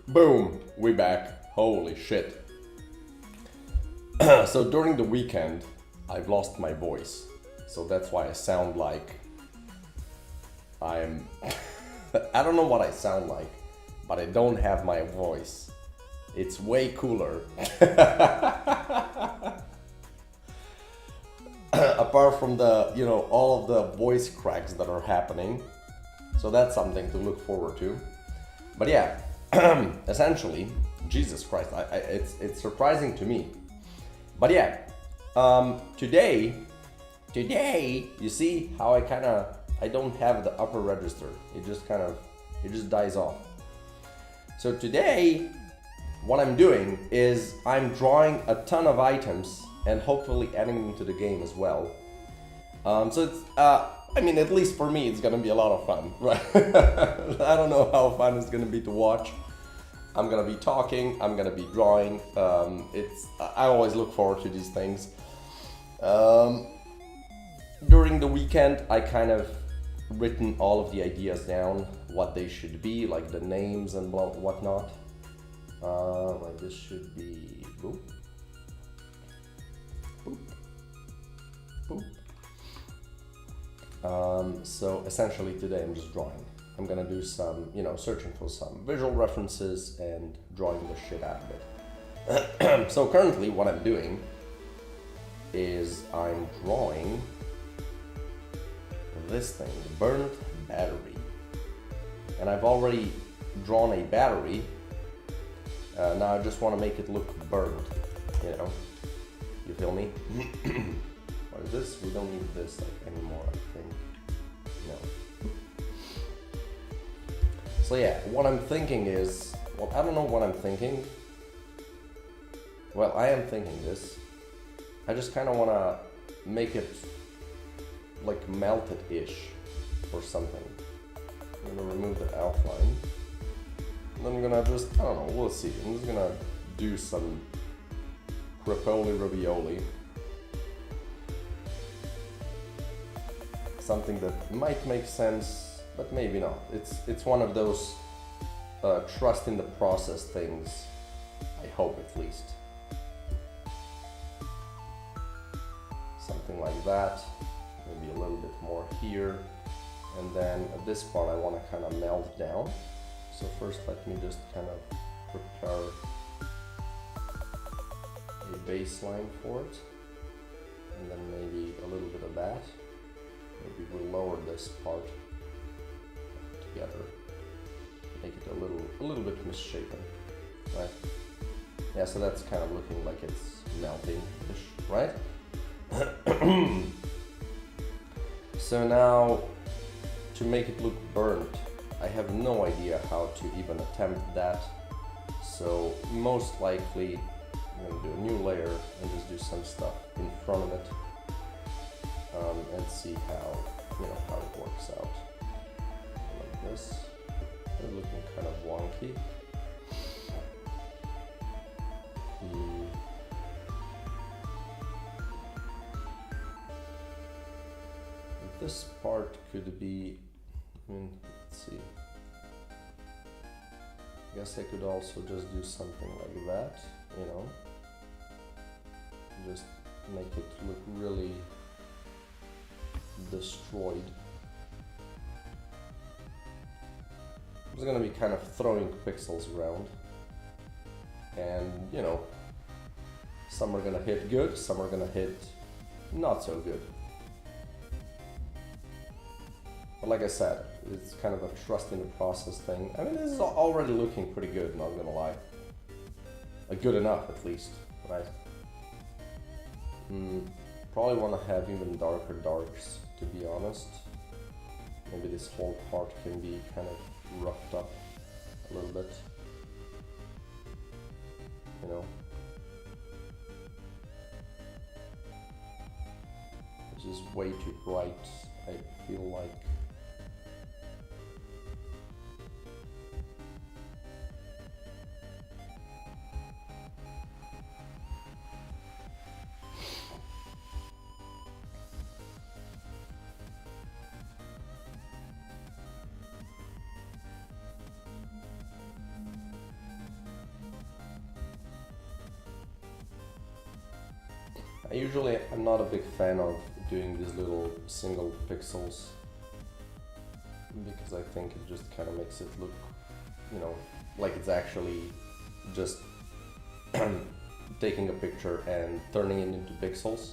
Boom, we back. Holy shit. So during the weekend, I've lost my voice. So that's why I sound like I'm... I don't know what I sound like, but I don't have my voice. It's way cooler. Apart from the, all of the voice cracks that are happening. So that's something to look forward to. But yeah, essentially, Jesus Christ, it's surprising to me. But yeah, today, you see how I don't have the upper register. It just dies off. So today, what I'm doing is I'm drawing a ton of items and hopefully adding them to the game as well. So it's, at least for me, it's gonna be a lot of fun, right? I don't know how fun it's gonna be to watch. I'm gonna be talking, I'm gonna be drawing. I always look forward to these things. During the weekend, I kind of written all of the ideas down, what they should be, like the names and whatnot. Like this should be boop, boop, boop. So essentially today I'm just drawing. I'm gonna do some, searching for some visual references and drawing the shit out of it. So currently what I'm doing is I'm drawing this thing, the burnt battery. And I've already drawn a battery. Now I just want to make it look burnt, You feel me? What is this? We don't need this anymore, I think. No. So yeah, what I'm thinking is, well, I don't know what I'm thinking. Well, I am thinking this. I just kind of want to make it like melted-ish or something. I'm gonna remove the outline. Then I'm gonna just, I don't know, we'll see. I'm just gonna do some crepoli ravioli. Something that might make sense, but maybe not. It's one of those trust in the process things, I hope at least. Something like that, maybe a little bit more here. And then at this part I want to kind of melt down. So first let me just kind of prepare a baseline for it. And then maybe a little bit of that. Maybe we'll lower this part together. Make it a little bit misshapen, right? Yeah, so that's kind of looking like it's melting-ish, right? So now, to make it look burnt, I have no idea how to even attempt that. So most likely, I'm gonna do a new layer and just do some stuff in front of it, and see how it works out. Like this, it's looking kind of wonky. This part could be, let's see. I guess I could also just do something like that, Just make it look really destroyed. I'm just gonna be kind of throwing pixels around. And, some are gonna hit good, some are gonna hit not so good. But like I said, it's kind of a trust in the process thing. I mean, this is already looking pretty good, not gonna lie. Good enough, at least, right? Probably want to have even darker darks, to be honest. Maybe this whole part can be kind of roughed up a little bit. Which is way too bright, I feel like. I'm not a big fan of doing these little single pixels because I think it just kind of makes it look, you know, like it's actually just taking a picture and turning it into pixels.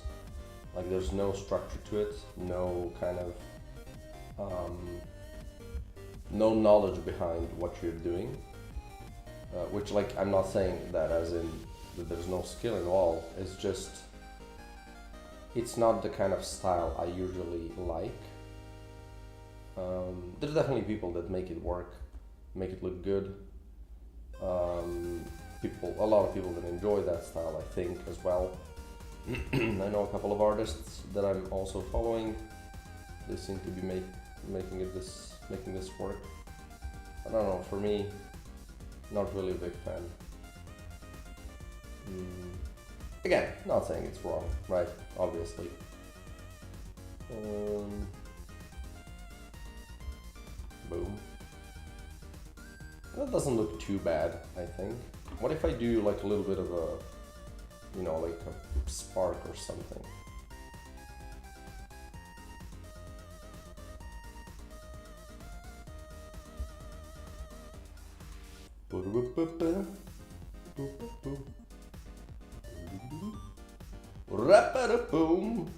Like there's no structure to it, no kind of no knowledge behind what you're doing. Which, like, I'm not saying that as in that there's no skill involved. It's just it's not the kind of style I usually like. There's definitely people that make it work, make it look good. A lot of people that enjoy that style, I think, as well. I know a couple of artists that I'm also following. They seem to be making this work. I don't know. For me, not really a big fan. Again, not saying it's wrong, right? Obviously. Boom. That doesn't look too bad, I think. What if I do like a little bit of a, you know, like a spark or something? Rap-a-da-boom.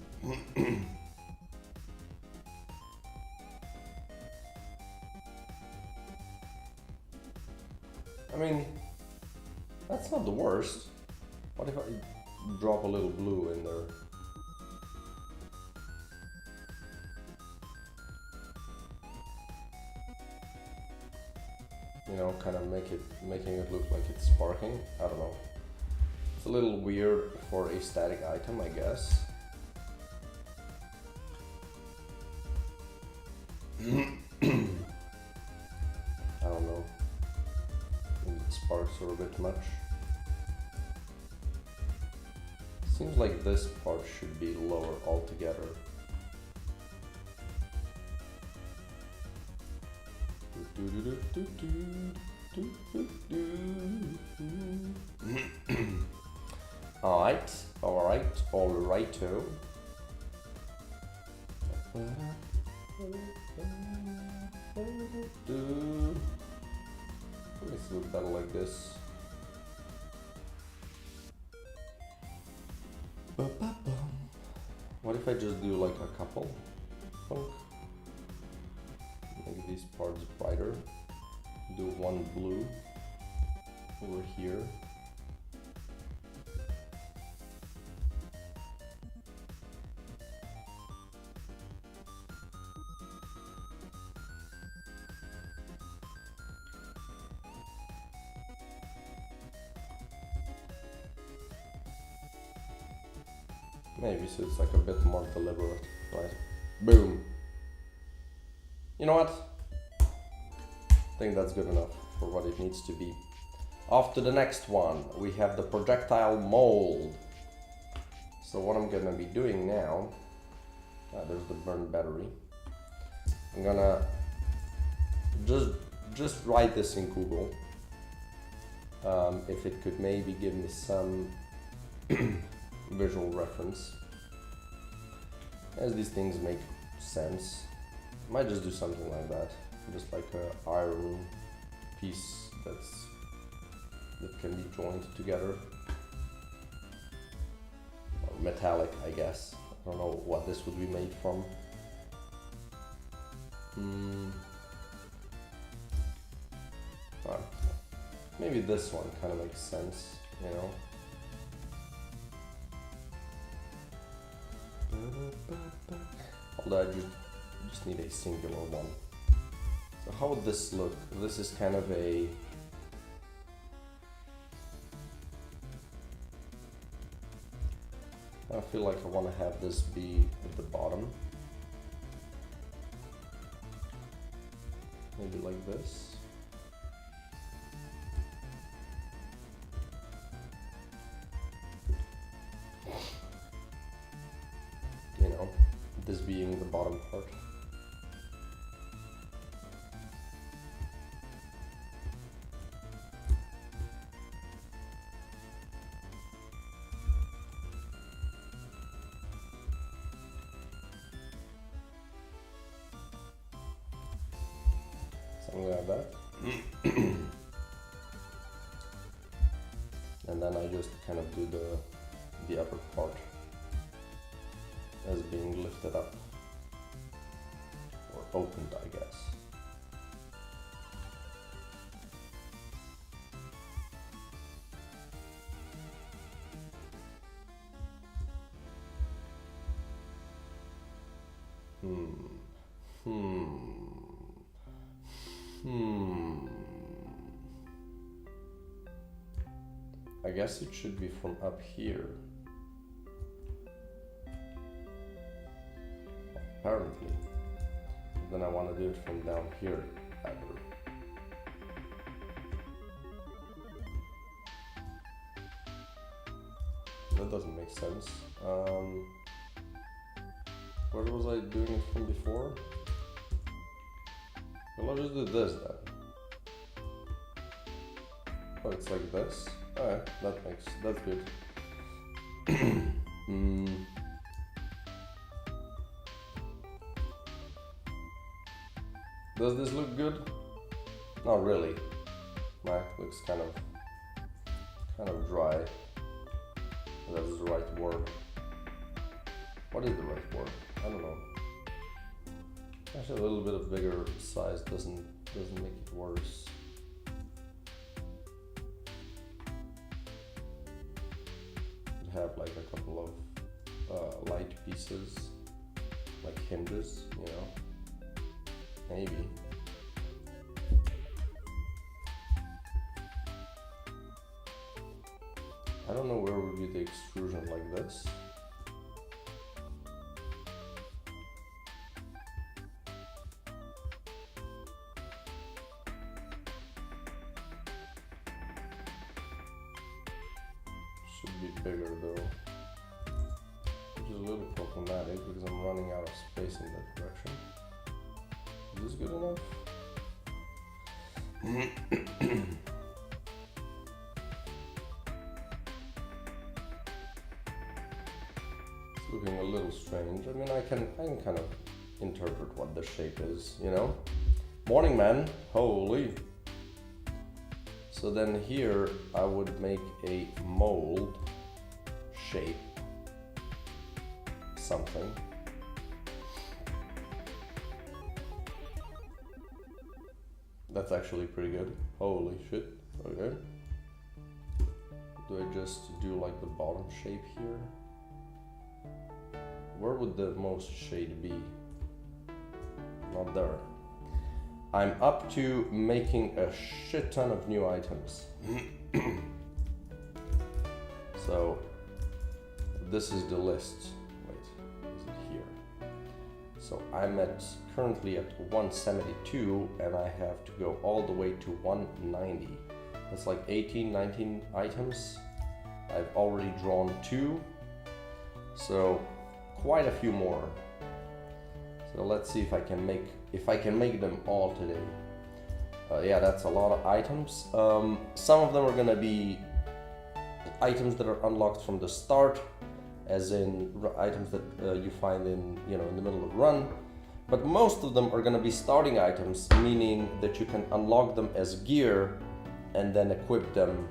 I mean, that's not the worst. What if I drop a little blue in there? You know, kind of making it look like it's sparking. I don't know. It's a little weird for a static item, I guess. I don't know. Maybe the sparks are a bit much. Seems like this part should be lower altogether. Alrighto. Let's look better like this. What if I just do like a couple? Make these parts brighter. Do one blue over here. Maybe so it's like a bit more deliberate, right? Boom. You know what? I think that's good enough for what it needs to be. Off to the next one. We have the projectile mold. So what I'm gonna be doing now, there's the burned battery. I'm gonna just write this in Google. If it could maybe give me some visual reference, as these things make sense. Might just do something like that, just like a iron piece that can be joined together, or metallic, I guess. I don't know what this would be made from. Maybe this one kind of makes sense, you know. Although I just need a singular one. So how would this look? This is kind of a... I feel like I want to have this be at the bottom. Maybe like this. You know, this being the bottom part. something like that. And then I just kind of do the upper part as being lifted up or opened, I guess. I guess it should be from up here. Apparently. Then I want to do it from down here either. That doesn't make sense. Where was I doing it from before? Well, I'll just do this then. Oh, it's like this? Alright, that's good. Does this look good? Not really. Nah, looks kind of dry. That's the right word. What is the right word? I don't know. Actually, a little bit of bigger size doesn't make it worse. Have like a couple of light pieces, like hinges, you know, maybe. I don't know where would be the extrusion like this. Should be bigger though, which is a little problematic because I'm running out of space in that direction. Is this good enough? It's looking a little strange. I mean, I can kind of interpret what the shape is, you know? Morning, man. Holy. So then here I would make a mold shape something. That's actually pretty good. Holy shit. Okay. Do I just do like the bottom shape here? Where would the most shade be? Not there. I'm up to making a shit ton of new items. So this is the list. Wait, is it here? So I'm currently at 172 and I have to go all the way to 190. That's like 18, 19 items. I've already drawn 2. So quite a few more. So let's see if I can make them all today. Yeah, that's a lot of items. Some of them are gonna be items that are unlocked from the start, as in items that you find in in the middle of the run. But most of them are gonna be starting items, meaning that you can unlock them as gear and then equip them,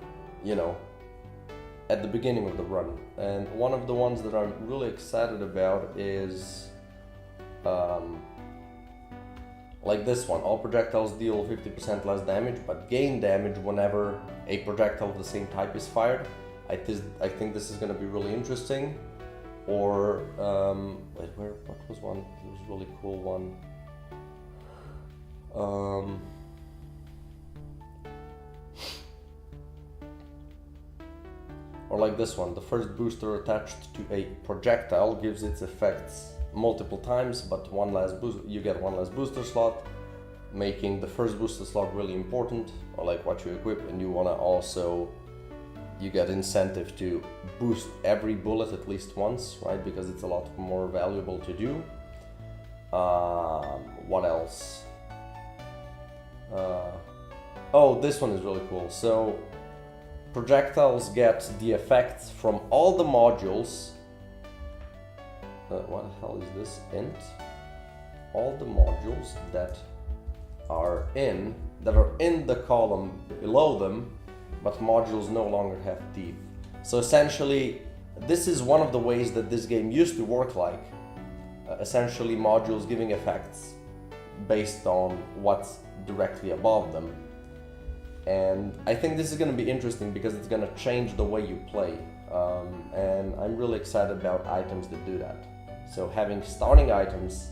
at the beginning of the run. And one of the ones that I'm really excited about is like this one. All projectiles deal 50% less damage, but gain damage whenever a projectile of the same type is fired. I think this is going to be really interesting. Or what was one? It was a really cool one. Or like this one. The first booster attached to a projectile gives its effects multiple times, but you get one less booster slot, making the first booster slot really important, or like what you equip. And you want to also, you get incentive to boost every bullet at least once, right? Because it's a lot more valuable to do. What else? Oh, this one is really cool. So projectiles get the effects from all the modules. What the hell is this? Int? All the modules that are in the column below them, but modules no longer have teeth. So essentially, this is one of the ways that this game used to work like. Essentially modules giving effects based on what's directly above them. And I think this is going to be interesting because it's going to change the way you play. And I'm really excited about items that do that. So having starting items,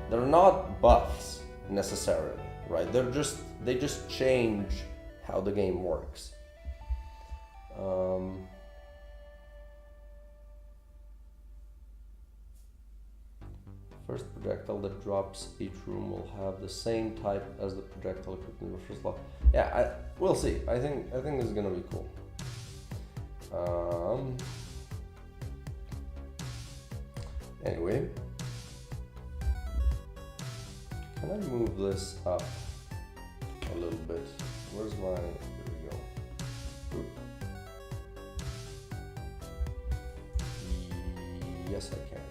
they're not buffs necessarily, right? They just change how the game works. First projectile that drops each room will have the same type as the projectile equipped in the first level. Yeah, we'll see. I think this is gonna be cool. Anyway, can I move this up a little bit? Where's my? There we go. Oop. Yes, I can.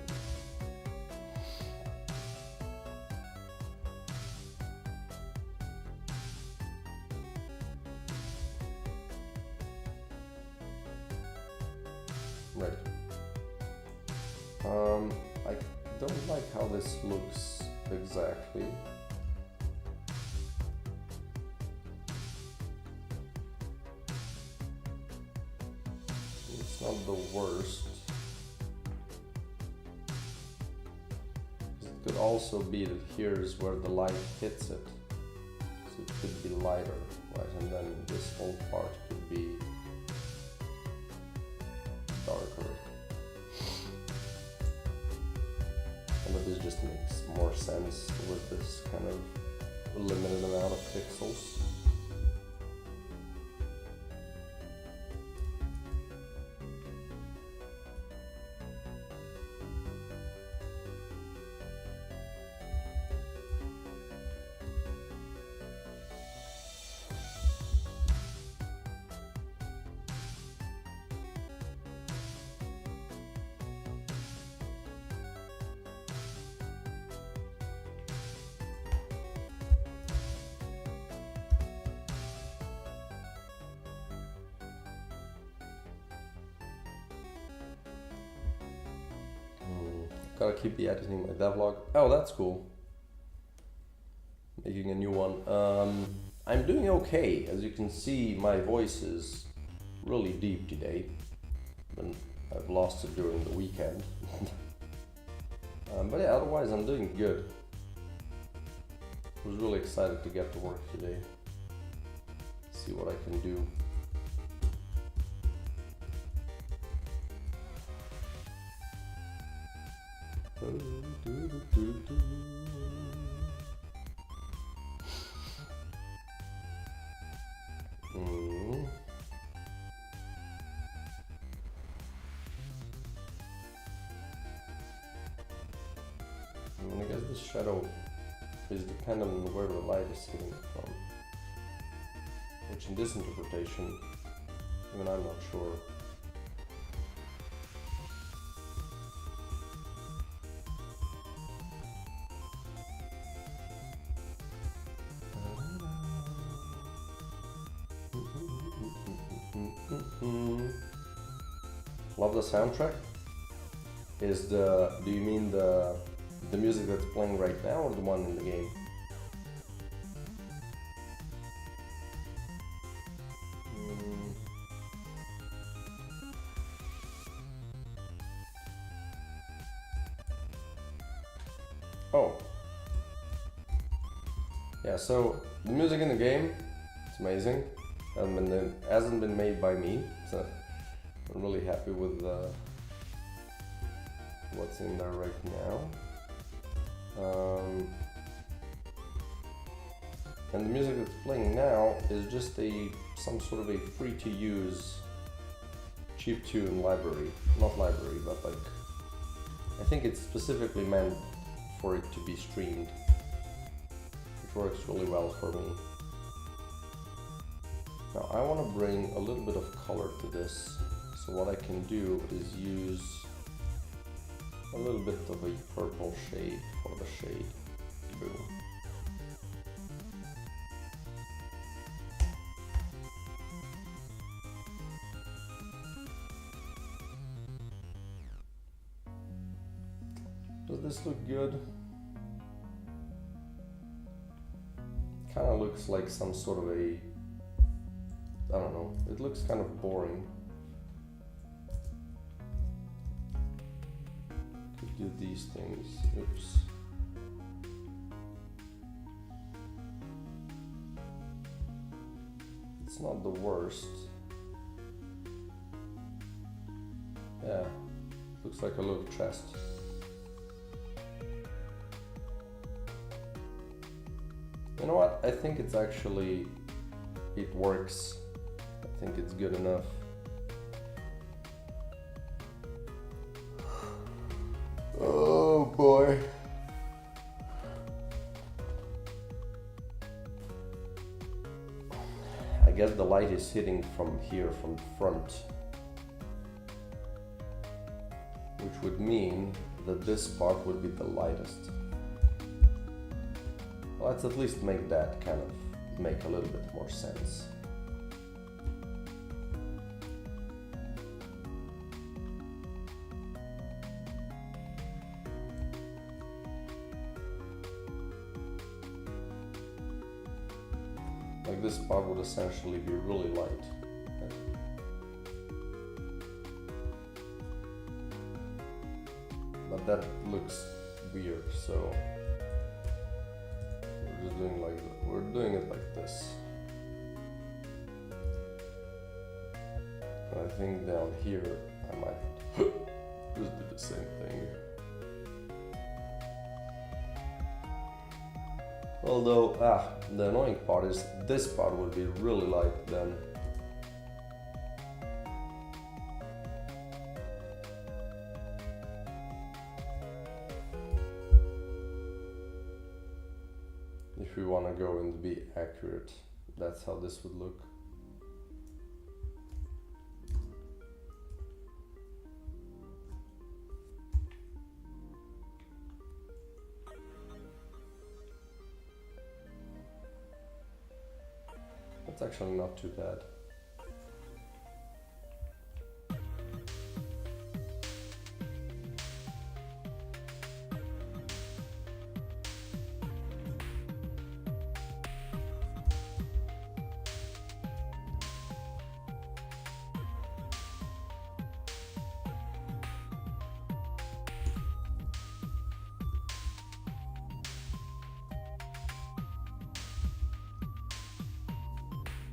Right. I don't like how this looks exactly. It's not the worst. It could also be that here's where the light hits it. So it could be lighter, right? And then this whole part could be darker. But this just makes more sense with this kind of limited amount of pixels. Gotta keep the editing my devlog. Oh, that's cool. Making a new one. I'm doing okay. As you can see, my voice is really deep today. And I've lost it during the weekend. But yeah, otherwise I'm doing good. I was really excited to get to work today. See what I can do. I guess this shadow is dependent on where the light is hitting it from, which in this interpretation, even I'm not sure. Love the soundtrack. Do you mean the music that's playing right now or the one in the game? Oh. Yeah, so the music in the game, it's amazing. Hasn't been made by me, so I'm really happy with what's in there right now. And the music that's playing now is just some sort of a free-to-use chiptune library. Not library, but like, I think it's specifically meant for it to be streamed, which works really well for me. Now I want to bring a little bit of color to this, so what I can do is use a little bit of a purple shade for the shade. Boom. this look good? Kind of looks like some sort of a, I don't know, it looks kind of boring. Could do these things. Oops. It's not the worst. Yeah, looks like a little chest. You know what? I think it's actually, it works. I think it's good enough. Oh boy. I guess the light is hitting from here, from front. Which would mean that this part would be the lightest. Let's at least make that kind of make a little bit more sense. Like this part would essentially be really light. But that looks weird, so we're just doing we're doing it like this. And I think down here I might just do the same thing. Although, the annoying part is this part would be really light then. If we want to go and be accurate, that's how this would look. That's actually not too bad.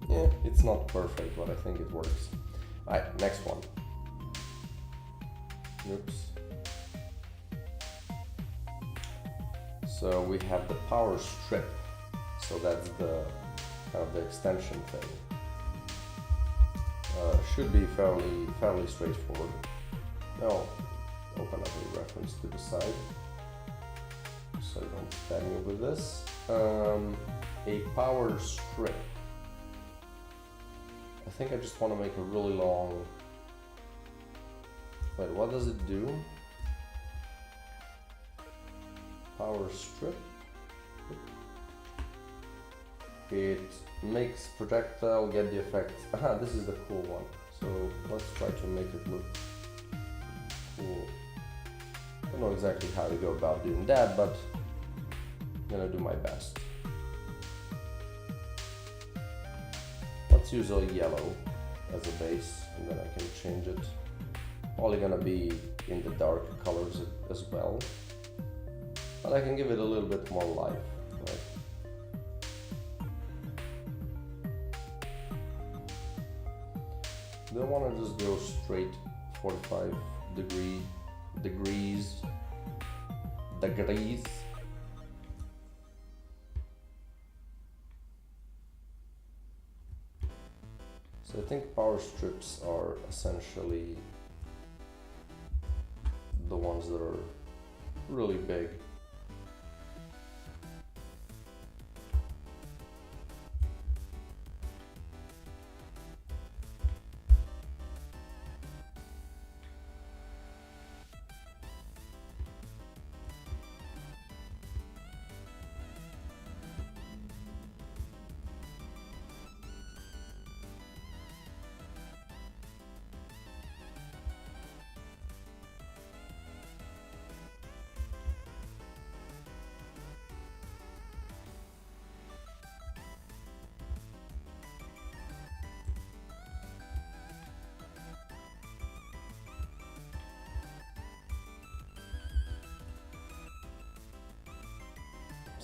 Yeah, it's not perfect, but I think it works. Alright, next one. Oops. So we have the power strip. So that's the kind of the extension thing. Should be fairly straightforward. Now, open up a reference to the side, so I don't bang you with this. A power strip. I think I just want to make a really long... Wait, what does it do? Power strip. It makes projectile get the effect. Aha, this is the cool one. So let's try to make it look cool. I don't know exactly how to go about doing that, but I'm gonna do my best. Let's use a yellow as a base, and then I can change it. Probably gonna be in the dark colors as well, but I can give it a little bit more life, right? Don't want to just go straight 45 degrees. So I think power strips are essentially the ones that are really big.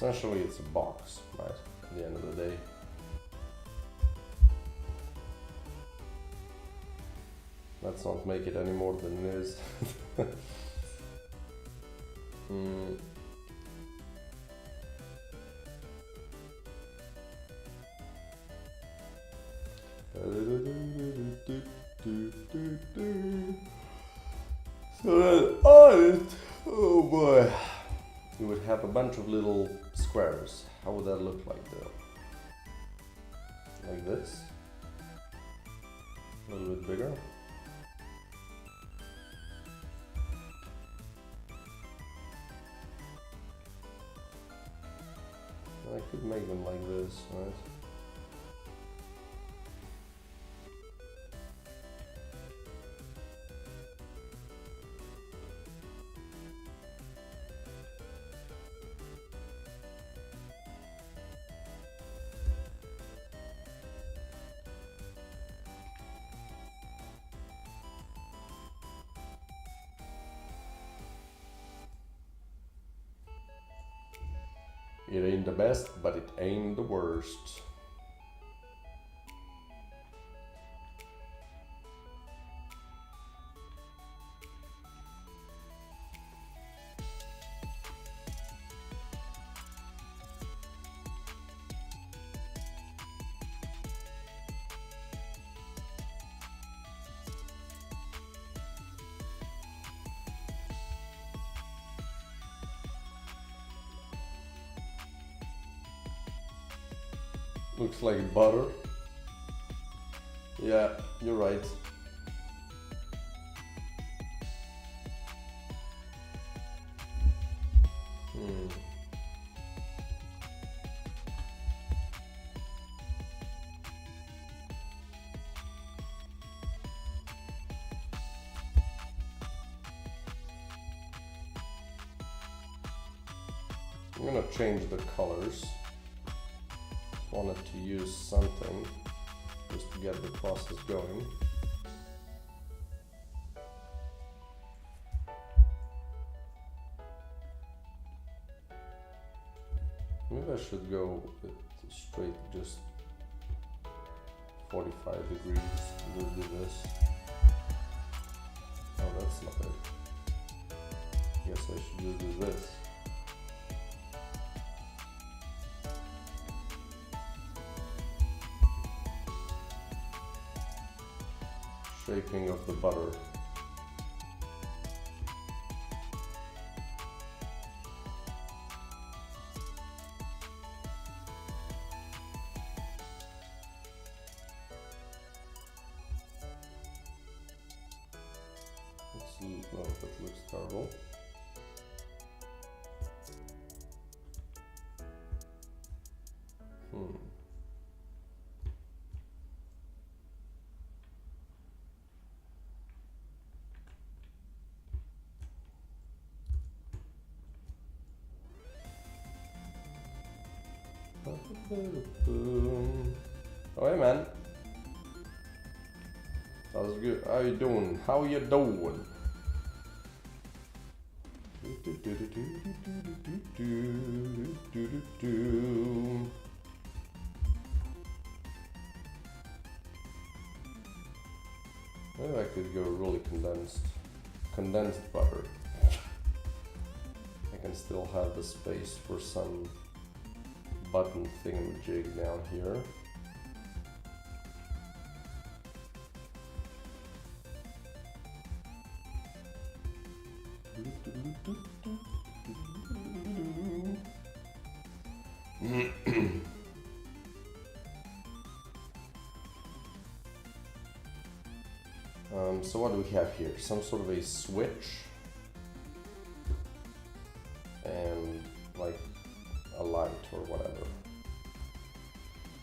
Essentially, it's a box, right? At the end of the day. Let's not make it any more than it is. So then on it, oh boy, you would have a bunch of little squares. How would that look like though? Like this? A little bit bigger. I could make them like this, right? It ain't the best, but it ain't the worst. Looks like butter. Yeah, you're right. I'm gonna change the colors. Wanted to use something just to get the process going. Maybe I should go with straight just 45 degrees. We'll do this. Oh, that's not it. Guess I should just do this. Shaping of the butter. No, that looks terrible. Oh hey man, that was good. How you doing? How you doing? Maybe I could go really condensed butter. I can still have the space for some button thingamajig down here. So what do we have here? Some sort of a switch and like a light or whatever.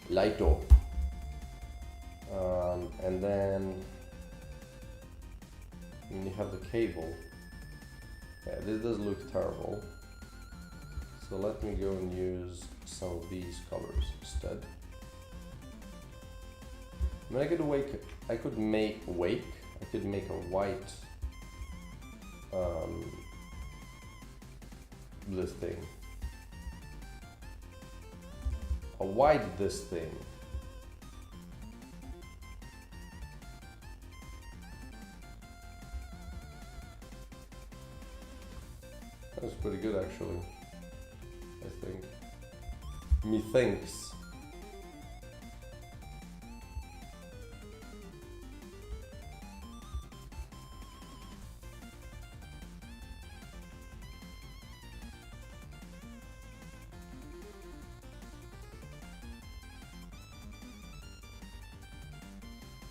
Lighto. And then you have the cable. Yeah, this does look terrible. So let me go and use some of these colors instead. I mean, I could make a white this thing. widen this thing. That's pretty good actually, I think. Methinks.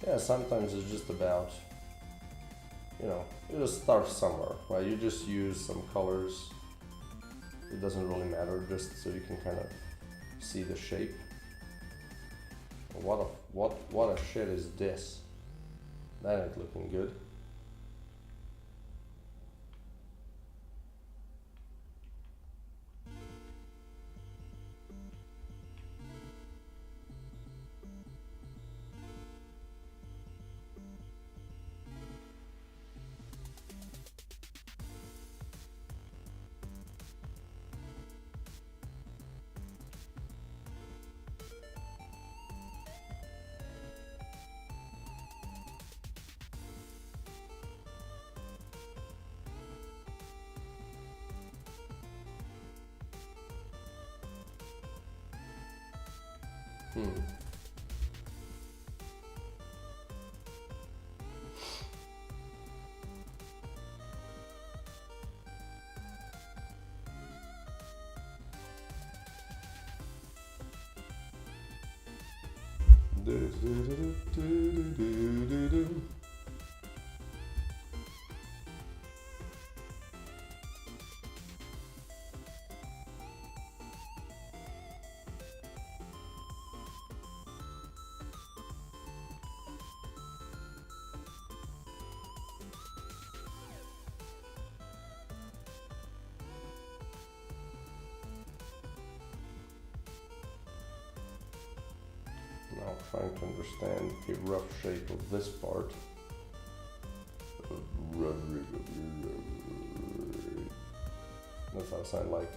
Yeah, sometimes it's just about, you know, you just start somewhere, right? You just use some colors. It doesn't really matter, just so you can kind of see the shape. What a shit is this? That ain't looking good. Now trying to understand the rough shape of this part. That's how I sound like.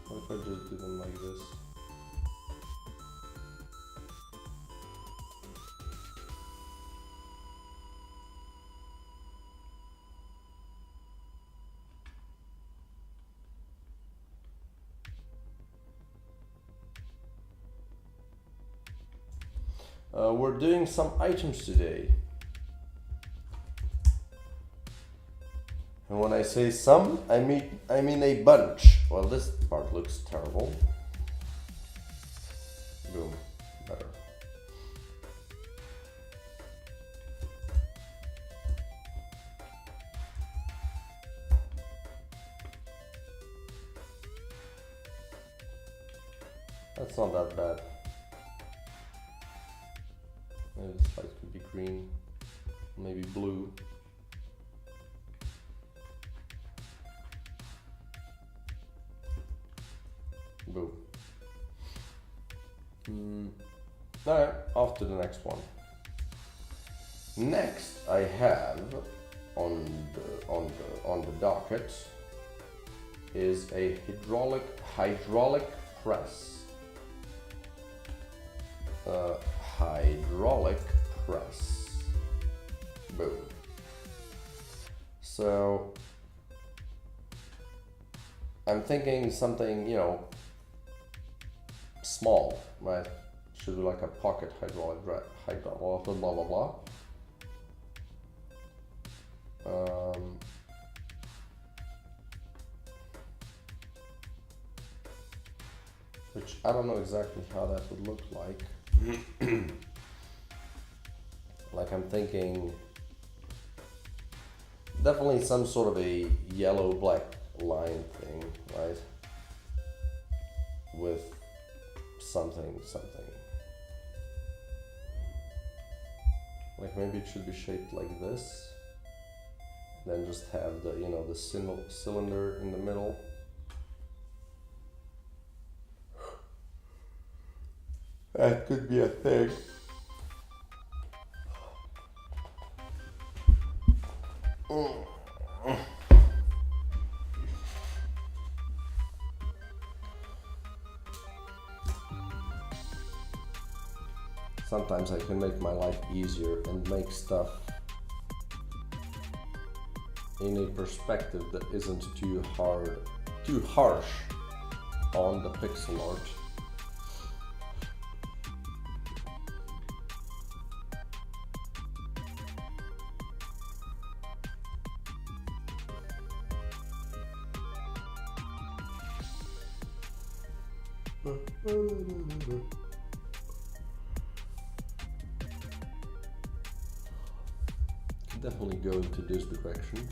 What if I just do them like this? We're doing some items today. And when I say some, I mean a bunch. Well, this part looks terrible. Boom, better. That's not that bad. Maybe this side could be green, maybe blue. Boom. Alright, off to the next one. Next, I have on the docket is a hydraulic press. Hydraulic press. Boom. So I'm thinking something, you know, small, right? Should be like a pocket hydraulic blah blah blah. Which I don't know exactly how that would look like. Like I'm thinking definitely some sort of a yellow black line thing, right? With something. Like maybe it should be shaped like this. then just have the, you know, the cylinder in the middle. That could be a thing. Sometimes I can make my life easier and make stuff in a perspective that isn't too harsh on the pixel art. Definitely go into this direction.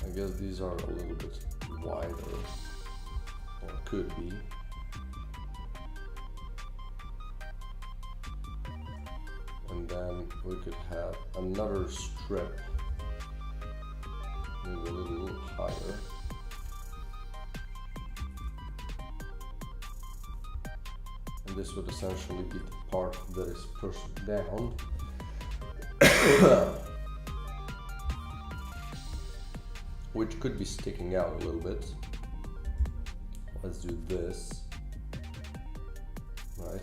I guess these are a little bit wider, or could be. And then we could have another strip, maybe a little higher. And this would essentially be the part that is pushed down. Which could be sticking out a little bit. Let's do this, right?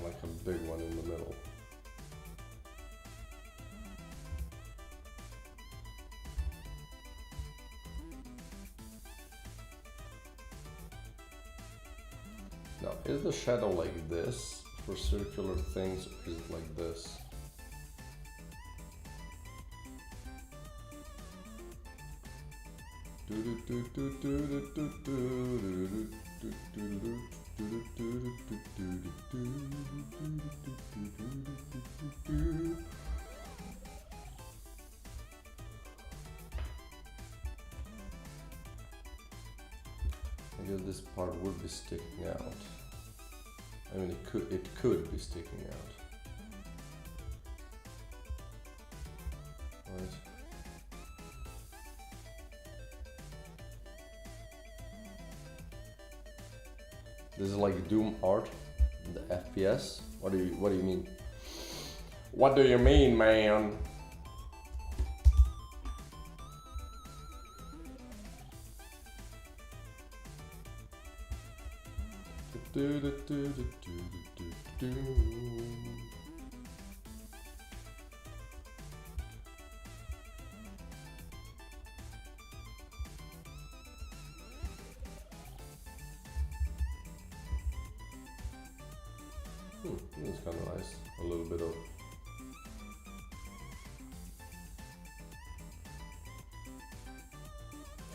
Like a big one in the middle. Now, is the shadow like this for circular things, or is it like this? I guess this part would be sticking out. I mean, it could be sticking out. Right. This is like Doom art, the FPS. What do you mean? What do you mean, man? It's kind of nice. A little bit of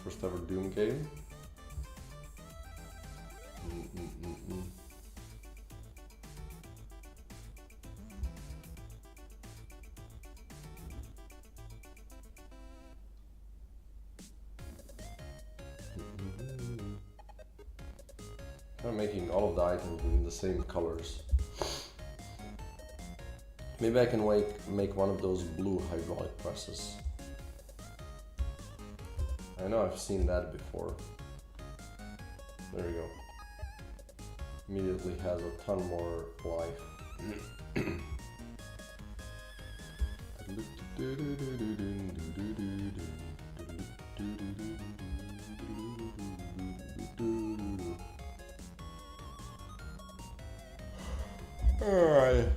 first ever Doom game. I'm making all of the items in the same colors. Maybe I can make one of those blue hydraulic presses. I know I've seen that before. There we go. Immediately has a ton more life. Alright.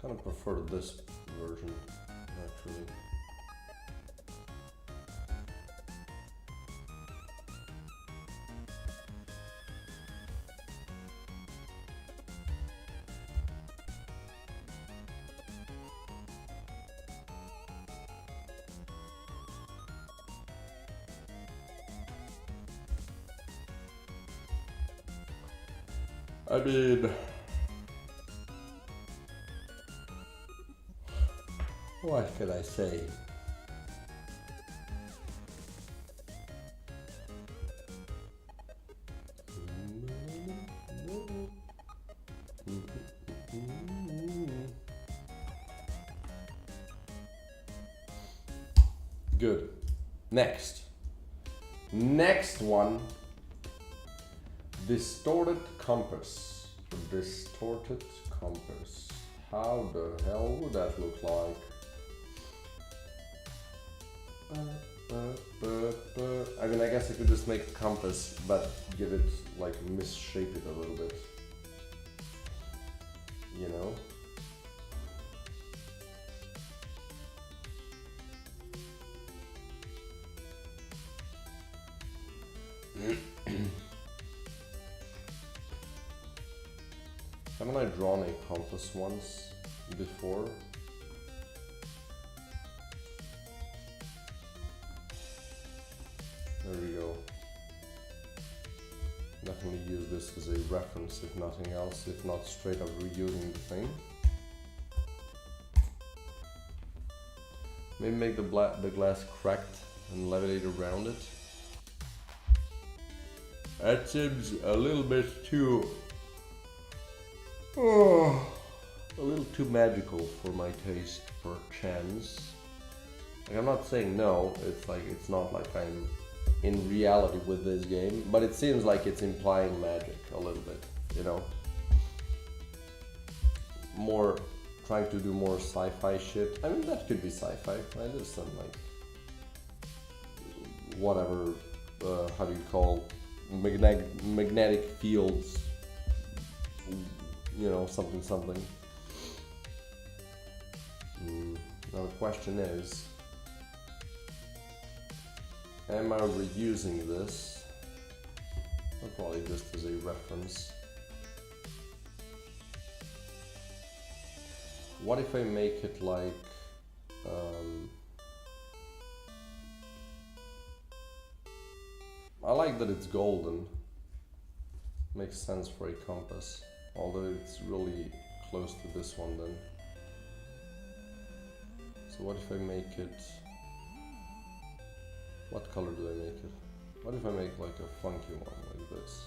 Kind of prefer this version, actually. I mean, what can I say? Good. Next one. Distorted compass. Distorted compass. How the hell would that look like? I mean, I guess I could just make a compass, but give it, like, misshape it a little bit. You know? Haven't I drawn a compass once before? There we go. Definitely use this as a reference, if nothing else, if not straight up reusing the thing. Maybe make the glass cracked and levitate around it. That seems a little bit too... a little too magical for my taste, perchance. Like, I'm not saying no, it's like, it's not like I'm in reality with this game, but it seems like it's implying magic a little bit, you know? More, trying to do more sci-fi shit. I mean, that could be sci-fi, right? There's some, like, whatever, how do you call, magnetic fields, you know, something. Now the question is, am I reusing this? Or probably just as a reference. What if I make it like, I like that it's golden. Makes sense for a compass. Although it's really close to this one then. So what if I make it... What color do I make it? What if I make like a funky one like this?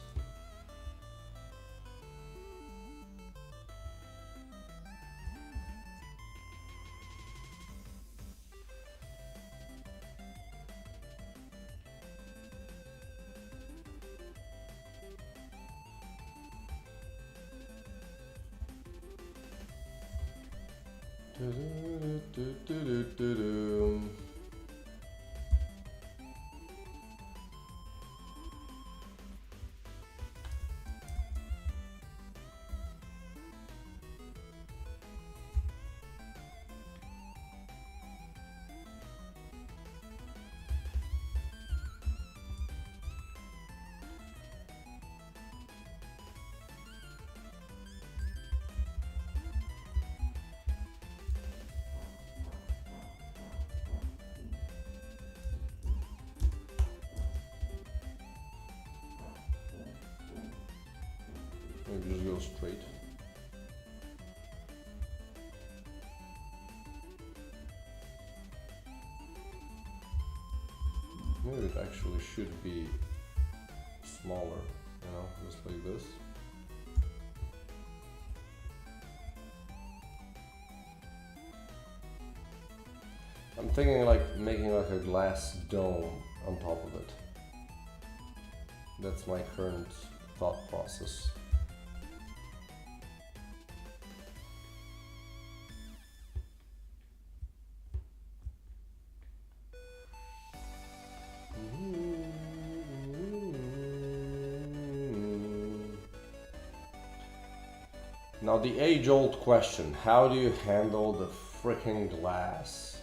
Maybe just go straight. Maybe it actually should be smaller, you know, just like this. I'm thinking like making like a glass dome on top of it. That's my current thought process. Now the age-old question, how do you handle the freaking glass?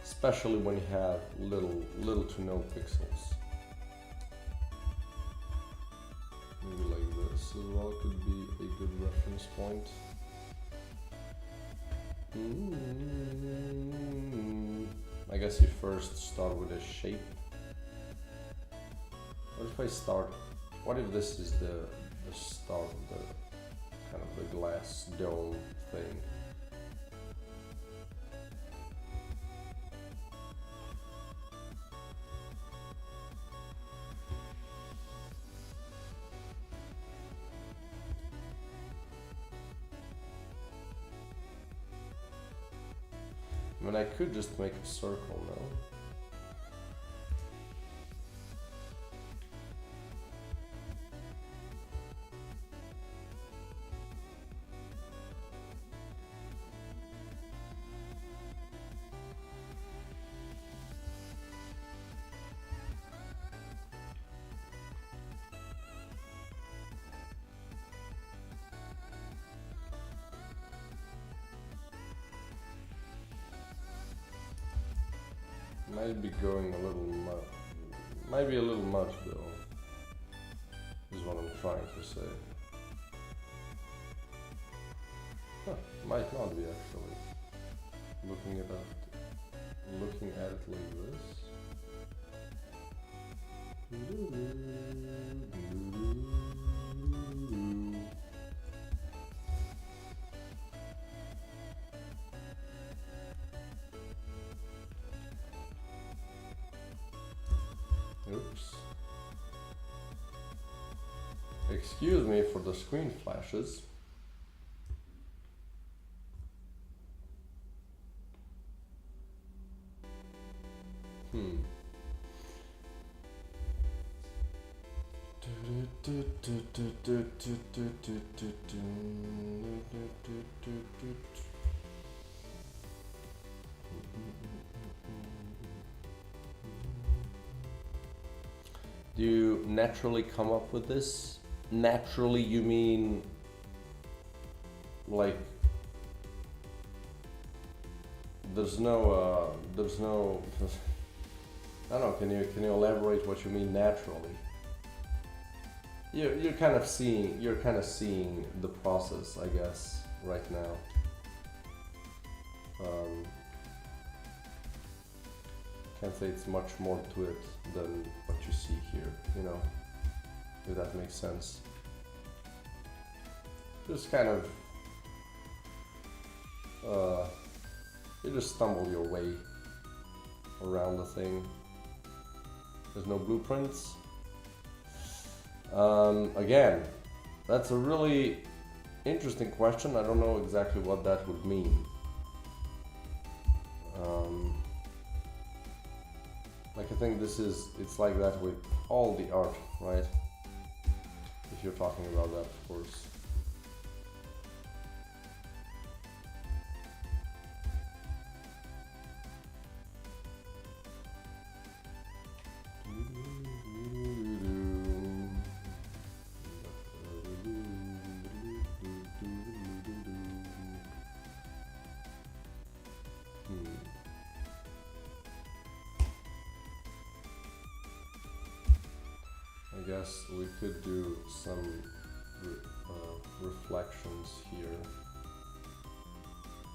Especially when you have little to no pixels. Maybe like this as well could be a good reference point. I guess you first start with a shape. What if I start? What if this is the start of the kind of the glass dome thing? I mean, I could just make a circle now. Might be going a little much. Might be a little much though, is what I'm trying to say. Huh, might not be actually. Looking at it like this. Oops. Excuse me for the screen flashes. Do you naturally come up with this? Naturally, you mean like there's no I don't know. Can you elaborate what you mean naturally? You're kind of seeing the process, I guess, right now. Can't say it's much more to it than what you see here, you know, if that makes sense. Just kind of, you just stumble your way around the thing. There's no blueprints. Again, that's a really interesting question. I don't know exactly what that would mean. Like I think it's like that with all the art, right? If you're talking about that, of course. I guess we could do some reflections here,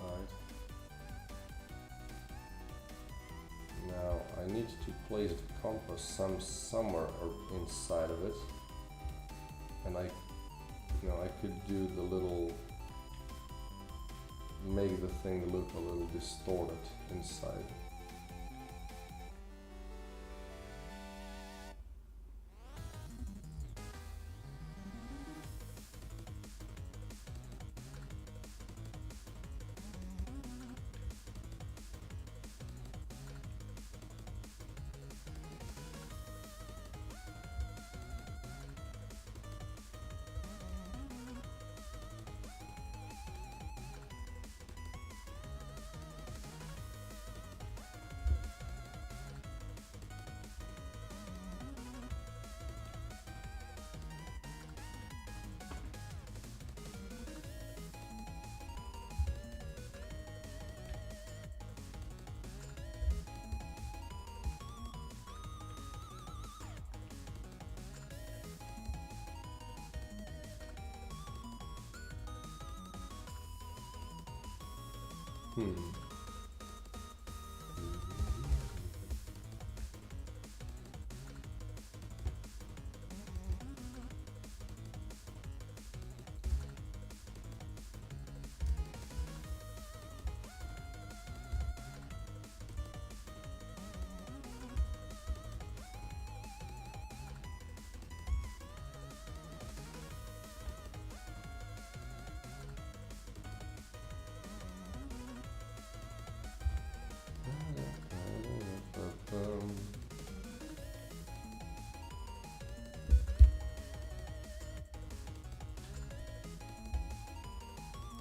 right? Now I need to place the compass somewhere inside of it. I could do the little, make the thing look a little distorted inside.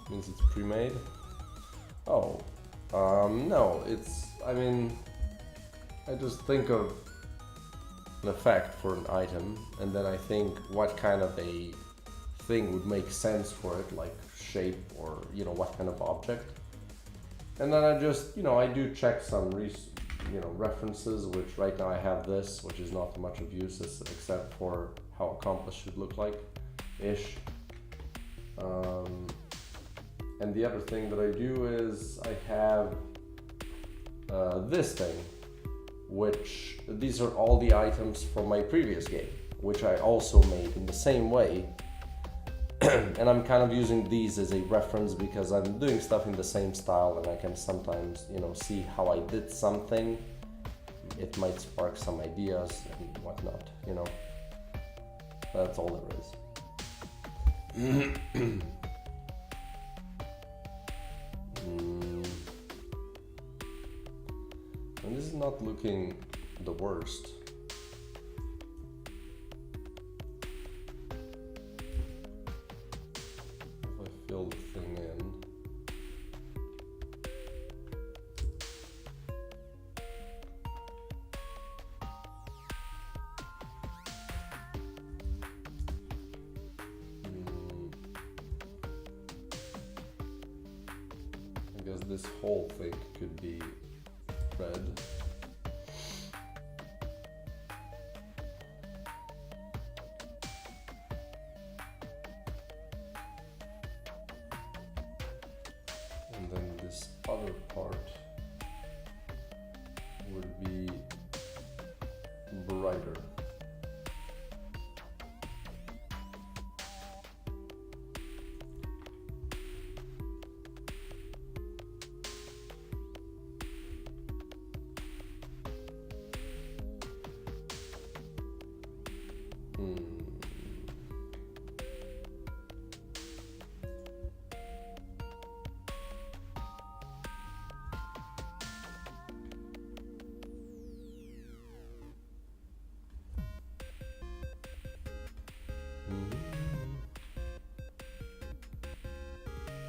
Means it's pre-made? Oh, no, it's, I mean, I just think of an effect for an item, and then I think what kind of a thing would make sense for it, like shape or, what kind of object. And then I just, I do check some references, which right now I have this, which is not much of use except for how a compass should look like, ish. And the other thing that I do is I have this thing, which these are all the items from my previous game, which I also made in the same way. And I'm kind of using these as a reference because I'm doing stuff in the same style, and I can sometimes, see how I did something. It might spark some ideas and whatnot, That's all there is. And this is not looking the worst. If I fill the thing in. I guess this whole thing could be red. And then this other part would be brighter.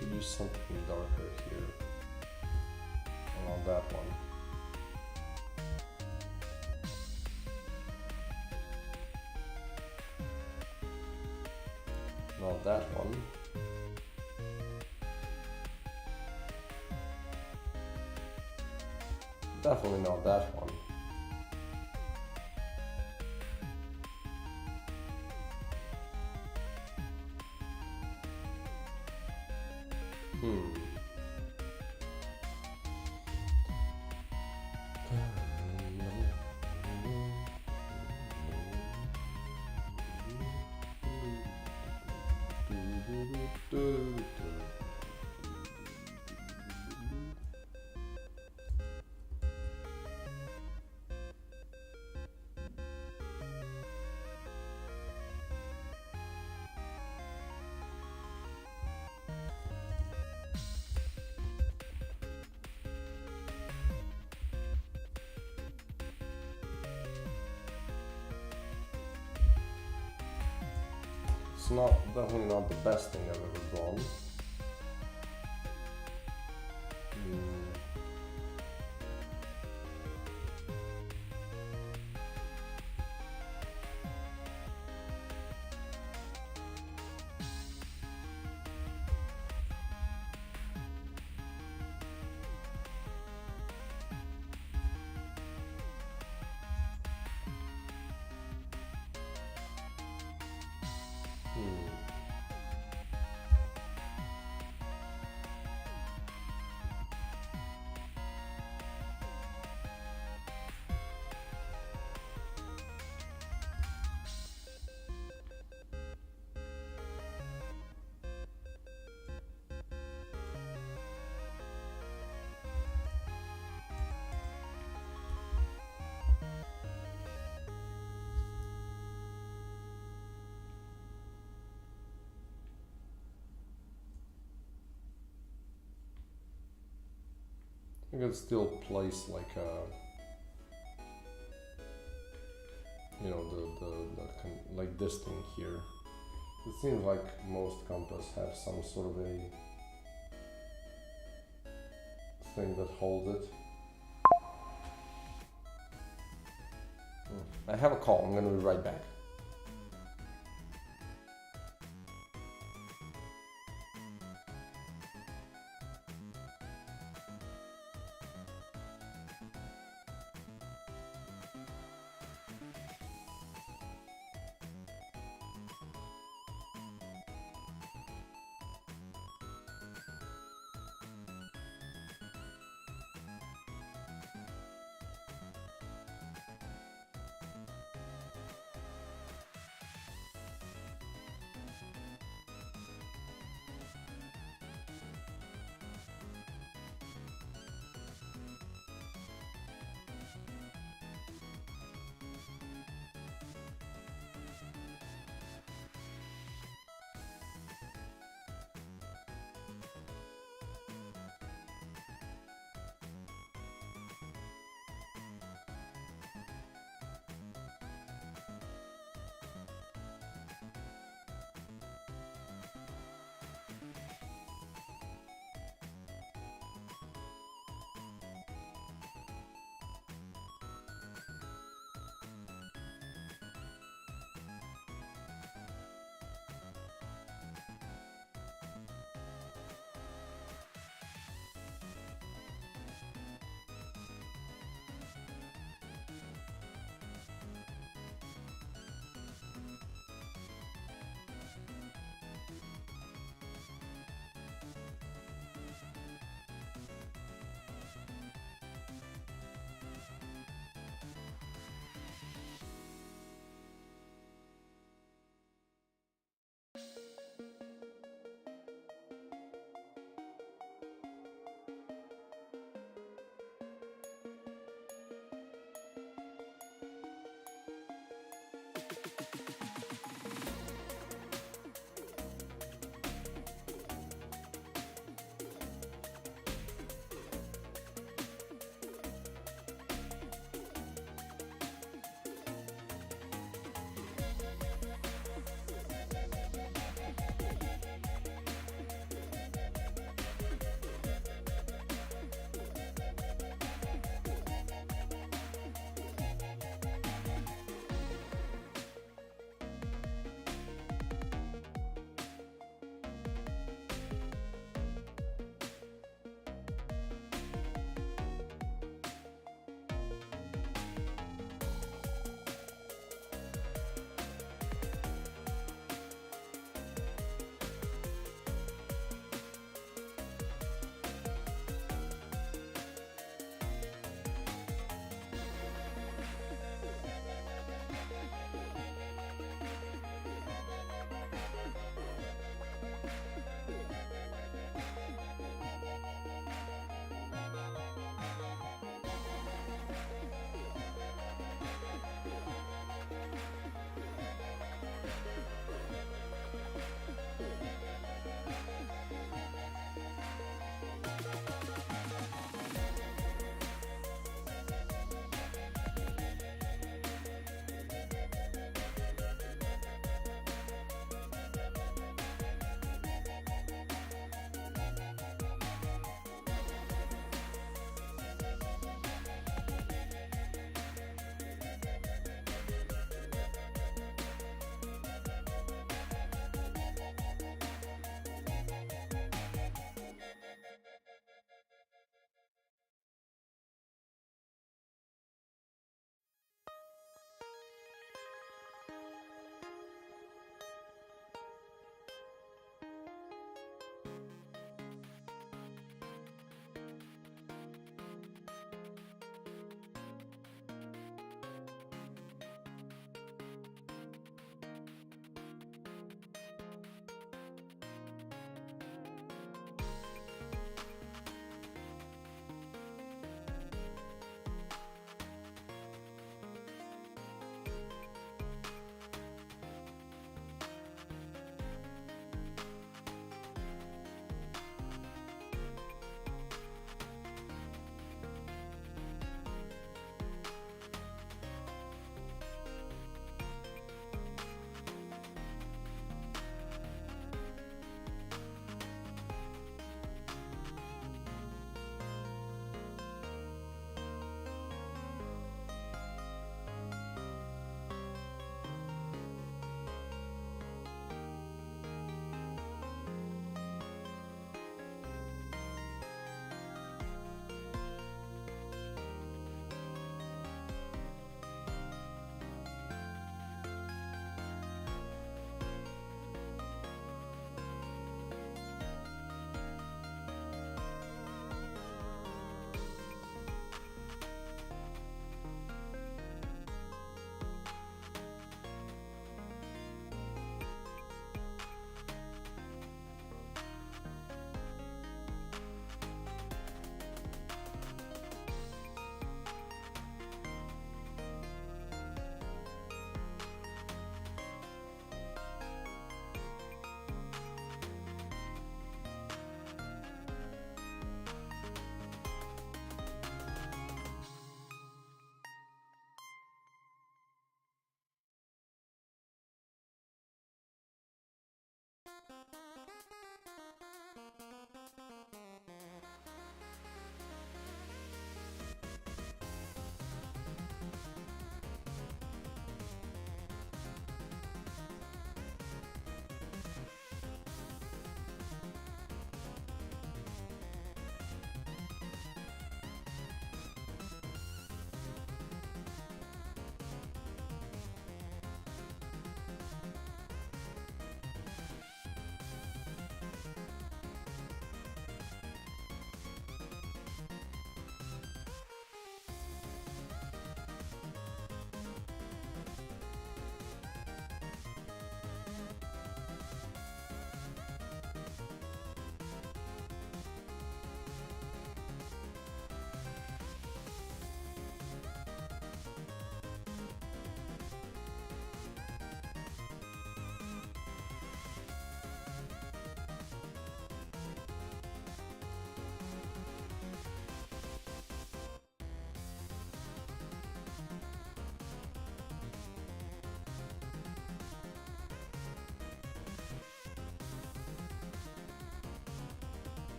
Do something darker here around that one. Not that one. Definitely not that one. It's not, definitely not the best thing I've ever drawn. I could still place like a, you know, like this thing here. It seems like most compass have some sort of a thing that holds it. I have a call, I'm gonna be right back.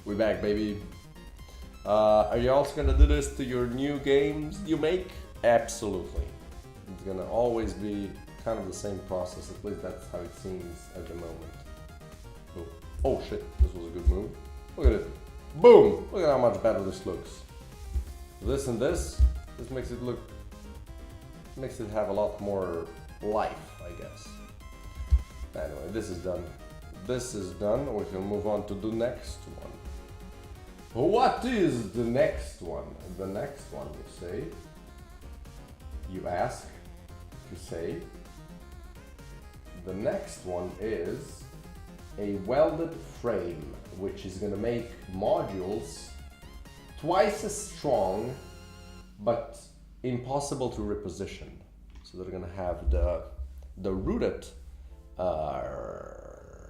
We back, baby. Are you also gonna do this to your new games you make? Absolutely. It's gonna always be kind of the same process, at least that's how it seems at the moment. Oh shit, this was a good move. Look at it. Boom! Look at how much better this looks. This and this makes it look, makes it have a lot more life, I guess. Anyway, this is done. This is done, we can move on to the next one. What is the next one? The next one, you say? You ask, you say. The next one is a welded frame, which is gonna make modules twice as strong, but impossible to reposition. So they're gonna have the rooted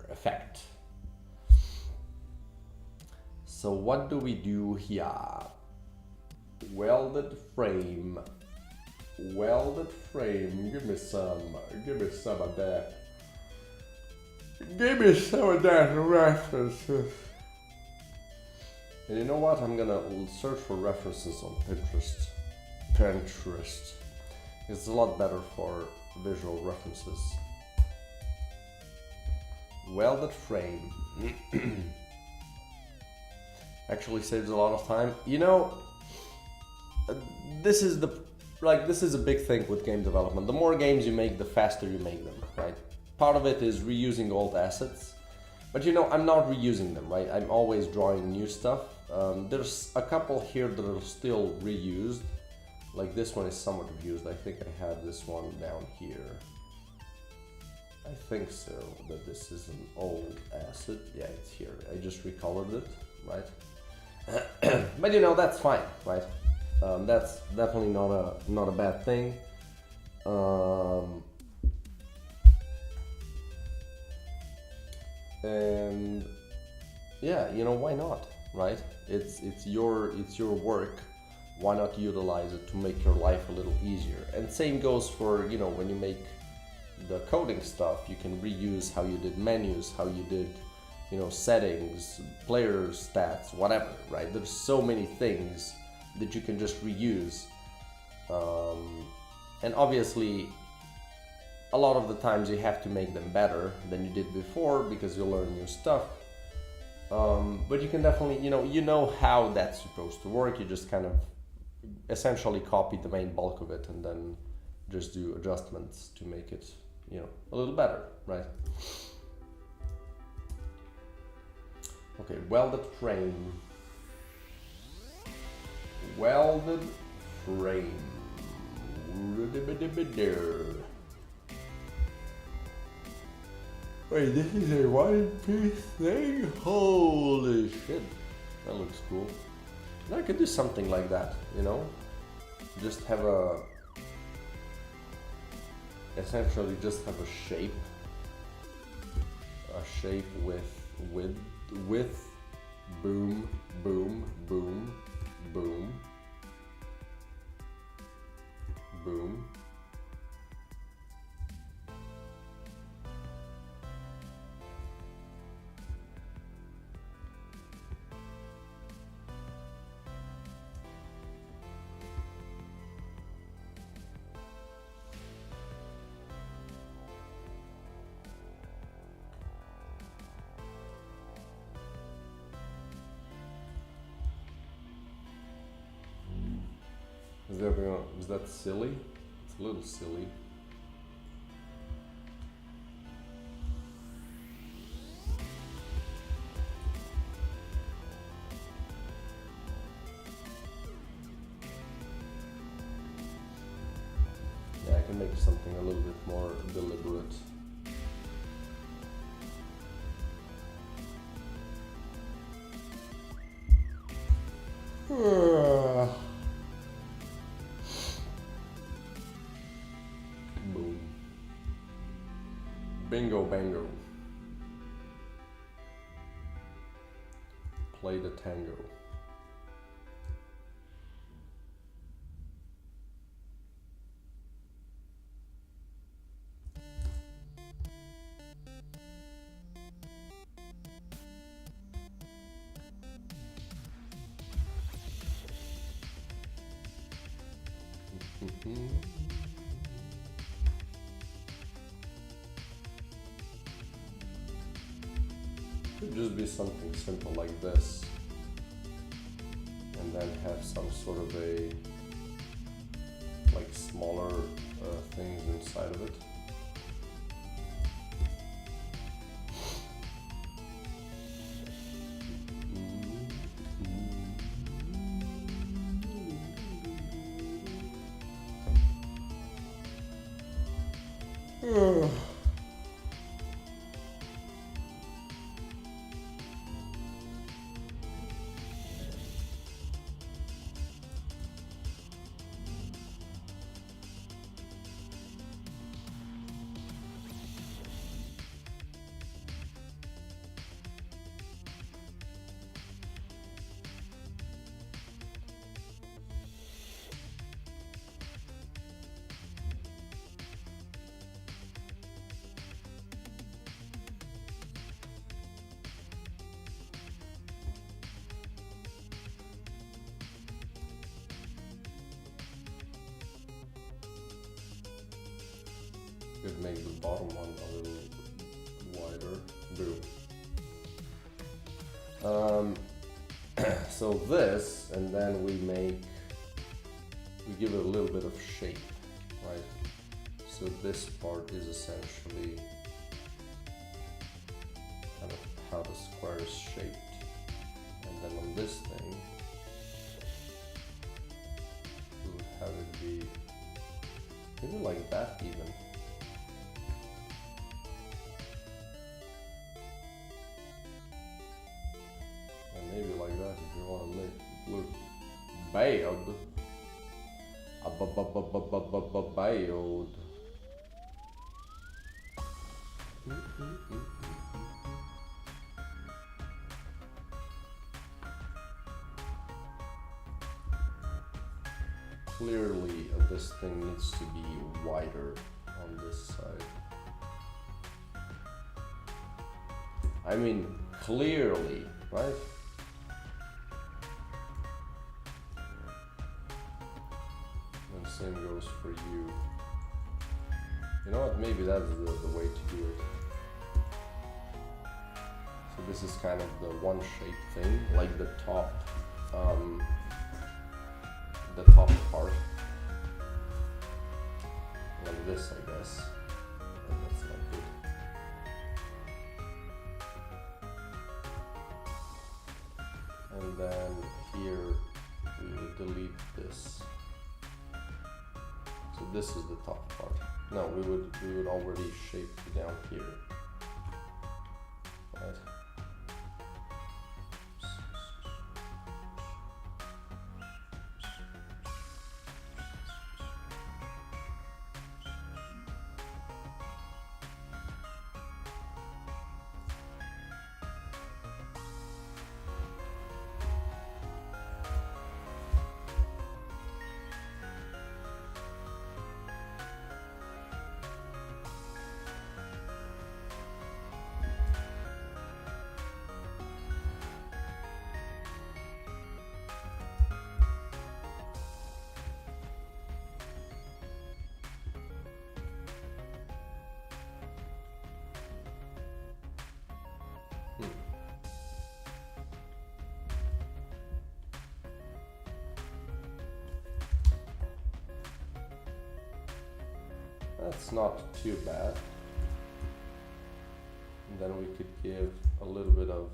effect. So what do we do here? Welded frame. Welded frame. Give me some of that. Give me some of that references. And you know what? I'm gonna search for references on Pinterest. It's a lot better for visual references. Welded frame. Actually saves a lot of time. You know, this is a big thing with game development. The more games you make, the faster you make them, right? Part of it is reusing old assets, but you know, I'm not reusing them, right? I'm always drawing new stuff. There's a couple here that are still reused. Like this one is somewhat reused. I think I have this one down here. I think so, that this is an old asset. Yeah, it's here. I just recolored it, right? But you know, that's fine, right? That's definitely not a bad thing. And yeah, you know, why not, right? It's your work. Why not utilize it to make your life a little easier? And same goes for, you know, when you make the coding stuff, you can reuse how you did menus, how you did, you know, settings, player stats, whatever, right? There's so many things that you can just reuse. And obviously, a lot of the times you have to make them better than you did before because you learn new stuff. But you can definitely, you know how that's supposed to work. You just kind of essentially copy the main bulk of it and then just do adjustments to make it, you know, a little better, right? Okay, welded frame. Welded frame. Wait, this is a one-piece thing? Holy shit. That looks cool. I could do something like that, you know? Just have essentially just have a shape with boom, boom, boom, boom, boom. Is that silly? It's a little silly. Yeah, I can make something a little bit more deliberate. Boom. Bingo bango. Play the tango. Could just be something simple like this, and then have some sort of a like smaller things inside of it. Could make the bottom one a little wider. Boom. So this, and then we give it a little bit of shape, right? So this part is essentially kind of how the square is shaped. And then on this thing, we would have it be maybe like that even. Maybe like that if you want to make it look bad. Bad. Clearly, this thing needs to be wider on this side. I mean, clearly, right? Same goes for you. You know what? Maybe that's the way to do it. So this is kind of the one shape thing, like the top part, like this, I guess. And that's not good. And then here we will delete this. So this is the top part. No, we would already shape down here. Right. That's not too bad. And then we could give a little bit of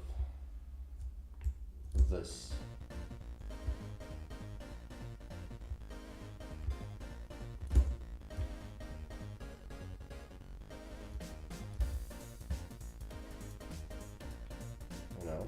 this. You know?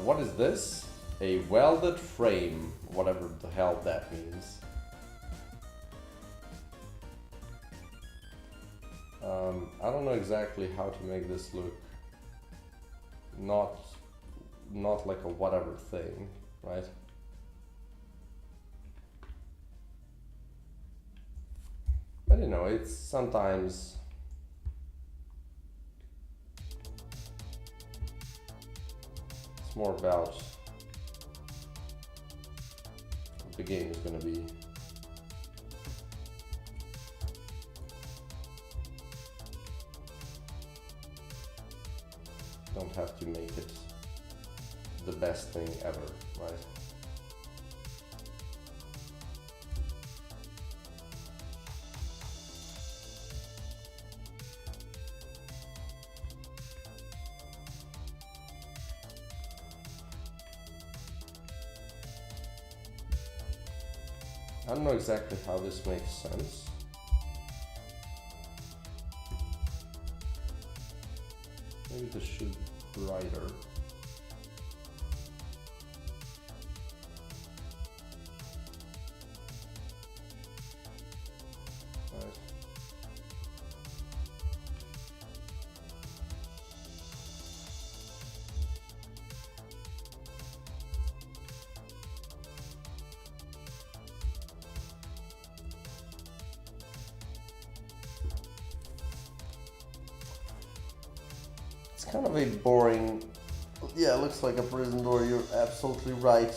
What is this? A welded frame, whatever the hell that means. I don't know exactly how to make this look not like a whatever thing, right? But you know, it's sometimes it's more about what the game is gonna be. Don't have to make it the best thing ever, right? I don't know exactly how this makes sense. Maybe this should be brighter. Right. It's kind of a boring, yeah, it looks like a prison door, you're absolutely right.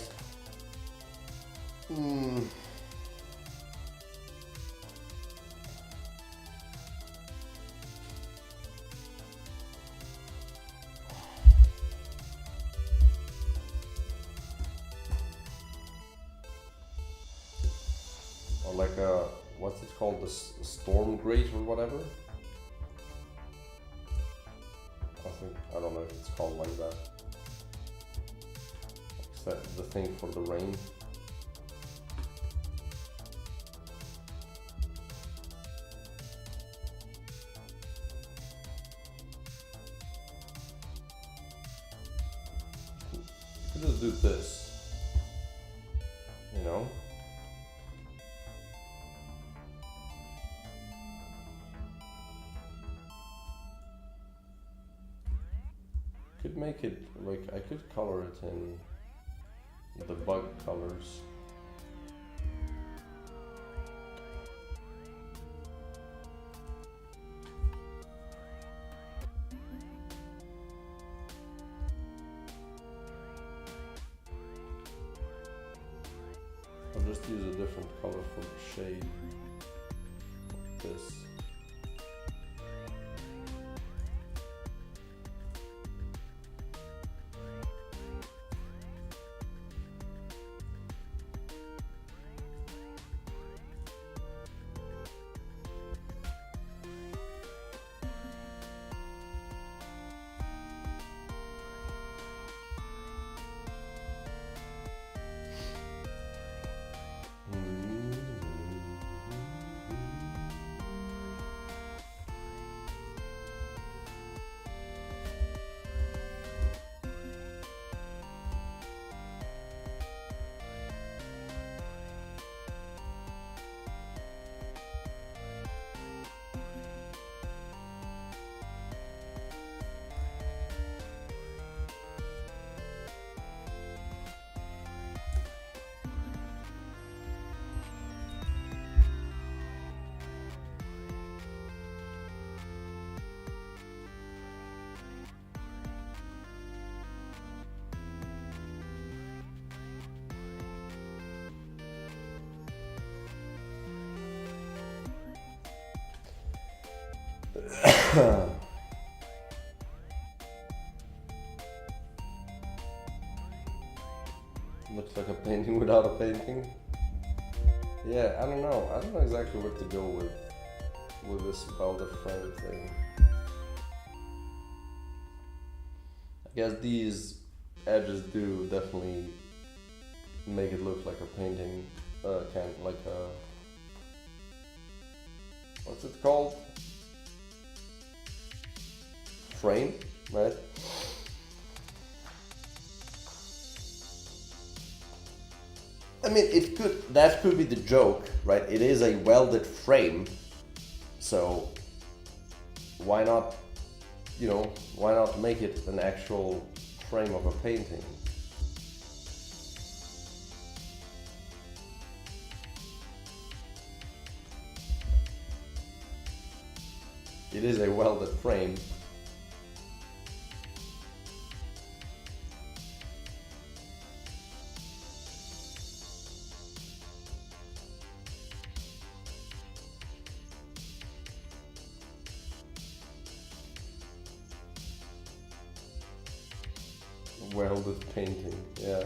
Or like a, what's it called, the storm grate or whatever? I don't know if it's called like that. Is that the thing for the rain? You could just do this, you know? Could make it like, I could color it in the bug colors. I'll just use a different color for the shade. Like this. Looks like a painting without a painting. Yeah, I don't know. I don't know exactly where to go with this welded frame thing. I guess these edges do definitely make it look like a painting. Like a, what's it called? Frame, right? I mean, that could be the joke, right? It is a welded frame, so why not, why not make it an actual frame of a painting? It is a welded frame. Welded painting, yeah.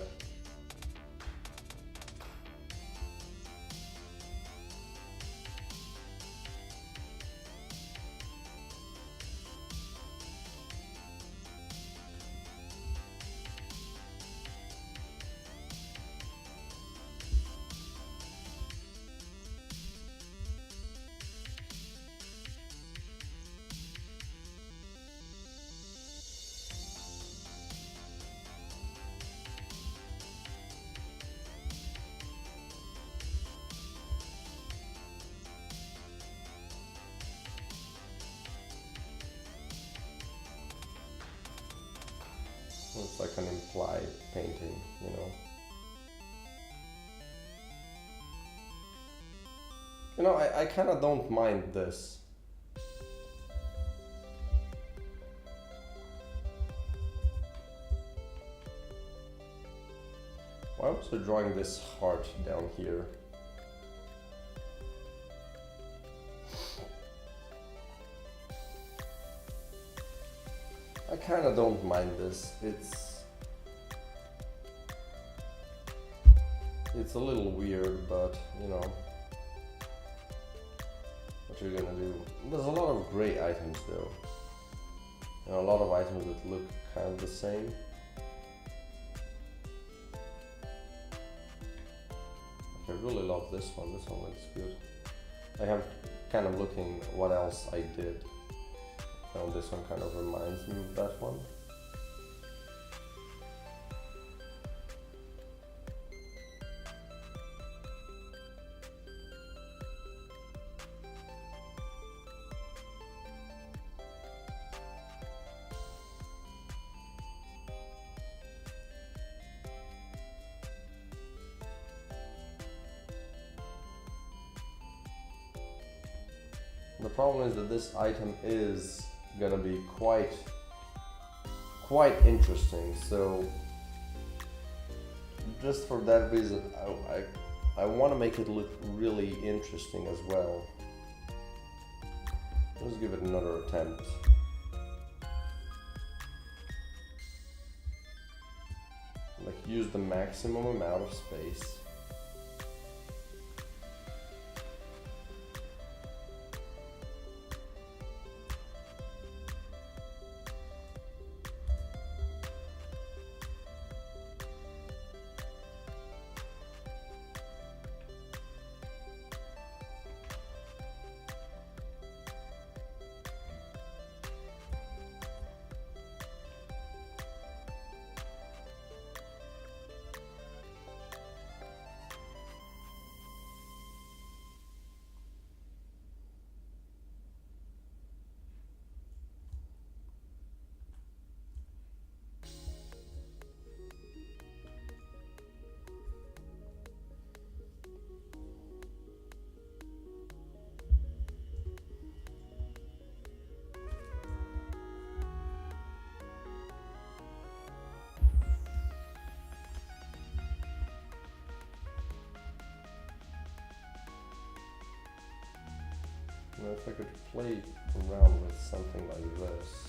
It's like an implied painting, I kind of don't mind this. Why was I drawing this heart down here? I kind of don't mind this. It's a little weird, but what you're gonna do. There's a lot of gray items though. A lot of items that look kind of the same. I really love this one. This one looks good. I am kind of looking what else I did. This one kind of reminds me of that one. The problem is that this item is gonna be quite interesting, so just for that reason I want to make it look really interesting as well. Let's give it another attempt. Like, use the maximum amount of space. If I could play around with something like this.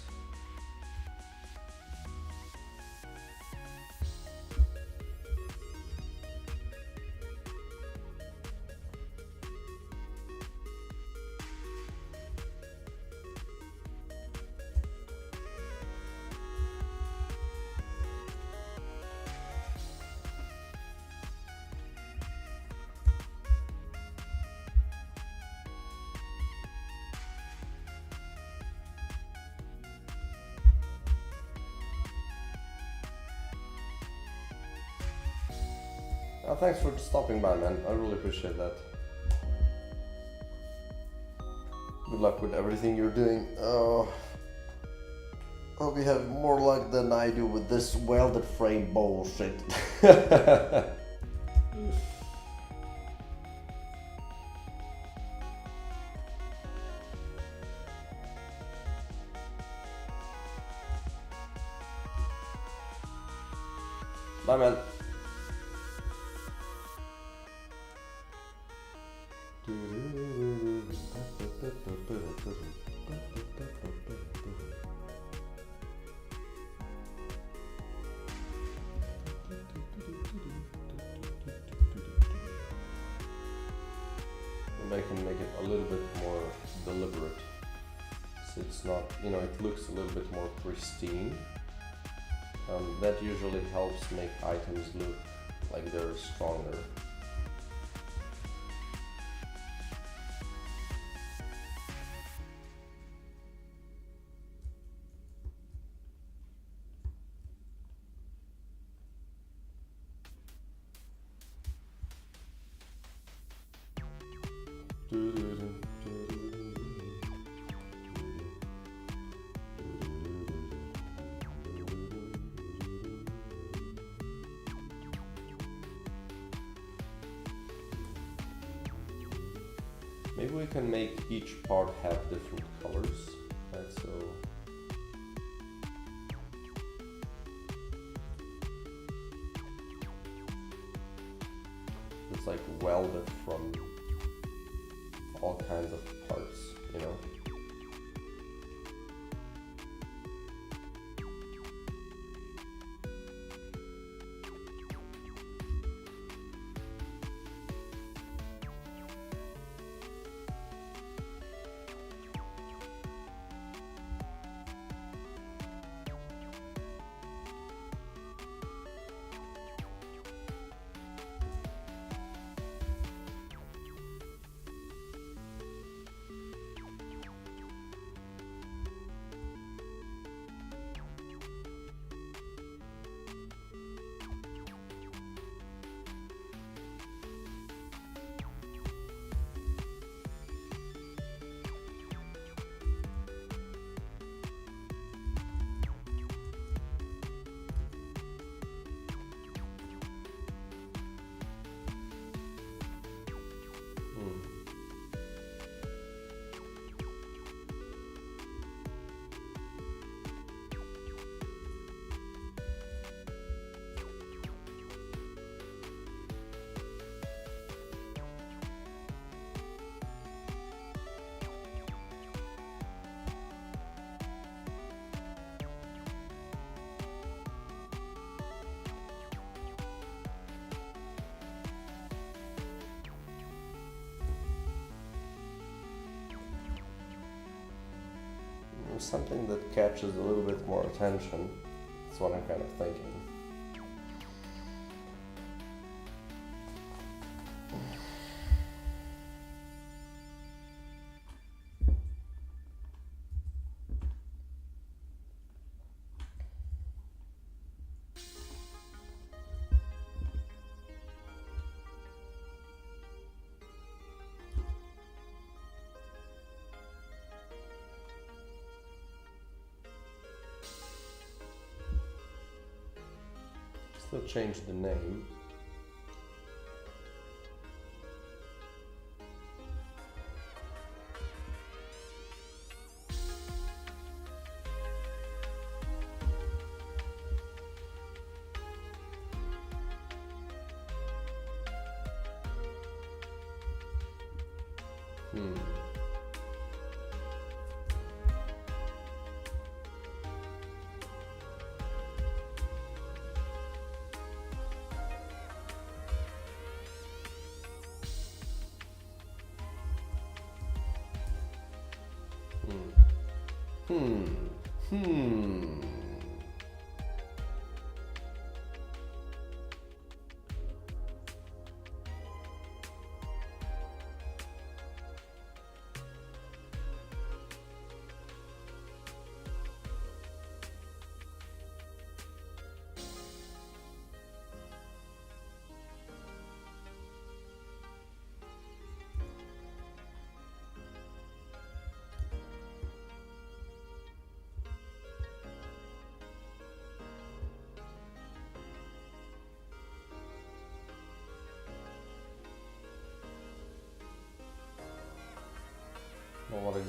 Thanks for stopping by, man. I really appreciate that. Good luck with everything you're doing. Oh, hope you have more luck than I do with this welded frame bullshit. Bye, man. Maybe I can make it a little bit more deliberate, so it's not, you know, it looks a little bit more pristine. That usually helps make items look like they're stronger. Maybe we can make each part have different colors, right? So it's like welded from all kinds of parts, you know? Something that catches a little bit more attention. That's what I'm kind of thinking. Still change the name.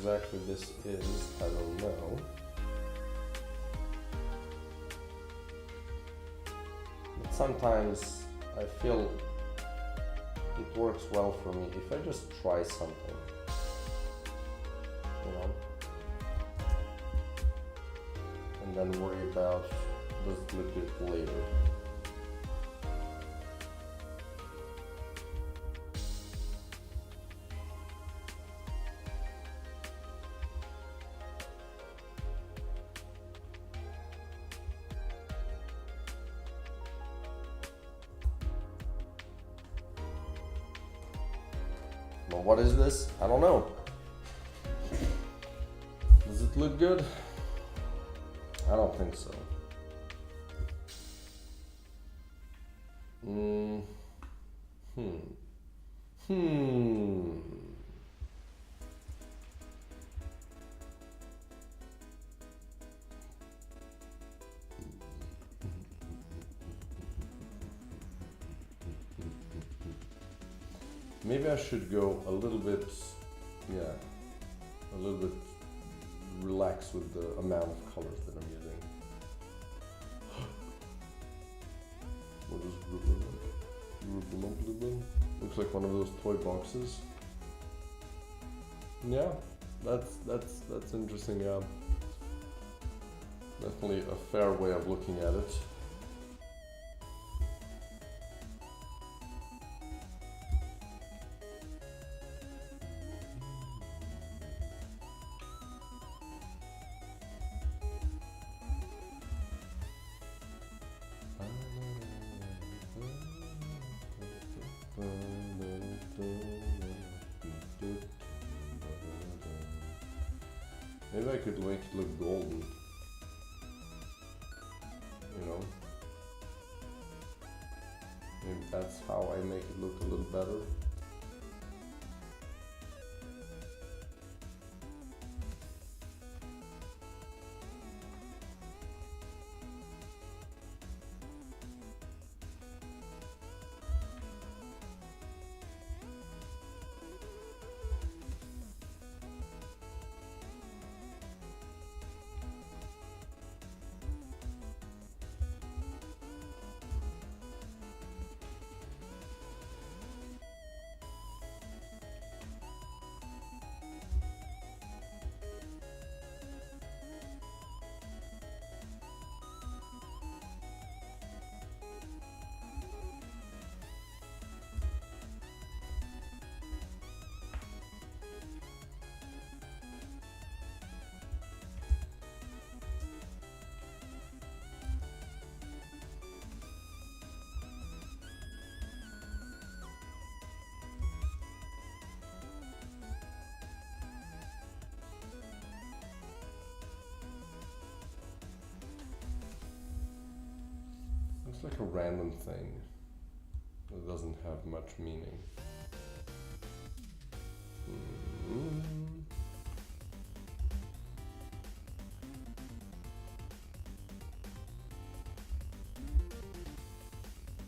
exactly this is, I don't know. But sometimes I feel it works well for me if I just try something, you know, and then worry about does it look good later. Well, what is this? I don't know. Does it look good? I don't think so. Maybe I should go a little bit, yeah, a little bit relaxed with the amount of colors that I'm using. What is ribbon? Looks like one of those toy boxes. Yeah, that's interesting. Yeah, definitely a fair way of looking at it. Maybe I could make it look golden, you know? Maybe that's how I make it look a little better. It's like a random thing that doesn't have much meaning.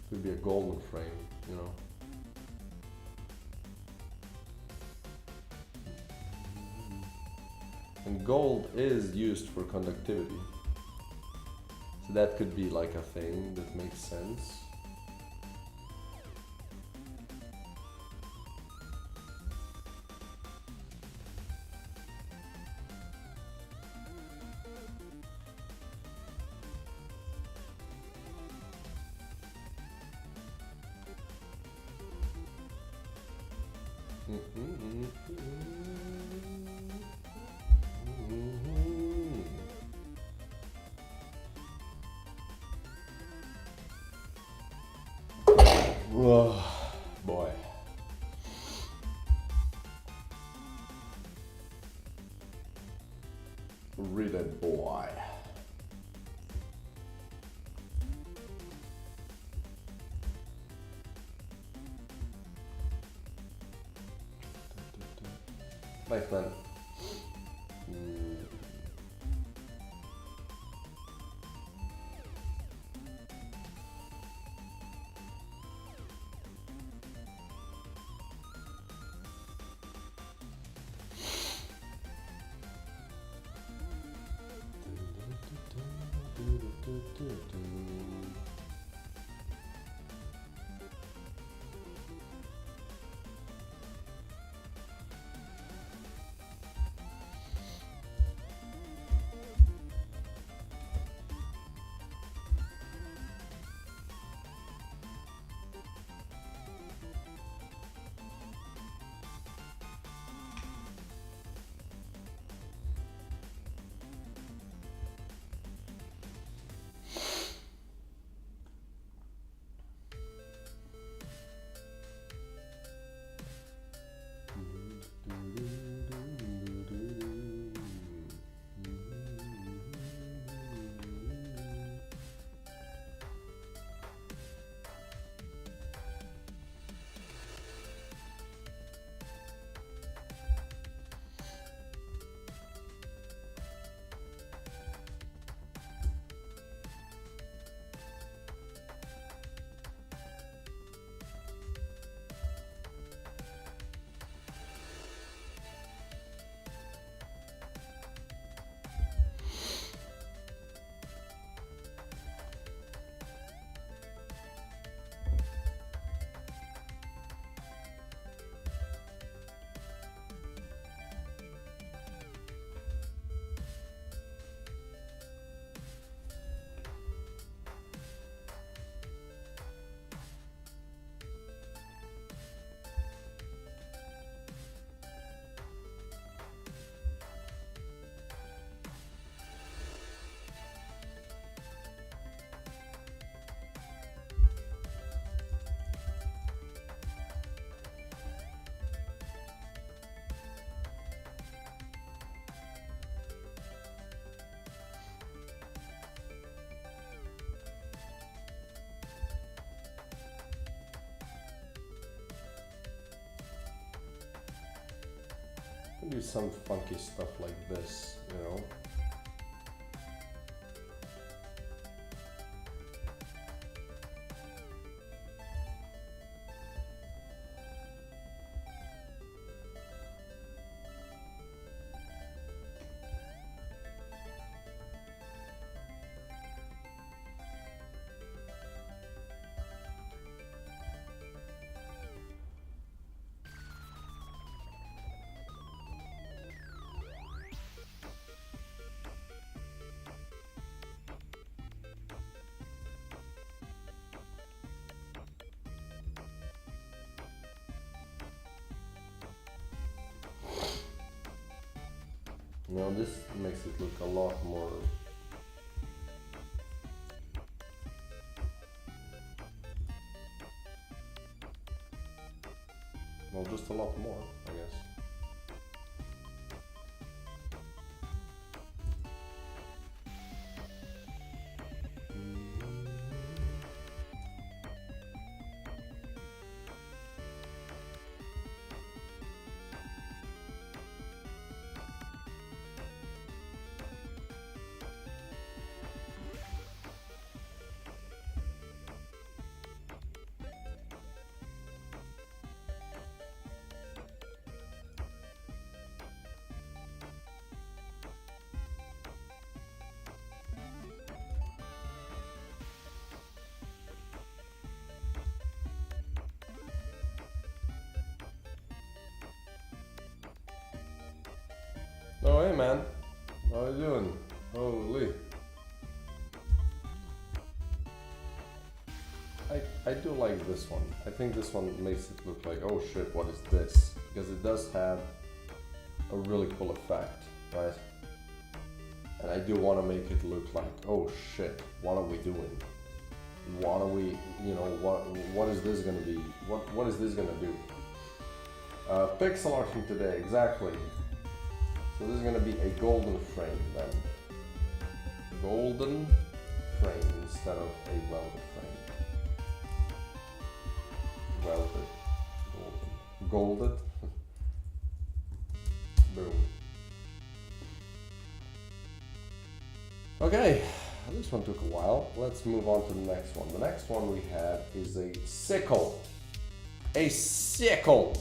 Could be a golden frame, you know. And gold is used for conductivity. So that could be like a thing that makes sense. Oh, boy. Read it, boy. Thanks, man. Do some funky stuff like this, you know. Now this makes it look a lot more well, just a lot more, I guess. Oh hey man, how you doing? Holy. I do like this one. I think this one makes it look like, oh shit, what is this? Because it does have a really cool effect, right? And I do want to make it look like, oh shit, what are we doing? What are we, you know, what is this gonna be? What is this gonna do? Pixel arting today, exactly. So this is gonna be a golden frame then. Golden frame instead of a welded frame. Welded. Golden. Golded. Boom. Okay, this one took a while. Let's move on to the next one. The next one we have is a sickle. A sickle!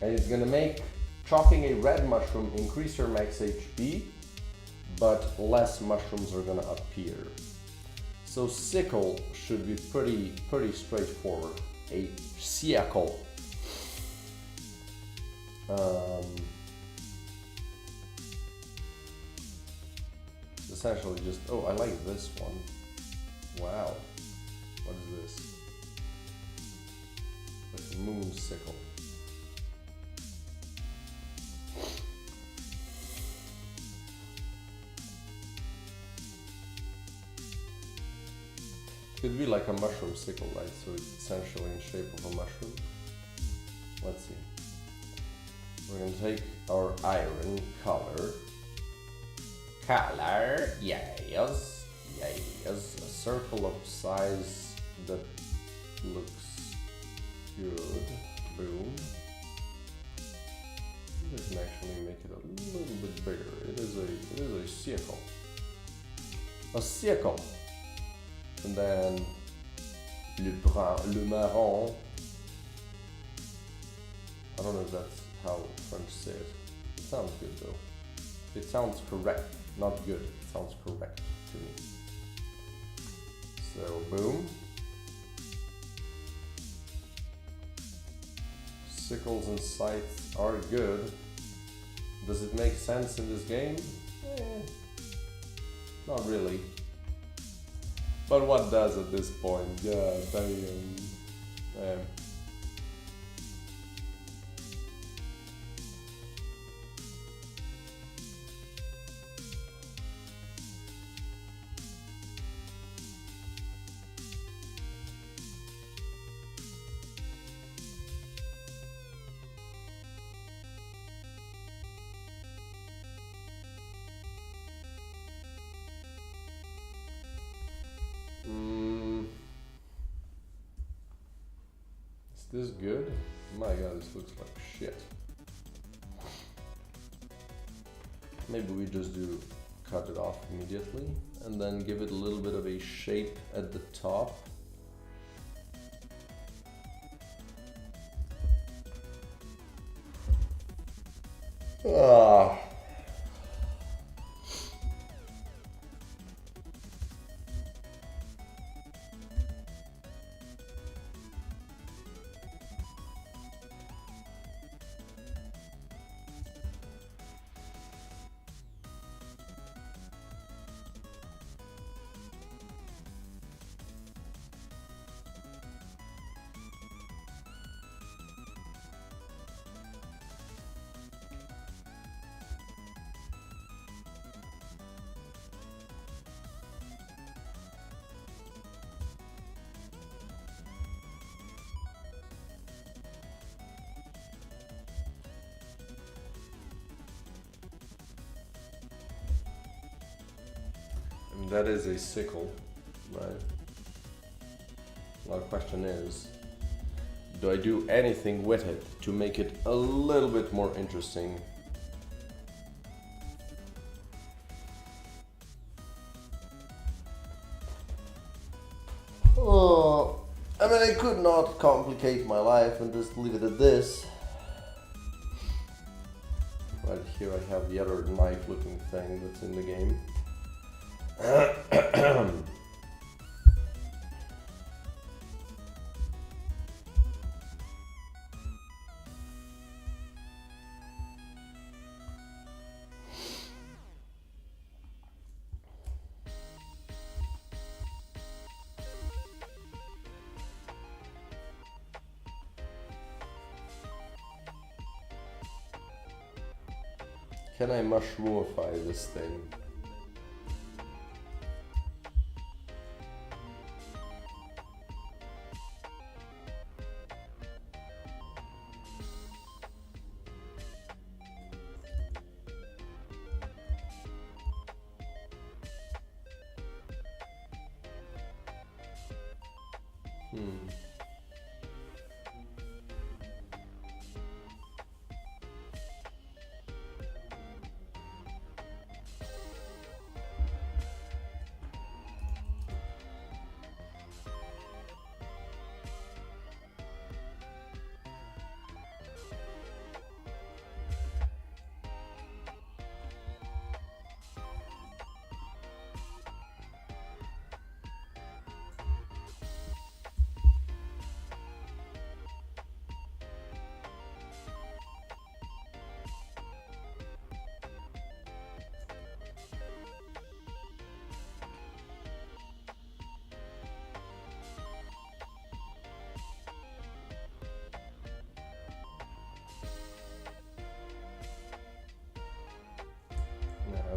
And it's gonna make chopping a red mushroom increase your max HP but less mushrooms are gonna appear. So sickle should be pretty straightforward. A sickle. Essentially just, oh, I like this one. Wow. What is this? It's a moon sickle. Could be like a mushroom sickle, right? So it's essentially in shape of a mushroom. Let's see. We're gonna take our iron color. Yes, yes. A circle of size that looks good. Boom. You can actually make it a little bit bigger. It is a circle. A circle. And then le marron. I don't know if that's how French say it. It sounds good though. It sounds correct, not good. It sounds correct to me. So boom. Sickles and scythes are good. Does it make sense in this game? Not really. But what does at this point? Yeah, damn. Is this good? My god, this looks like shit. Maybe we just do cut it off immediately and then give it a little bit of a shape at the top. Ah. And that is a sickle, right? Now the question is, do I do anything with it to make it a little bit more interesting? Oh, I mean, I could not complicate my life and just leave it at this. Right here I have the other knife-looking thing that's in the game. Can I mushroomify this thing?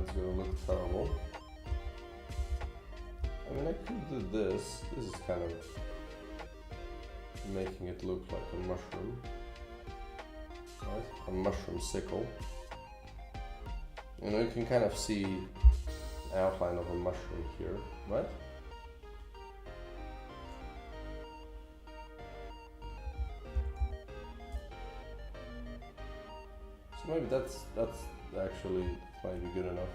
it's gonna look terrible. I mean, I could do this. This is kind of making it look like a mushroom. Right? A mushroom sickle. You know, you can kind of see the outline of a mushroom here, right? So maybe that's actually might be good enough.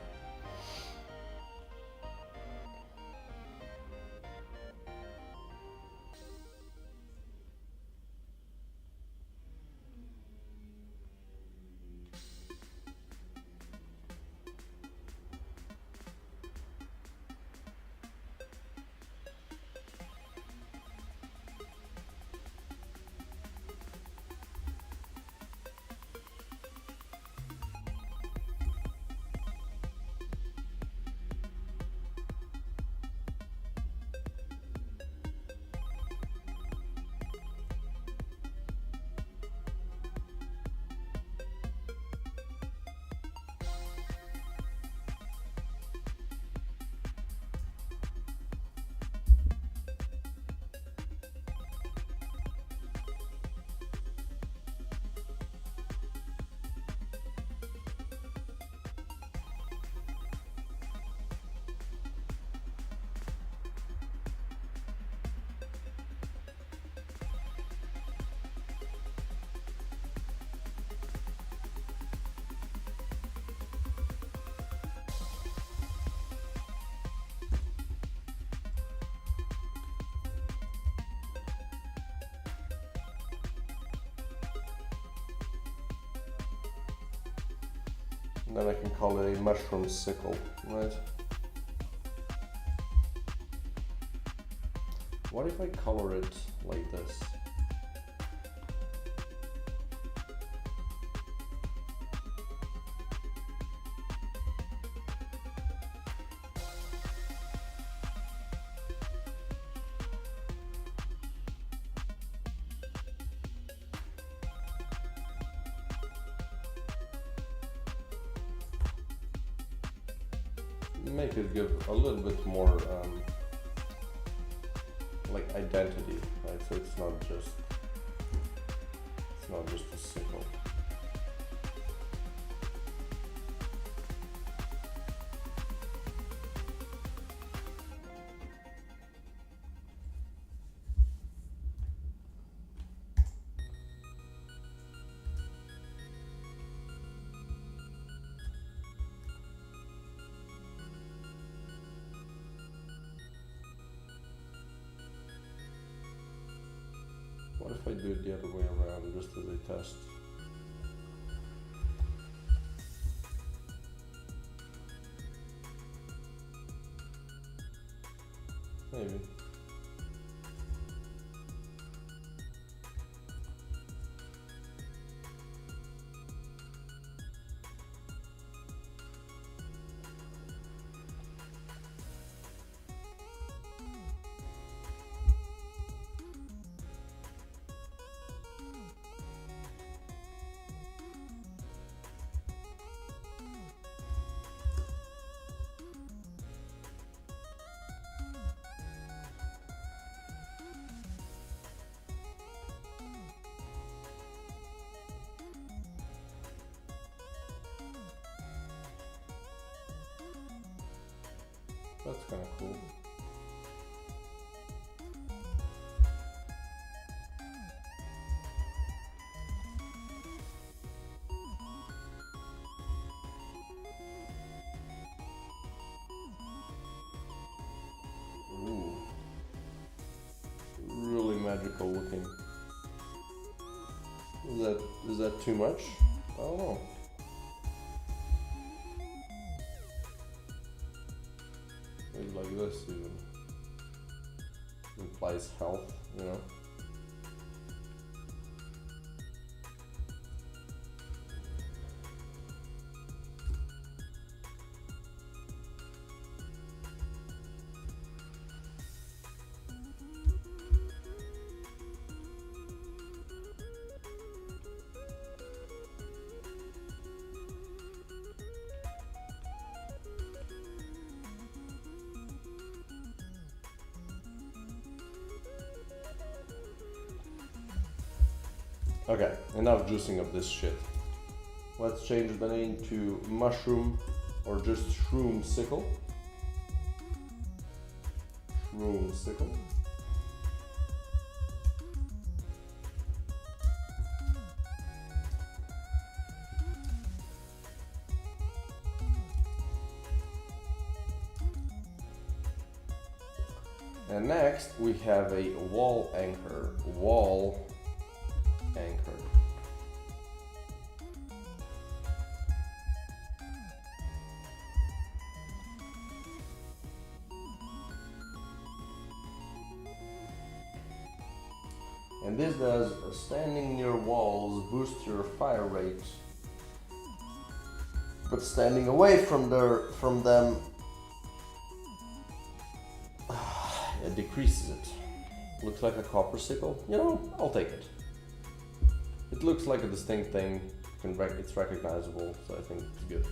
Then I can call it a mushroom sickle, right? What if I color it like this? Make it give a little bit more like identity, right? So it's not just a sickle. What if I do it the other way around, just as a test? Maybe. That's kind of cool. Ooh. Really magical looking. Is that too much? I don't know. Maybe like this even implies health, you know? Okay, enough juicing of this shit. Let's change the name to Mushroom or just Shroom Sickle. Shroom Sickle. And next we have a wall anchor. Wall anchor. And this does standing near walls boost your fire rate, but standing away from them it decreases it. Looks like a copper sickle. You know, I'll take it. It looks like a distinct thing. It's recognizable, so I think it's good.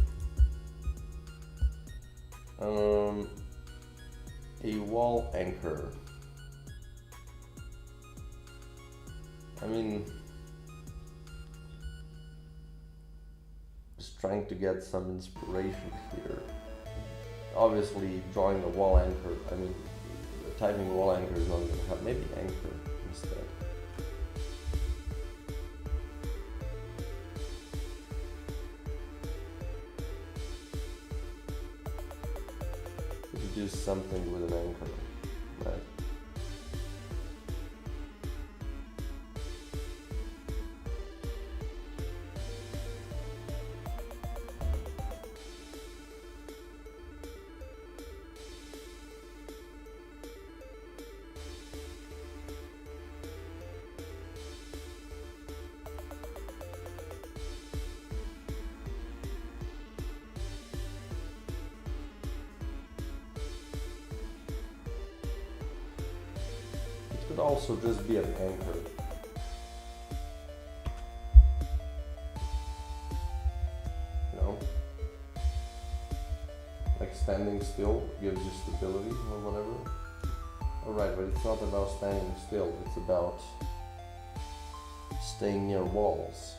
A wall anchor. I mean, just trying to get some inspiration here. Obviously, drawing a wall anchor, I mean, typing wall anchor is not going to help. Maybe anchor instead. We could do something with an anchor, right? Could also just be an anchor. You know? Like standing still gives you stability or whatever. Alright, but it's not about standing still, it's about staying near walls.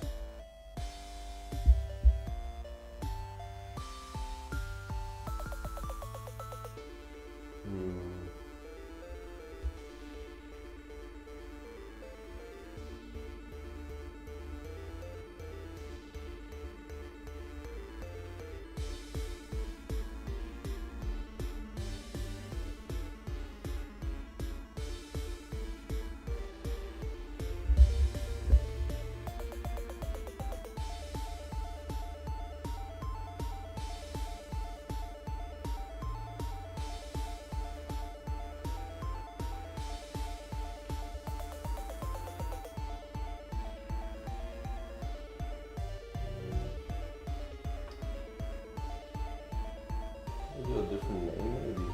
Do a different name, maybe.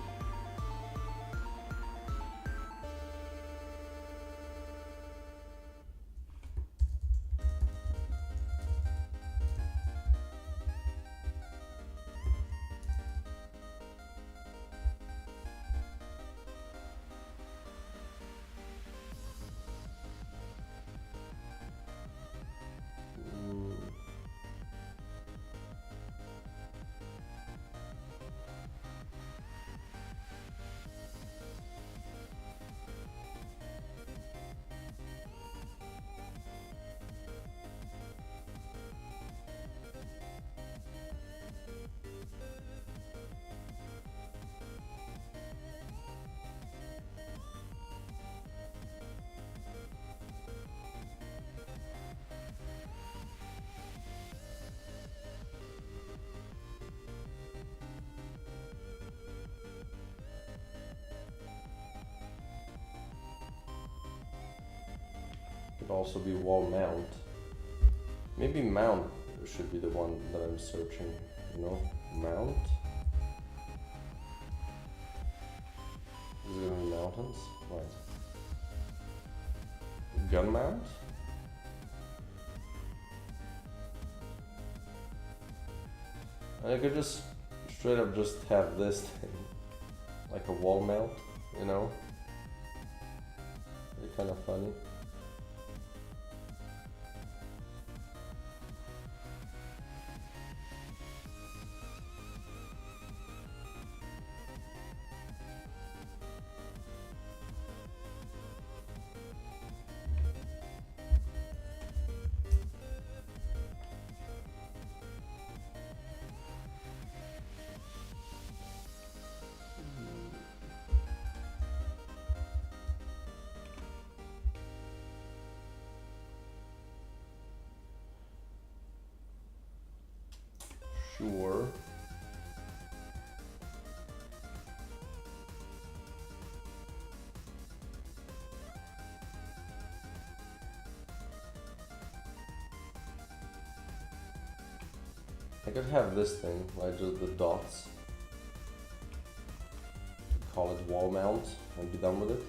Could also be wall mount. Maybe mount should be the one that I'm searching, you know? Mount? Is it gonna be mountains? Right. Gun mount? I could just straight up just have this thing. Like a wall mount, you know? It's kind of funny. Sure. I could have this thing, like just the dots. Call it wall mount and be done with it.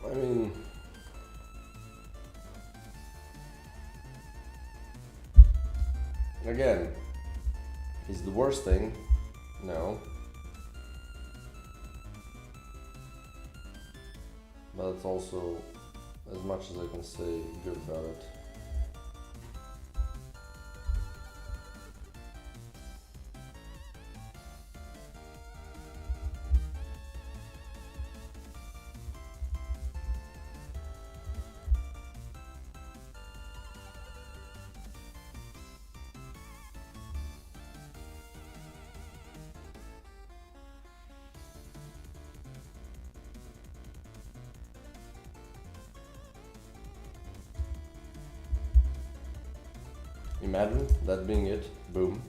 I mean, again, is the worst thing? No. But it's also, as much as I can say good about it. Imagine that being it. Boom.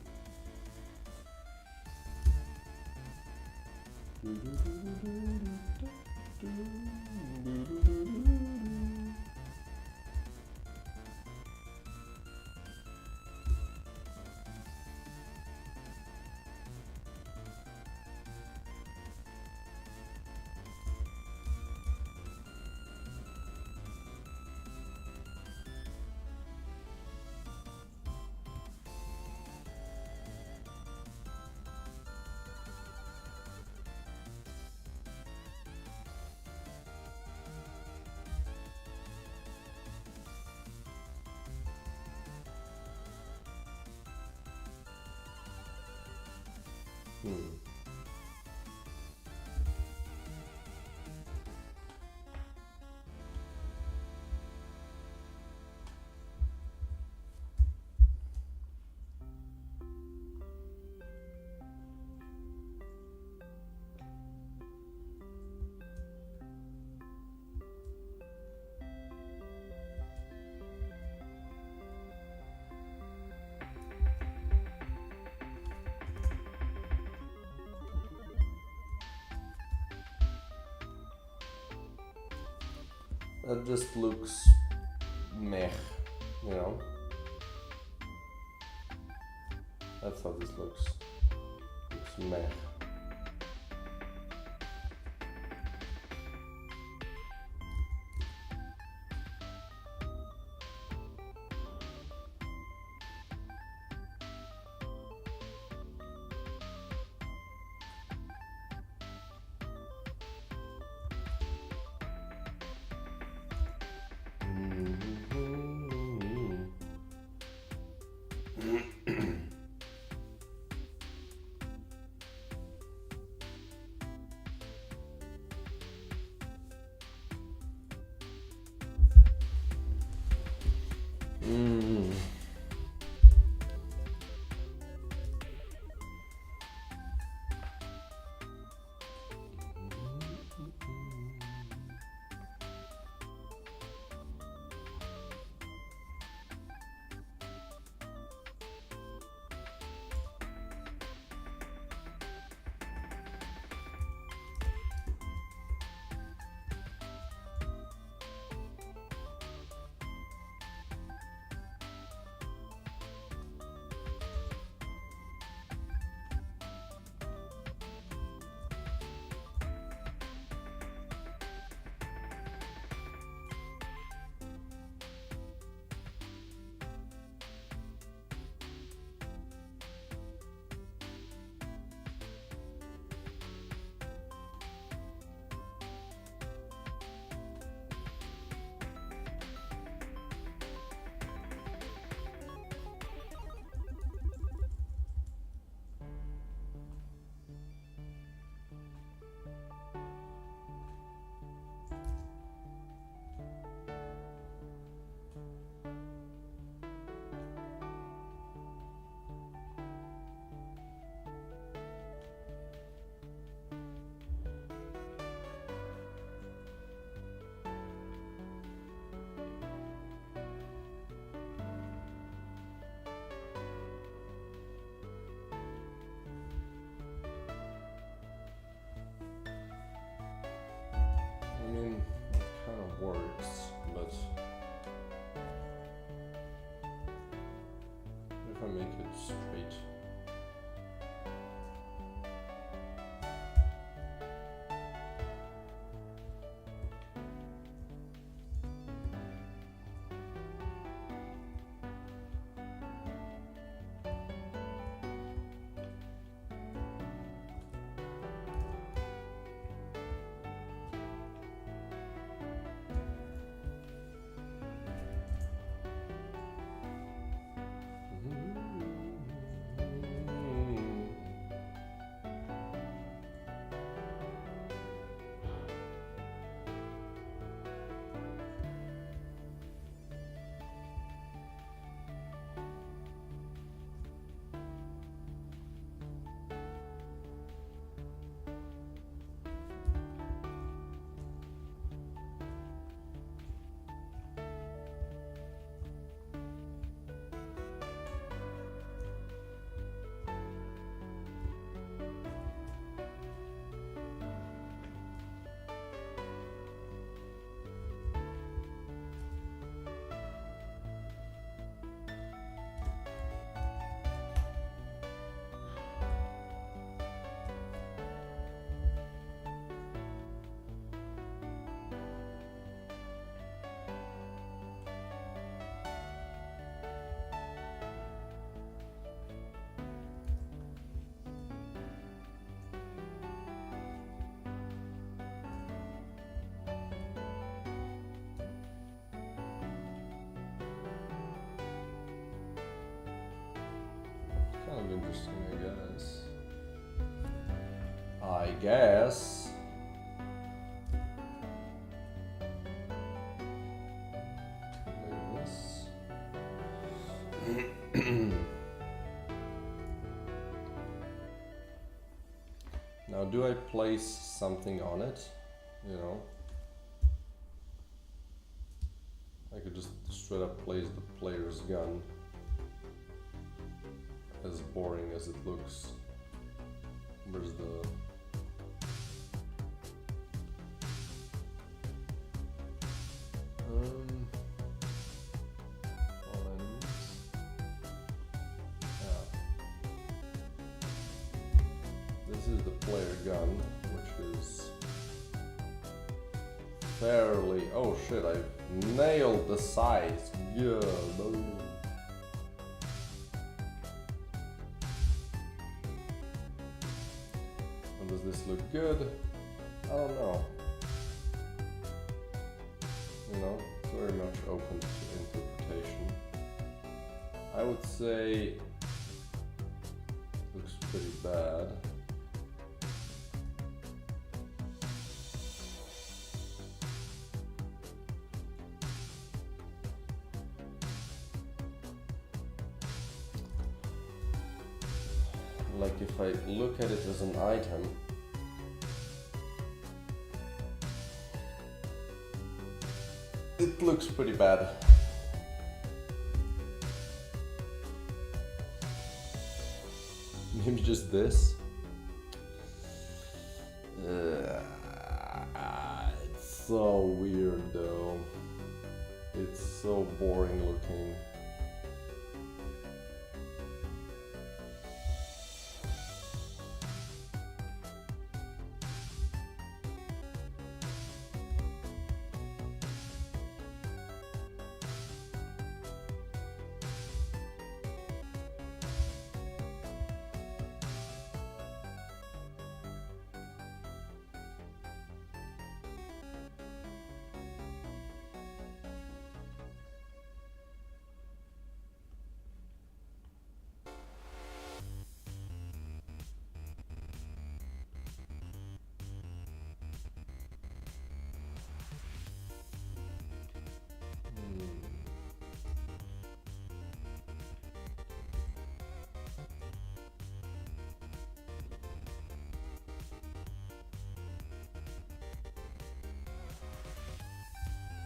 That just looks meh, you know? That's how this looks. Looks meh. I mean, it kind of works, but if I make it straight. Kind of interesting, I guess. Like this. Now, do I place something on it? You know, I could just straight up place the player's gun. As boring as it looks. Where's the... player gun, which is fairly... Oh shit, I nailed the size. Yeah, no. And does this look good? I don't know. You know, it's very much open to interpretation. I would say looks pretty bad. Like if I look at it as an item, it looks pretty bad. Maybe just this. It's so weird though. It's so boring looking.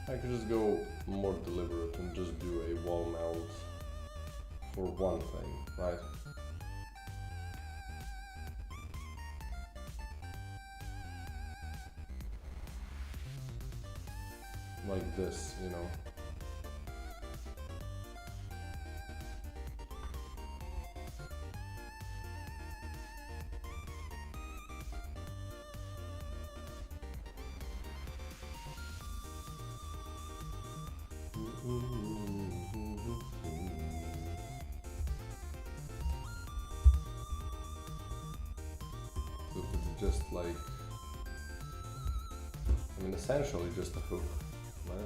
I could just go more deliberate and just do a wall mount for one thing, right? Like this, you know. So it's just like, I mean, essentially just a hook, right?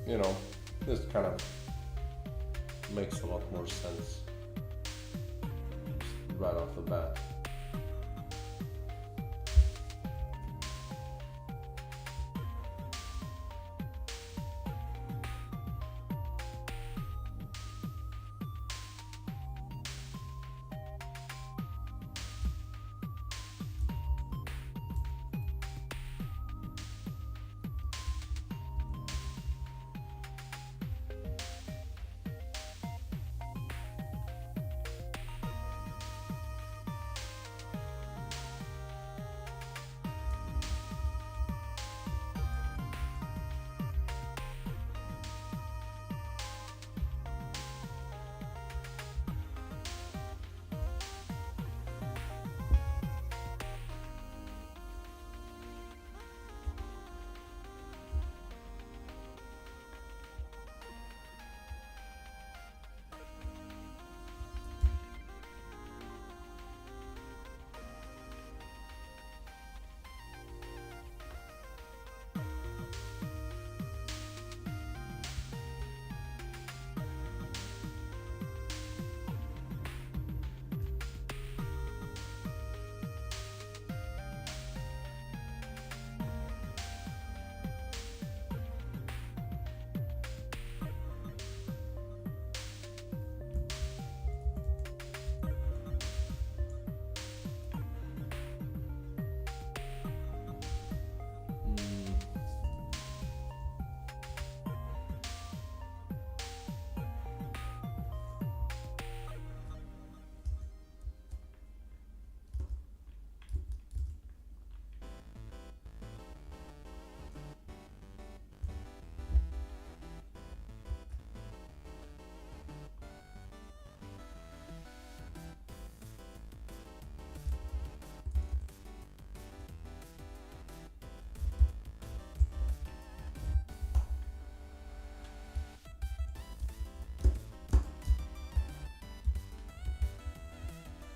You know, this kind of makes a lot more sense right off the bat.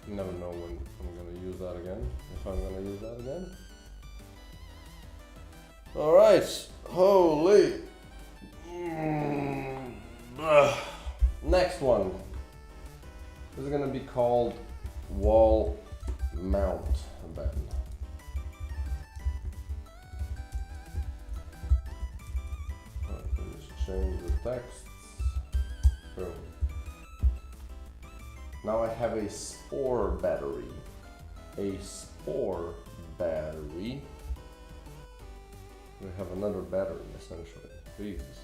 Never know when I'm gonna use that again, if I'm gonna use that again. Alright, holy. Next one. This is gonna be called wall mount bend. Let me just change the text. Boom. Now I have a spore battery. A spore battery. We have another battery essentially. Jesus.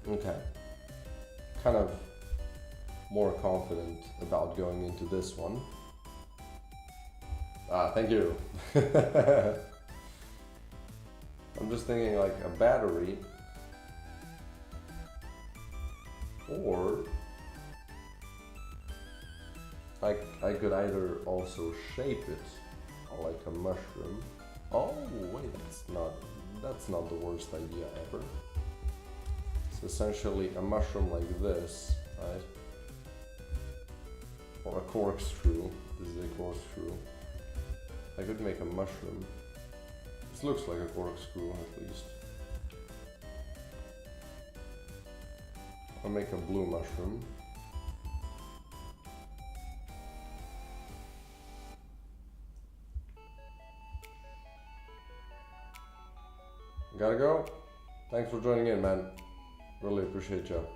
Okay. Kind of more confident about going into this one. Thank you. I'm just thinking like a battery, or I could either also shape it like a mushroom. Oh wait, that's not the worst idea ever. It's essentially a mushroom like this, right? Or a corkscrew. This is a corkscrew. I could make a mushroom. This looks like a corkscrew at least. I'll make a blue mushroom. gotta go. Thanks for joining in, man. Really appreciate you.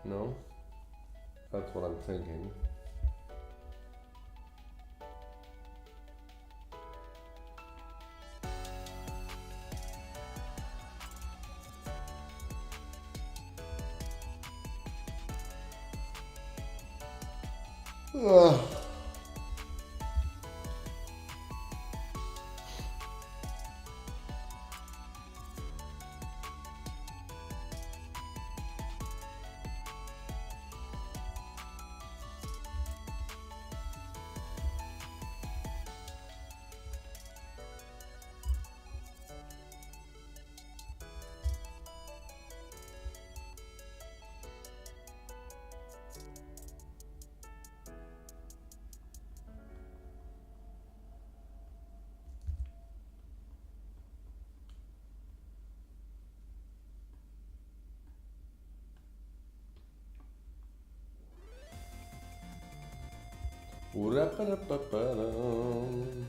No? That's what I'm thinking. Ugh. Ura-pa-da-pa-pa-dum.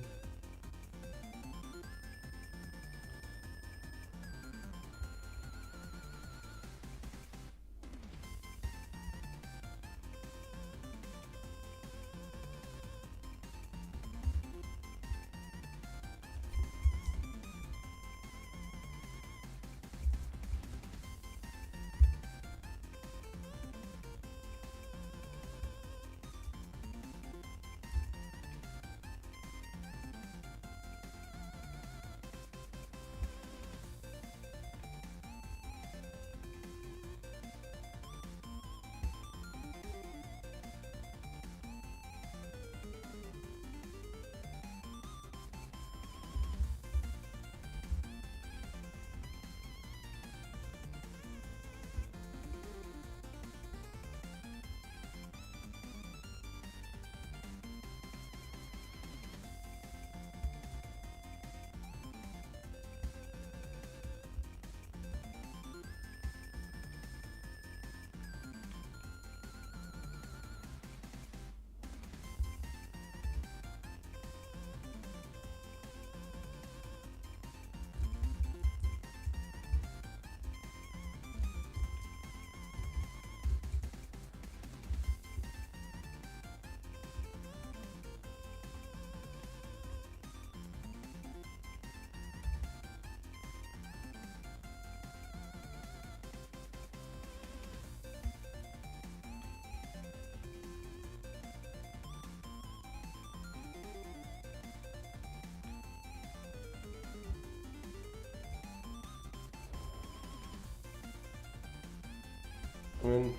I mean,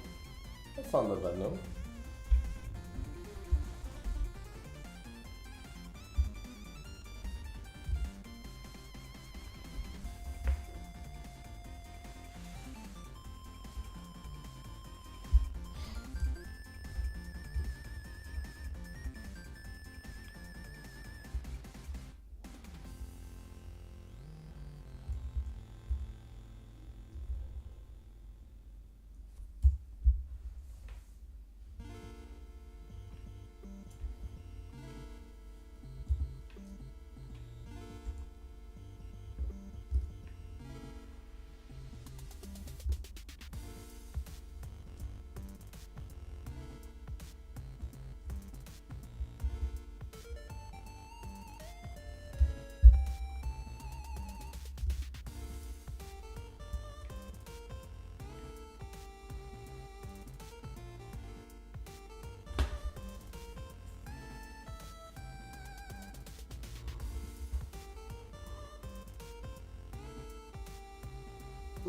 that's not that bad, no?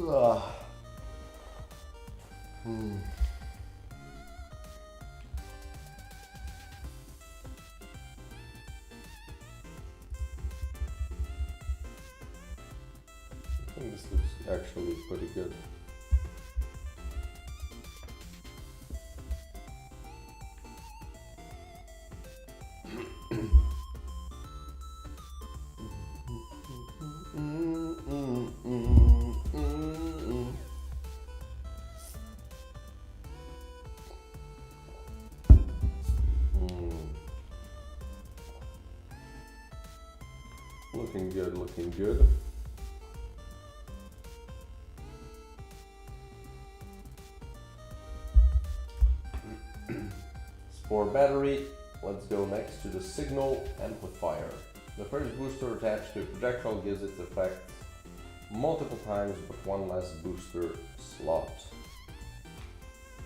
Ugh. Hmm. I think this looks actually pretty good. Looking good, looking good. For battery, let's go next to the signal amplifier. The first booster attached to a projectile gives its effects multiple times but one less booster slot.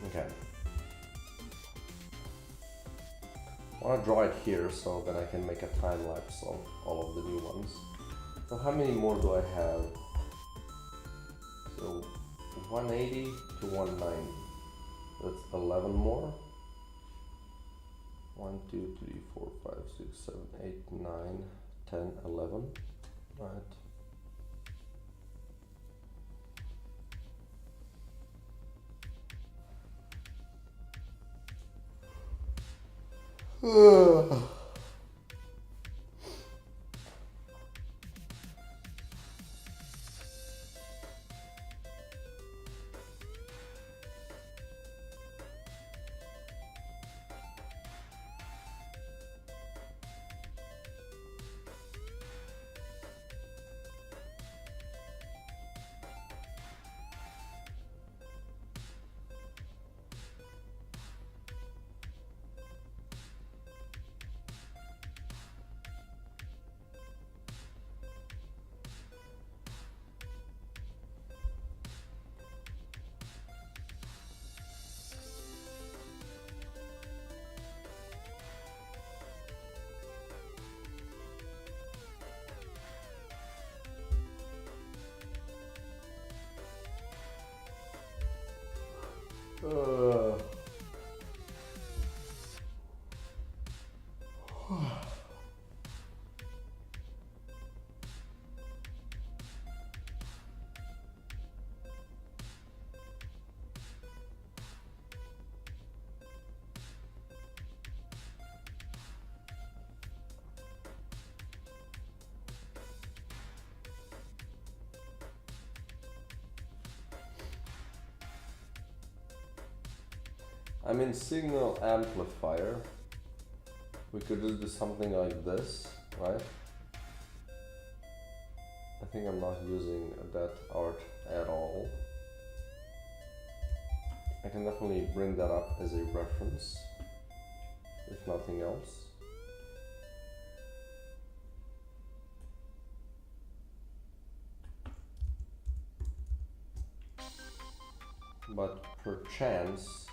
Okay. I want to draw it here so that I can make a time lapse of all of the new ones. So how many more do I have? So 180 to 190. That's 11 more. 1, 2, 3, 4, 5, 6, 7, 8, 9, 10, 11. Right. I'm in signal amplifier. We could just do something like this, right? I think I'm not using that art at all. I can definitely bring that up as a reference, if nothing else. But perchance,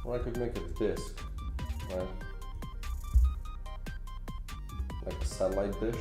or I could make a disc, right? Like a satellite dish.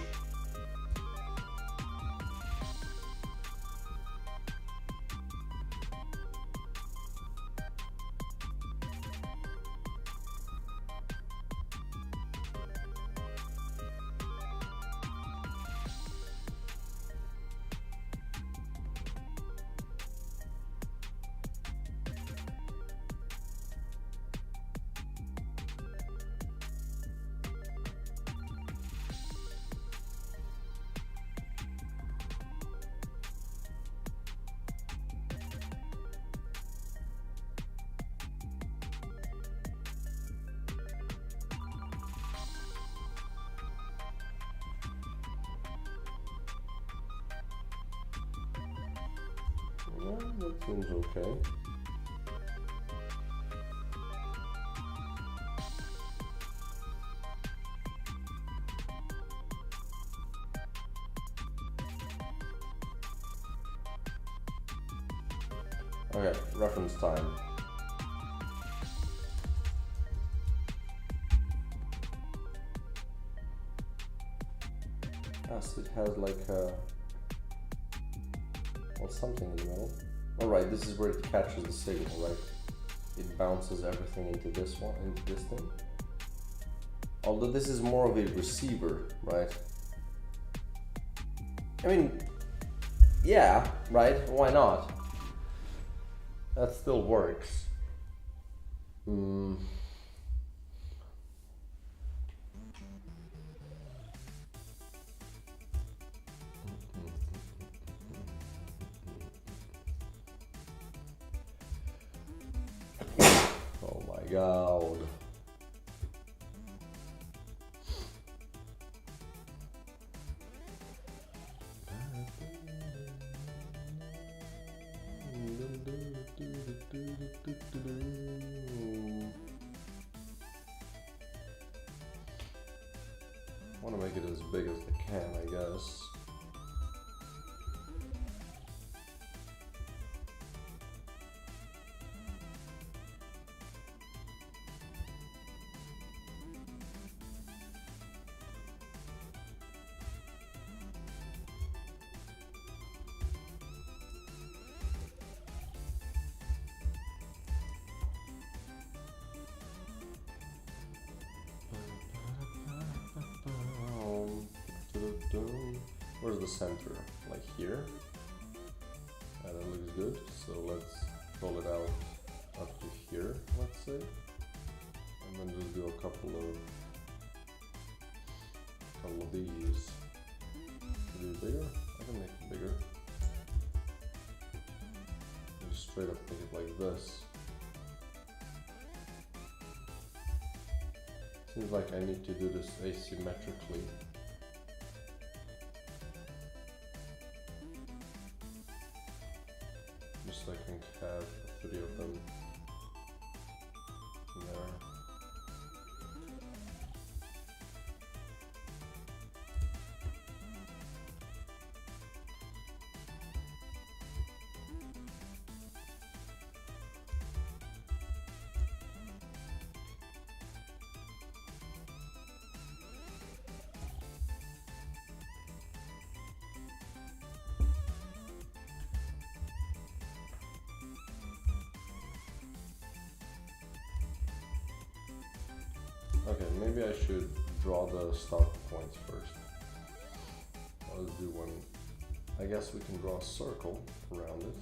Yeah, that seems okay. Okay, reference time. Yes, it has like a, well, something in the middle. Alright, this is where it catches the signal, right? It bounces everything into this one, into this thing. Although this is more of a receiver, right? I mean, yeah, right? Why not? That still works. Oh my god. I want to make it as big as I can, I guess. Where's the center? Like here? That looks good. So let's roll it out up to here, let's say. And then just do a couple of these. Do it bigger? I can make it bigger. Just straight up make it like this. Seems like I need to do this asymmetrically. Just so I can have 3 of them there. Okay, maybe I should draw the start points first. Let's do one. I guess we can draw a circle around it.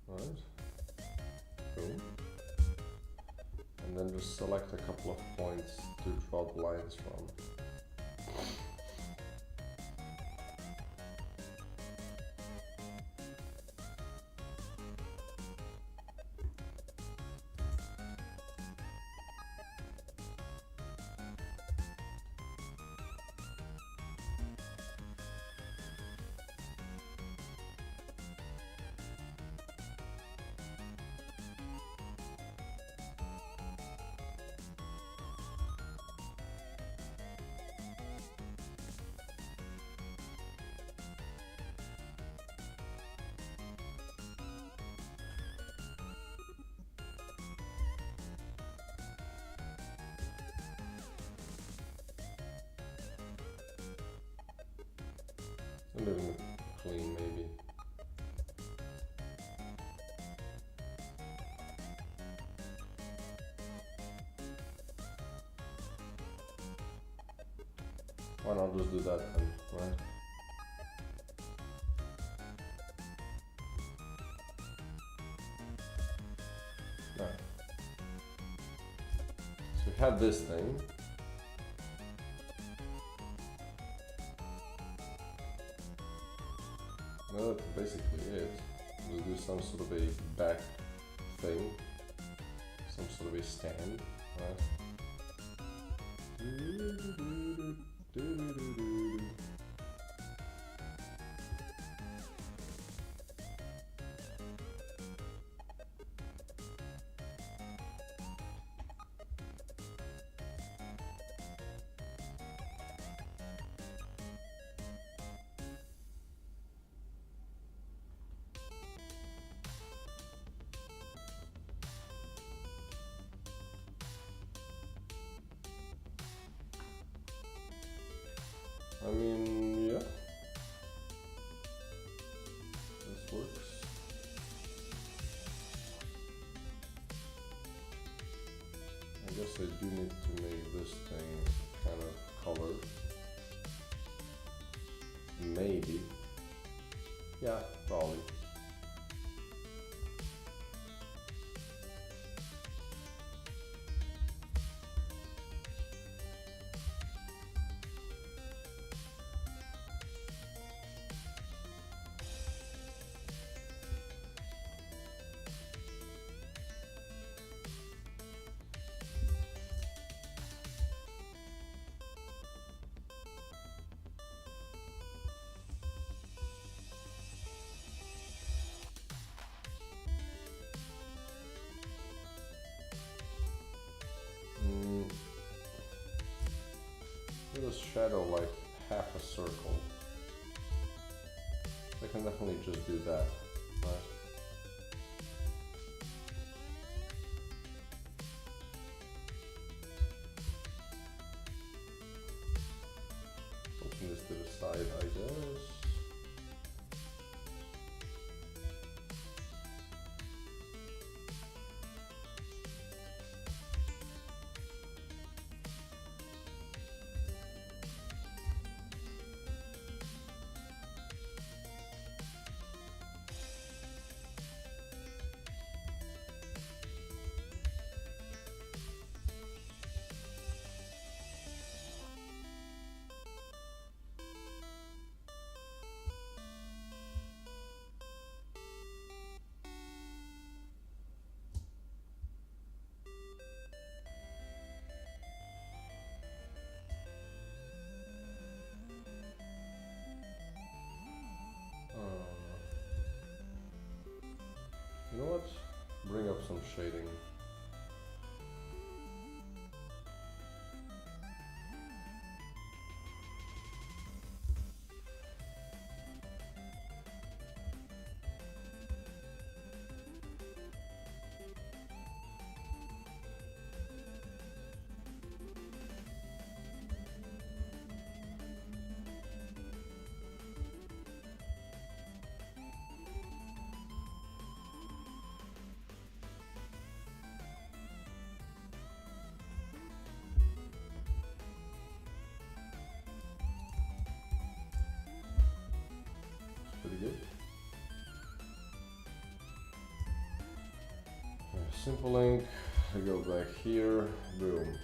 Right. Boom. And then just select a couple of points to draw the lines from. A little clean, maybe. Why not just do that then, right? Right. So we have this thing. Well, that's basically it. We'll do some sort of a back thing, some sort of a stand, right? I mean, yeah. This works. I guess I do need to make this thing kind of colored. Maybe. Yeah, probably. This shadow like half a circle. I can definitely just do that, right? Open this to the side, I guess. You know what? Bring up some shading. Pretty good. Simple ink, I go back here, boom.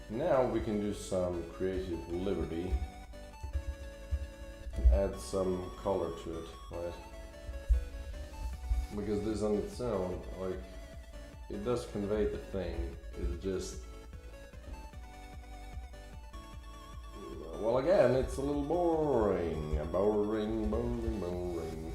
Now we can do some creative liberty and add some color to it, right? Because this on its own, like, it does convey the thing, it's just... Well, again, it's a little boring, boring, boring, boring.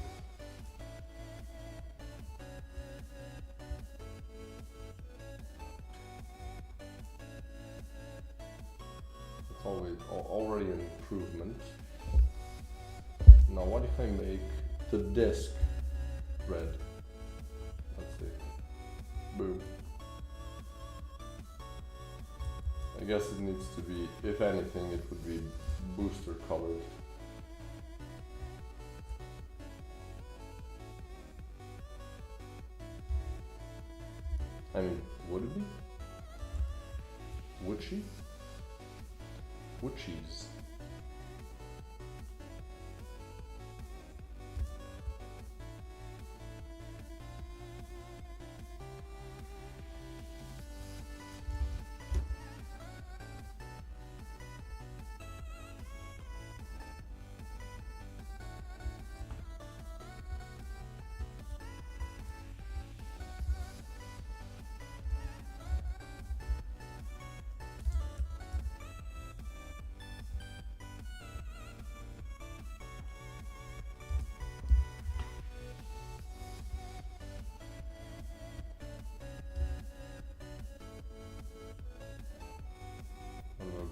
Already an improvement. Now what if I make the disc red? Let's see. Boom. I guess it needs to be, if anything, it would be booster colored. I mean, would it be? Would she? Witchies.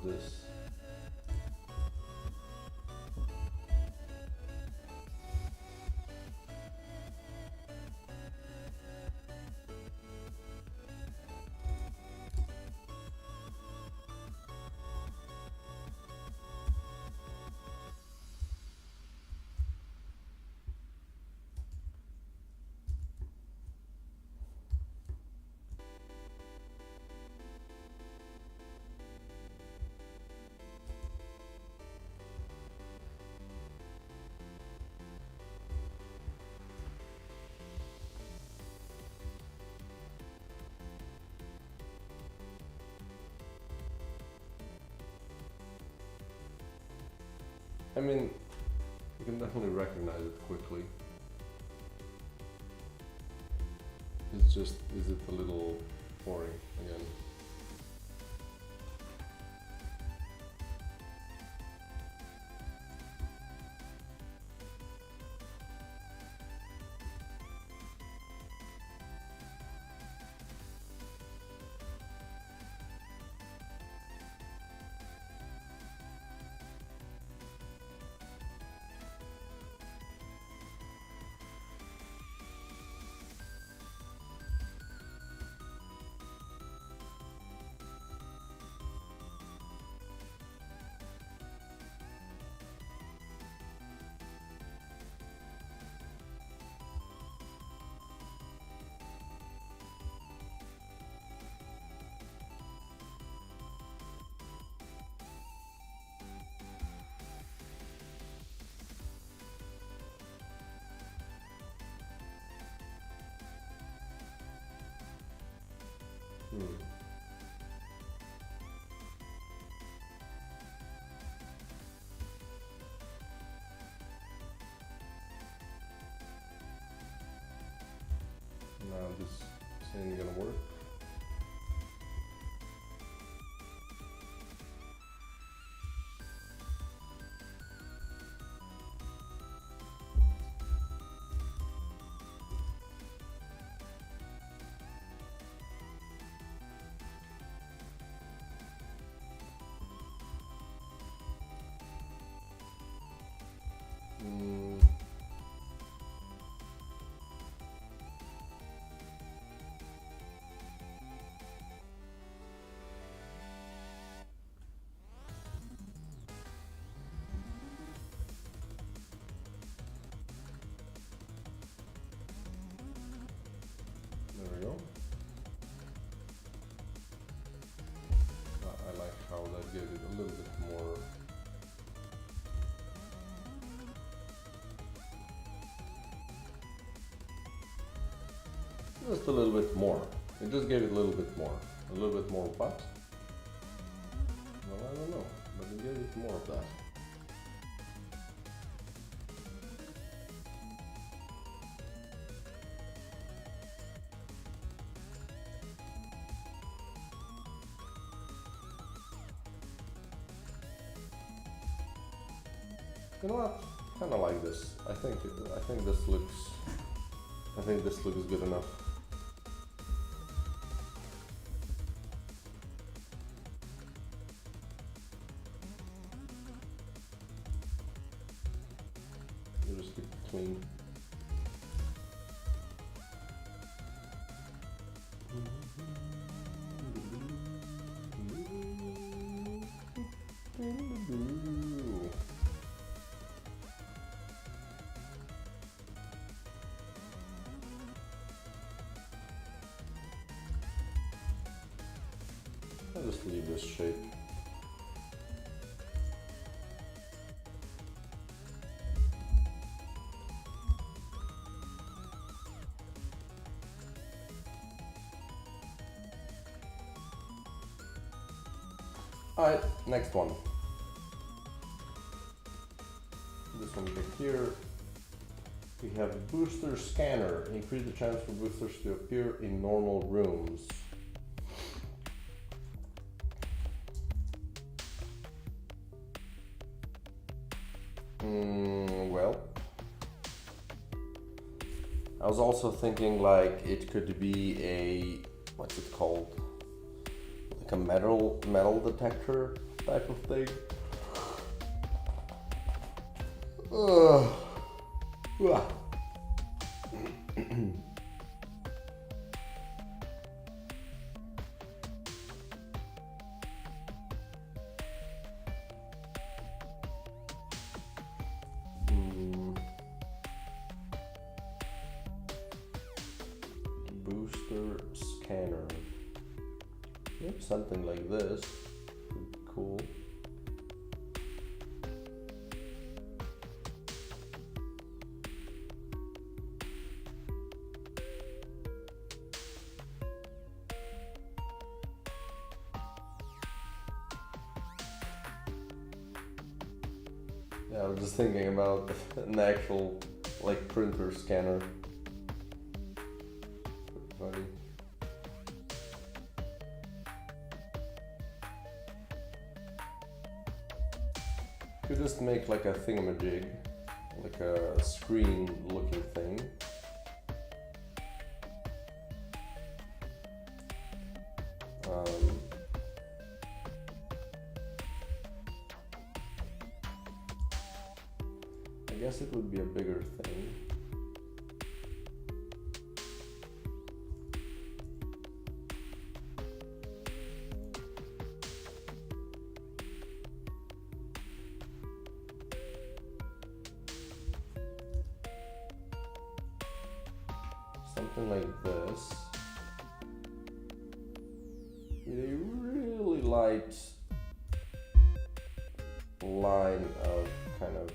this? I mean, you can definitely recognize it quickly. It's just, is it a little boring again? Now this ain't gonna work. There we go. I like how that gave it a little bit more. Just a little bit more. It just gave it a little bit more. A little bit more what? Well, I don't know, but it gave it more of that. You know what? Kind of like this. I think this looks. I think this looks good enough. You just keep it clean. I'll just leave this shape. Alright, next one. This one back here. We have booster scanner. Increase the chance for boosters to appear in normal rooms. Well, I was also thinking like it could be a, what's it called? Like a metal detector. type of thing. Ugh. Booster scanner. Yep, something like this. Cool. Yeah, I was just thinking about an actual like printer scanner. Funny. You just make like a thingamajig, like a screen looking thing. I guess it would be a bigger thing. Something like this. With a really light line of kind of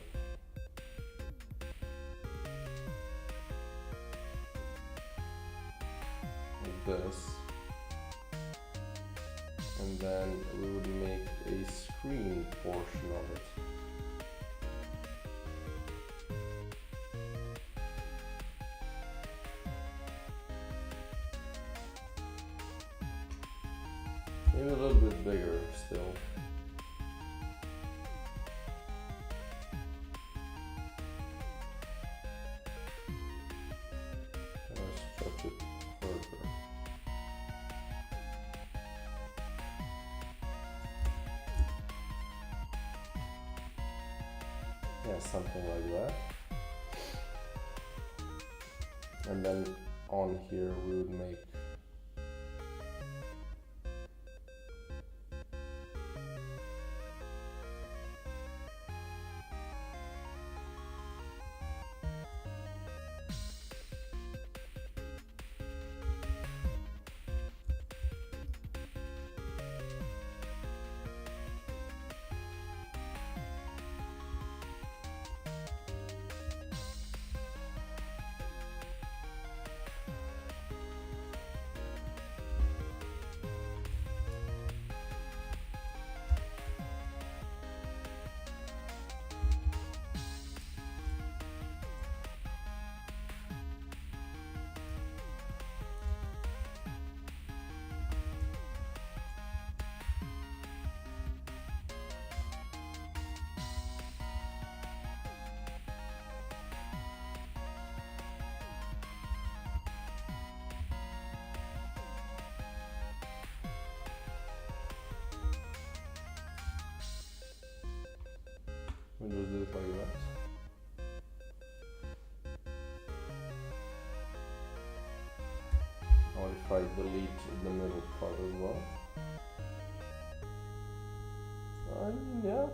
like this. And then we would make a screen portion of it. Maybe a little bit bigger still. Let's stretch it further. Yeah, something like that. And then on here we would make we just do it like that. Or if I delete the middle part as well. Yeah.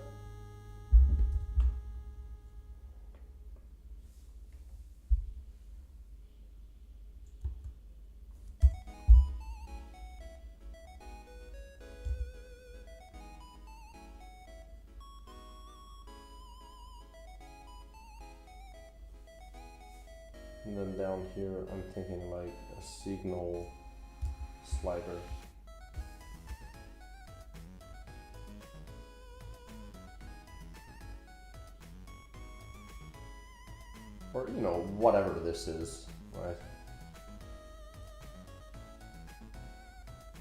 And then down here, I'm thinking like a signal slider. Or, you know, whatever this is, right?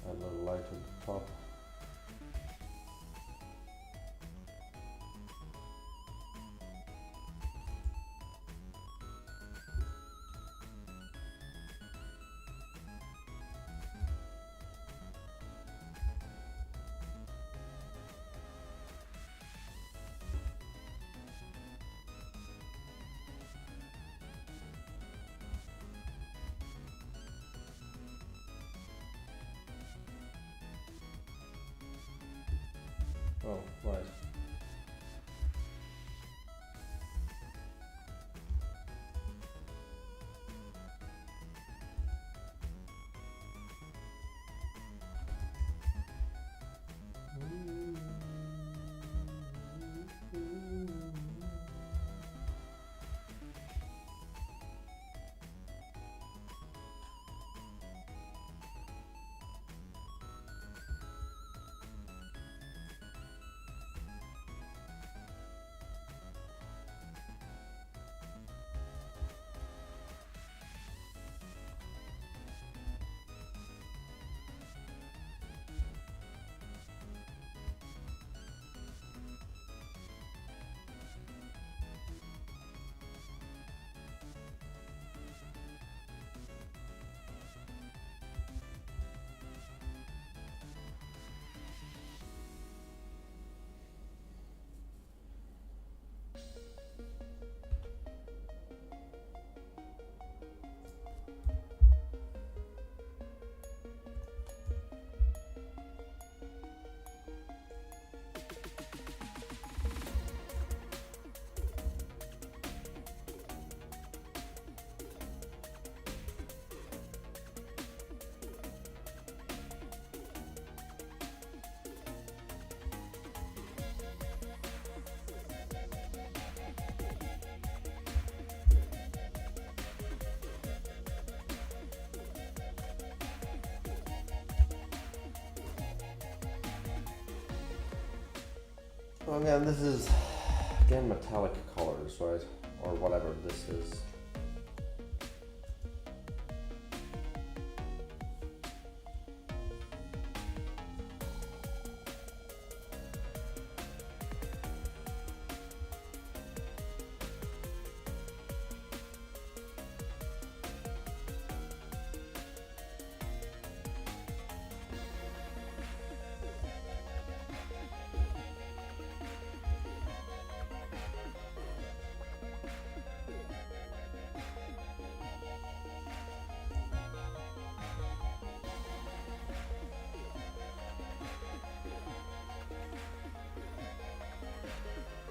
Add a little light at the top. Again, this is again metallic colors, right? Or whatever this is.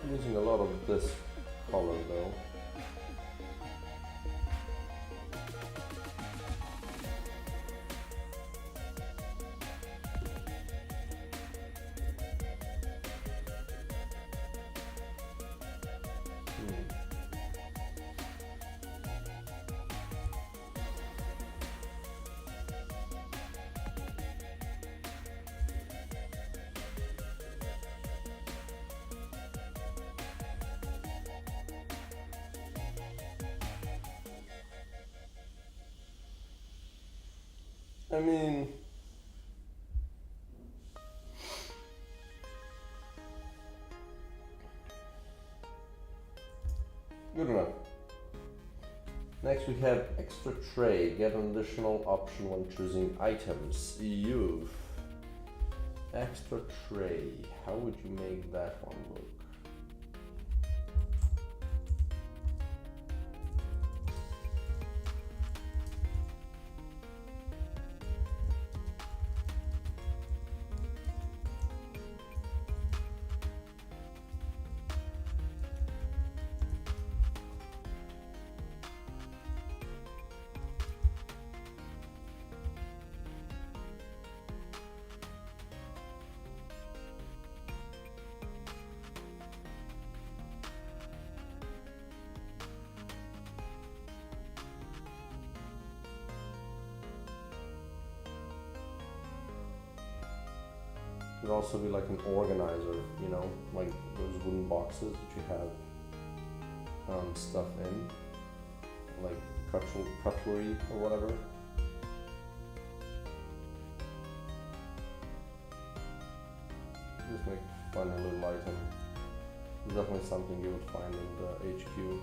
Using a lot of this color though. I mean, good enough. Next we have extra tray. Get an additional option when choosing items. You extra tray. How would you make that one look? It could also be like an organizer, you know, like those wooden boxes that you have stuff in, like cutlery or whatever. Just make fun little item. It's definitely something you would find in the HQ.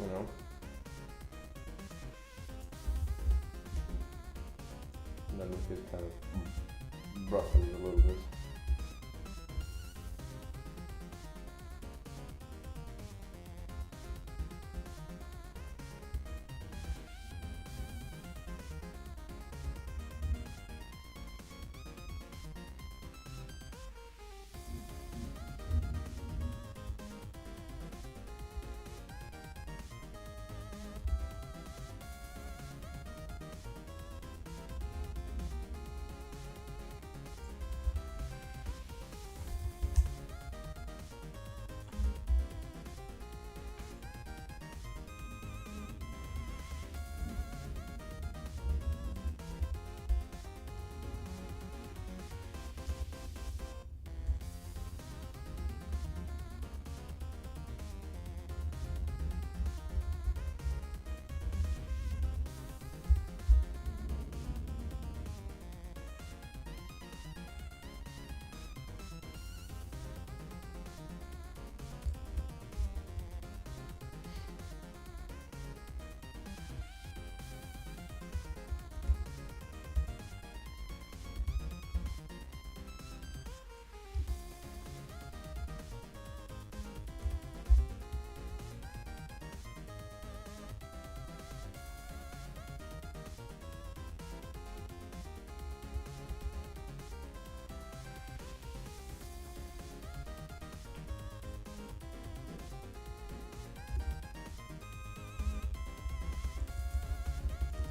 You know, and then we could kind of roughen it a little bit.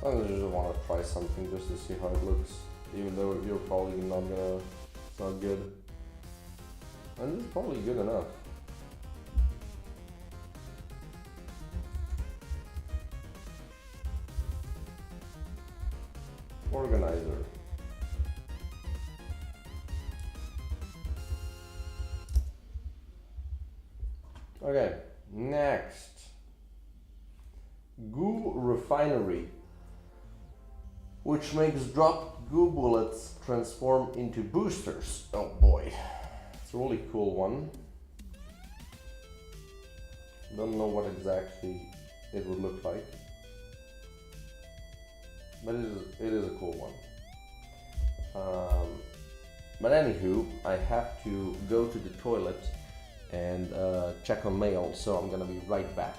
I just want to try something just to see how it looks, even though you're probably not gonna, it's not good. And it's probably good enough. Organizer. Okay, next. Goo Refinery, which makes dropped goo bullets transform into boosters. Oh boy, it's a really cool one. Don't know what exactly it would look like, but it is a cool one. But anywho, I have to go to the toilet and check on mail, so I'm gonna be right back.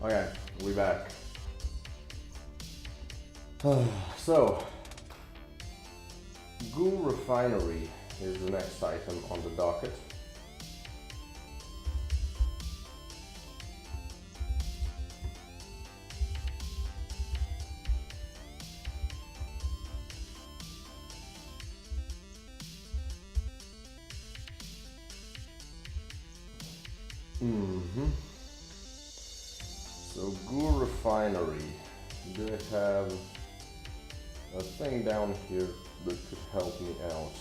Okay, we back. So, Ghoul Refinery is the next item on the docket. So Ghoul Refinery, do I have a thing down here that could help me out?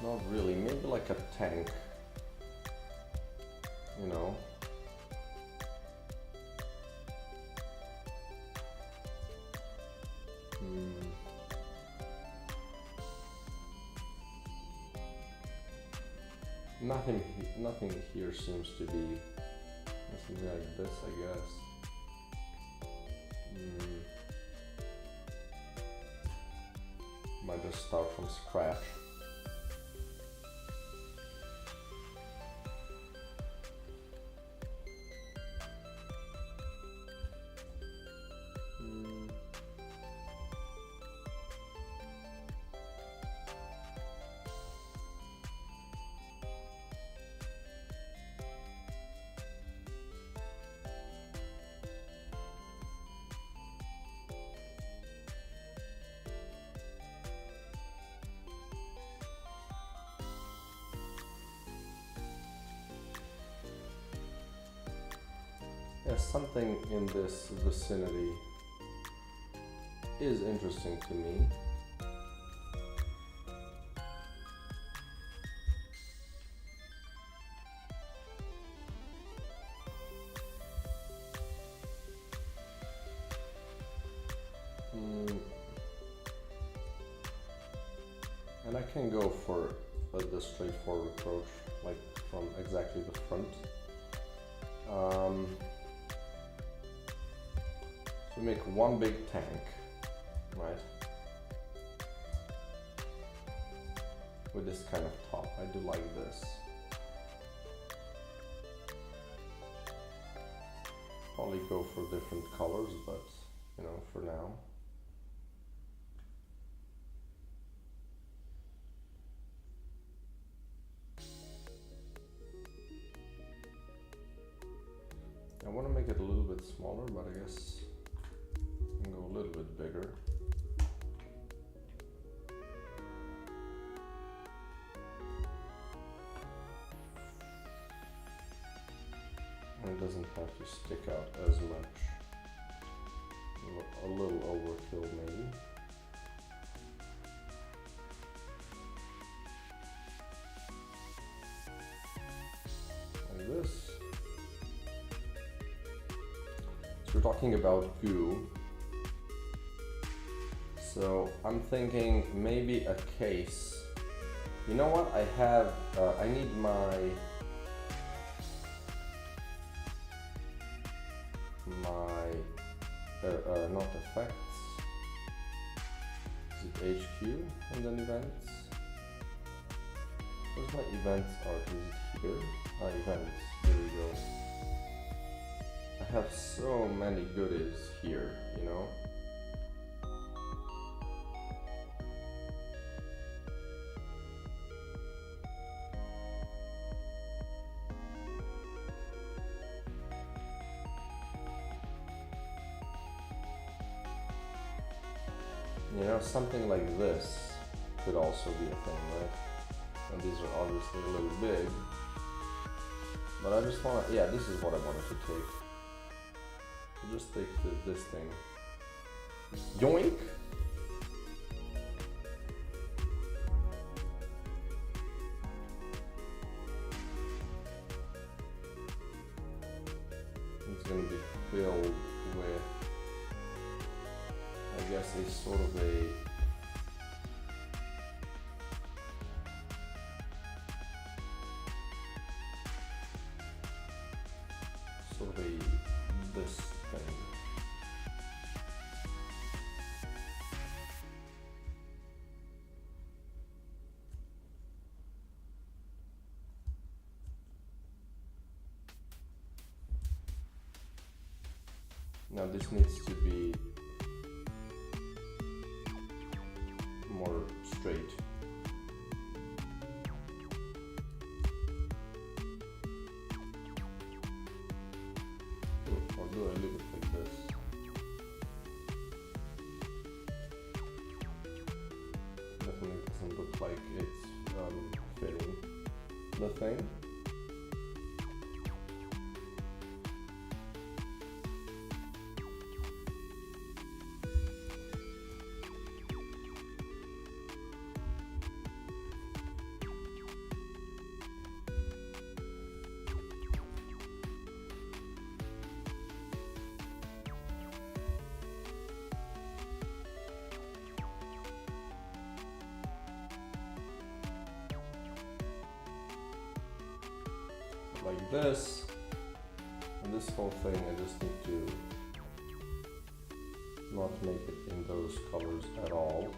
Not really, maybe like a tank, you know. Nothing here seems to be something like this, I guess. Might just start from scratch. Yeah, something in this vicinity is interesting to me. And I can go for the straightforward approach, like from exactly the front. So make one big tank, right? With this kind of top. I do like this. Probably go for different colors, but you know, for now. I want to make it a little bit smaller, but I guess I can go a little bit bigger. And it doesn't have to stick out as much. A little overkill maybe. Like this. We're talking about goo, so I'm thinking maybe a case. You know what? I have. I need my not effects. Is it HQ and then events? Where's my events art? Is it here? Ah, events. There we go. I have so many goodies here, you know. You know, something like this could also be a thing, right? And these are obviously a little big. But I just want to, yeah, this is what I wanted to take. Just take this thing. Yoink! build with, I guess, a sort of a this thing. Now this needs to be more straight. Or do I leave it like this? Definitely doesn't look like it's fitting the thing. Like this, and this whole thing I just need to not make it in those colors at all.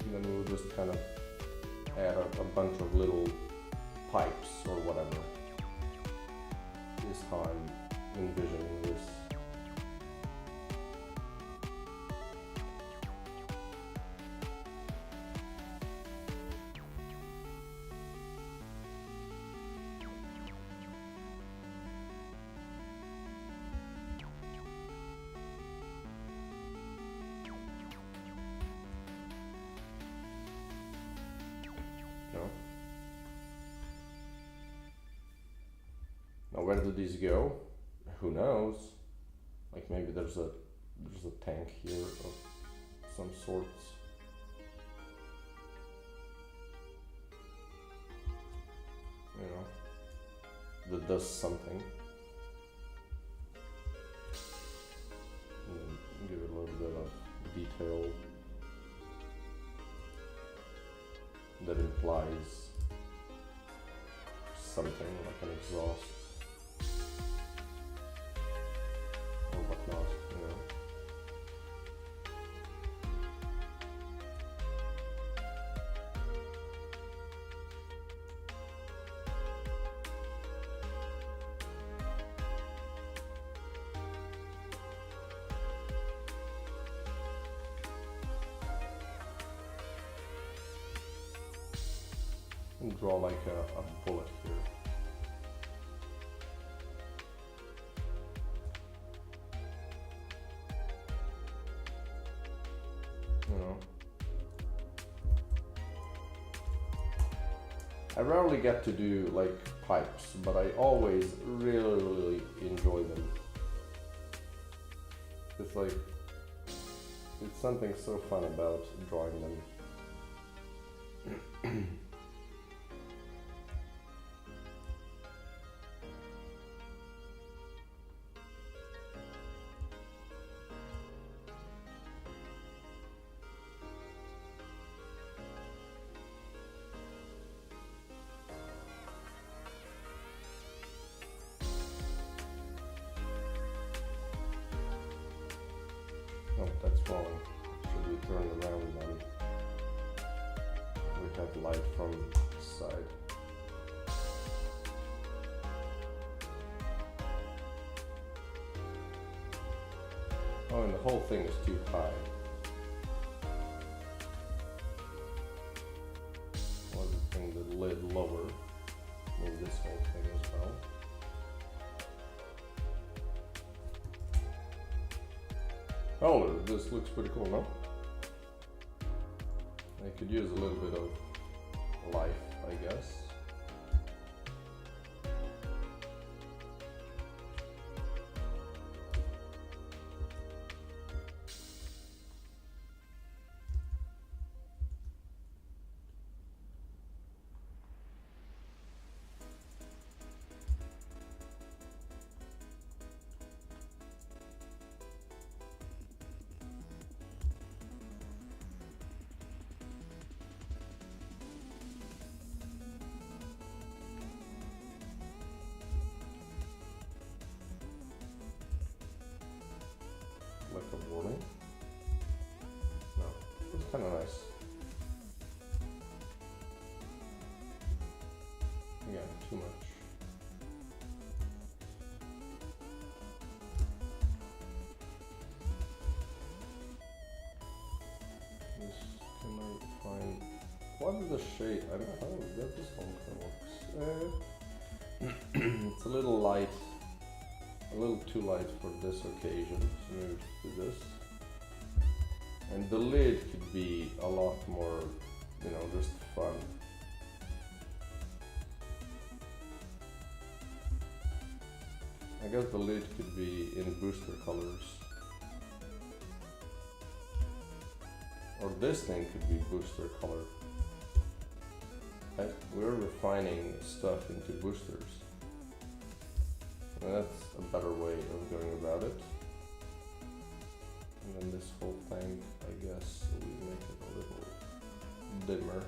And then we'll just kind of add a bunch of little pipes or whatever. This is how I'm envisioning this. Now where do these go? Who knows? Like maybe there's a tank here of some sorts. You know, that does something. And then give it a little bit of detail that implies something like an exhaust. Or whatnot, you know. And draw like a bullet here. You know, I rarely get to do like pipes, but I always really enjoy them. It's like, it's something so fun about drawing them. Oh, that's wrong. Should we turn around then? We have light from this side. Oh, and the whole thing is too high. bit lower. Move this whole thing as well. Oh, this looks pretty cool, no? I could use a little bit of life, I guess. Like a warning? No, it's kind of nice. Yeah, too much. This, can I find, what is the shade? I don't know, that this one kind of works. It's a little light. A little too light for this occasion, so maybe do this. And the lid could be a lot more, you know, just fun. I guess the lid could be in booster colors. Or this thing could be booster color. We're refining stuff into boosters. That's a better way of going about it. And then this whole tank, I guess, we make it a little dimmer.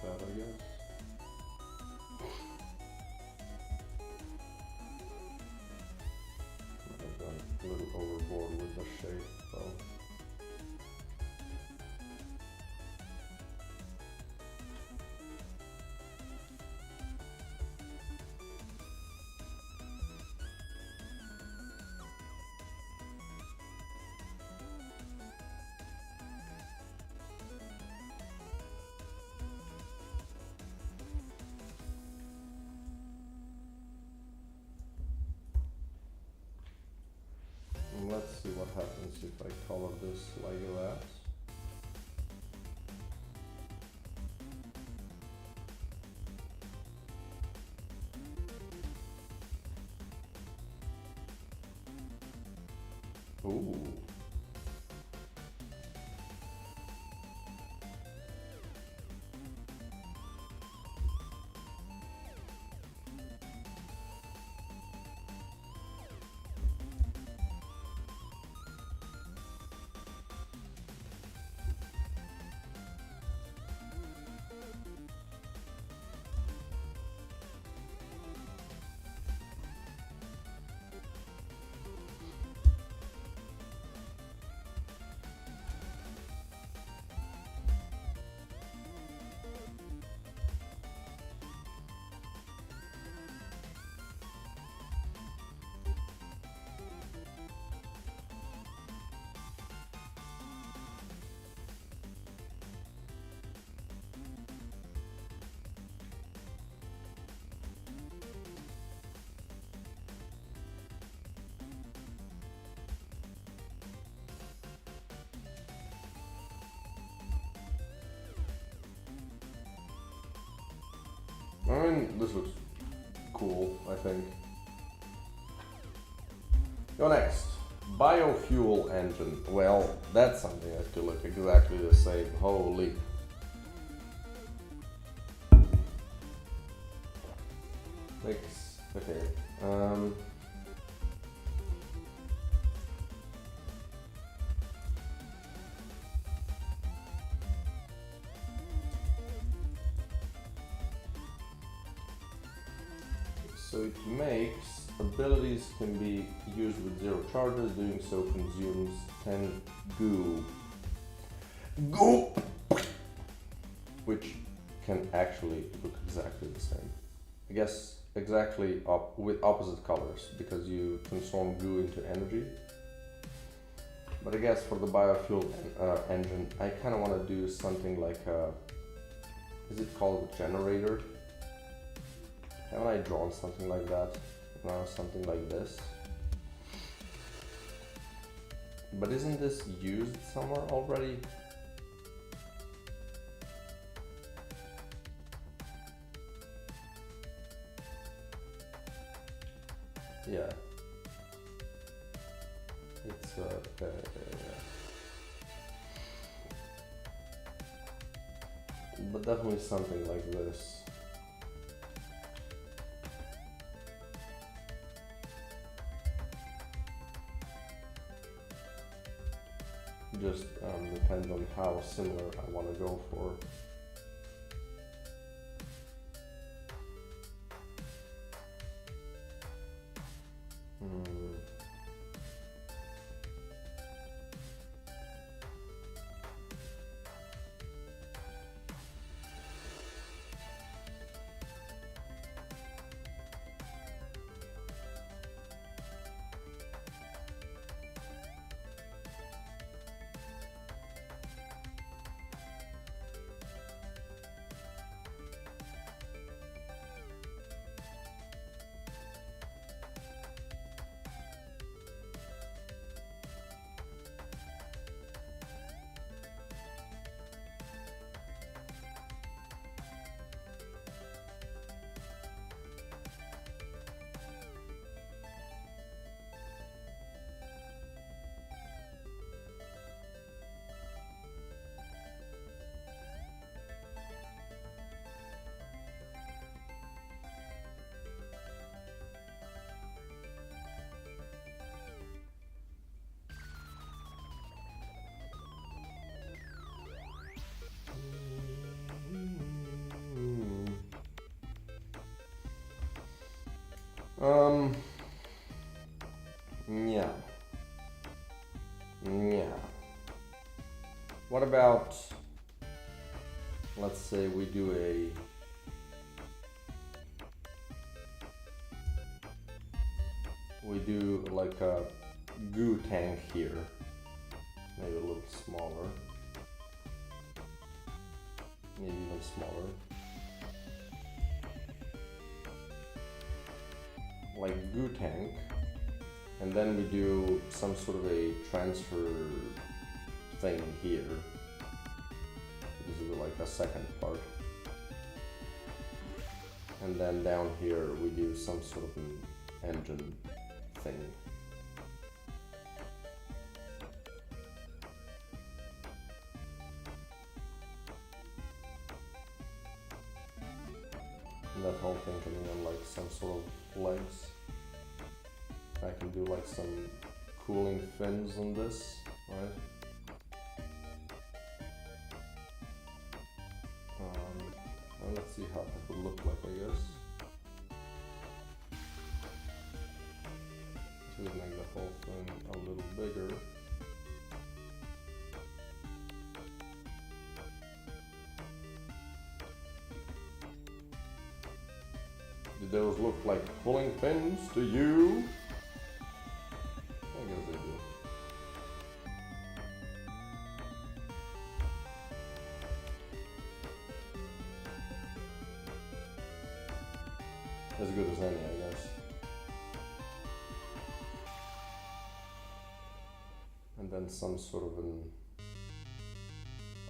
That, I guess. I've gone a little overboard with the shape, though. Let's see what happens if I color this like that. Ooh. I mean, this looks cool, I think. Go next. Biofuel engine. Well, that's something that could look exactly the same. Holy. Okay. So it makes abilities can be used with 0 charges. Doing so consumes 10 goo. Goo! Which can actually look exactly the same. I guess exactly with opposite colors, because you transform goo into energy. But I guess for the biofuel engine, I kind of want to do something like a, is it called a generator? Haven't I drawn something like that? No, something like this. But isn't this used somewhere already? Yeah. It's but definitely something like this. Just depends on how similar I want to go for. Yeah. Yeah. What about, let's say we do like a goo tank here, maybe a little smaller, maybe even smaller. Like goo tank, and then we do some sort of a transfer thing here. This is like a second part, and then down here we do some sort of an engine thing. And that whole thing can be on like some sort of legs. I can do like some cooling fins on this, right? And let's see how that would look like, I guess. To make the whole thing a little bigger. Do those look like cooling fins to you? I guess they do. As good as any, I guess. And then some sort of an,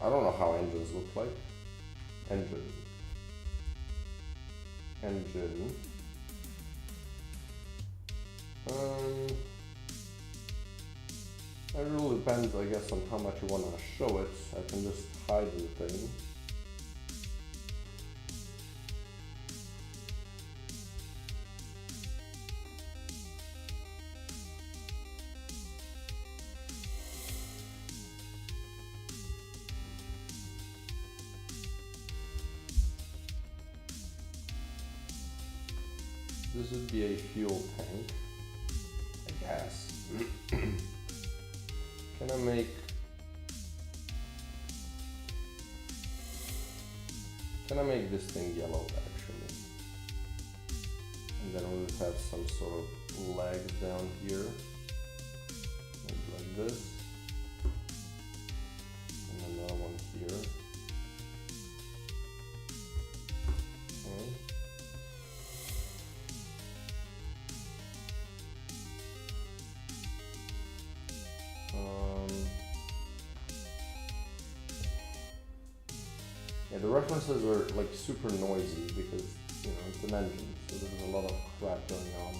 I don't know how engines look like. Engine. It really depends, I guess, on how much you want to show it. I can just hide the thing. this would be a fuel tank, I guess. Can I make... Can I make this thing yellow, actually? And then we would have some sort of legs down here. Maybe like this. And another one here. Okay. Yeah, the references are like super noisy because, you know, it's an engine, so there's a lot of crap going on.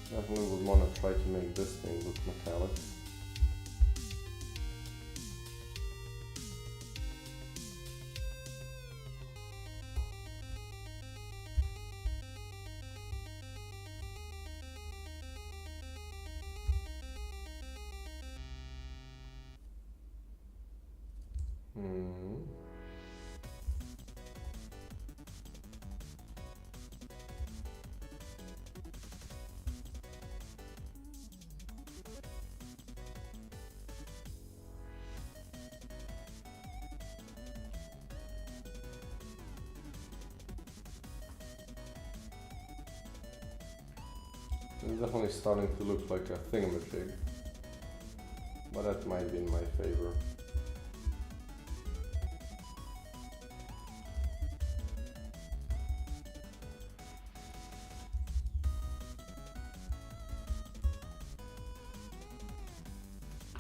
Definitely would want to try to make this thing look metallic. It's definitely starting to look like a thingamajig, but that might be in my favor.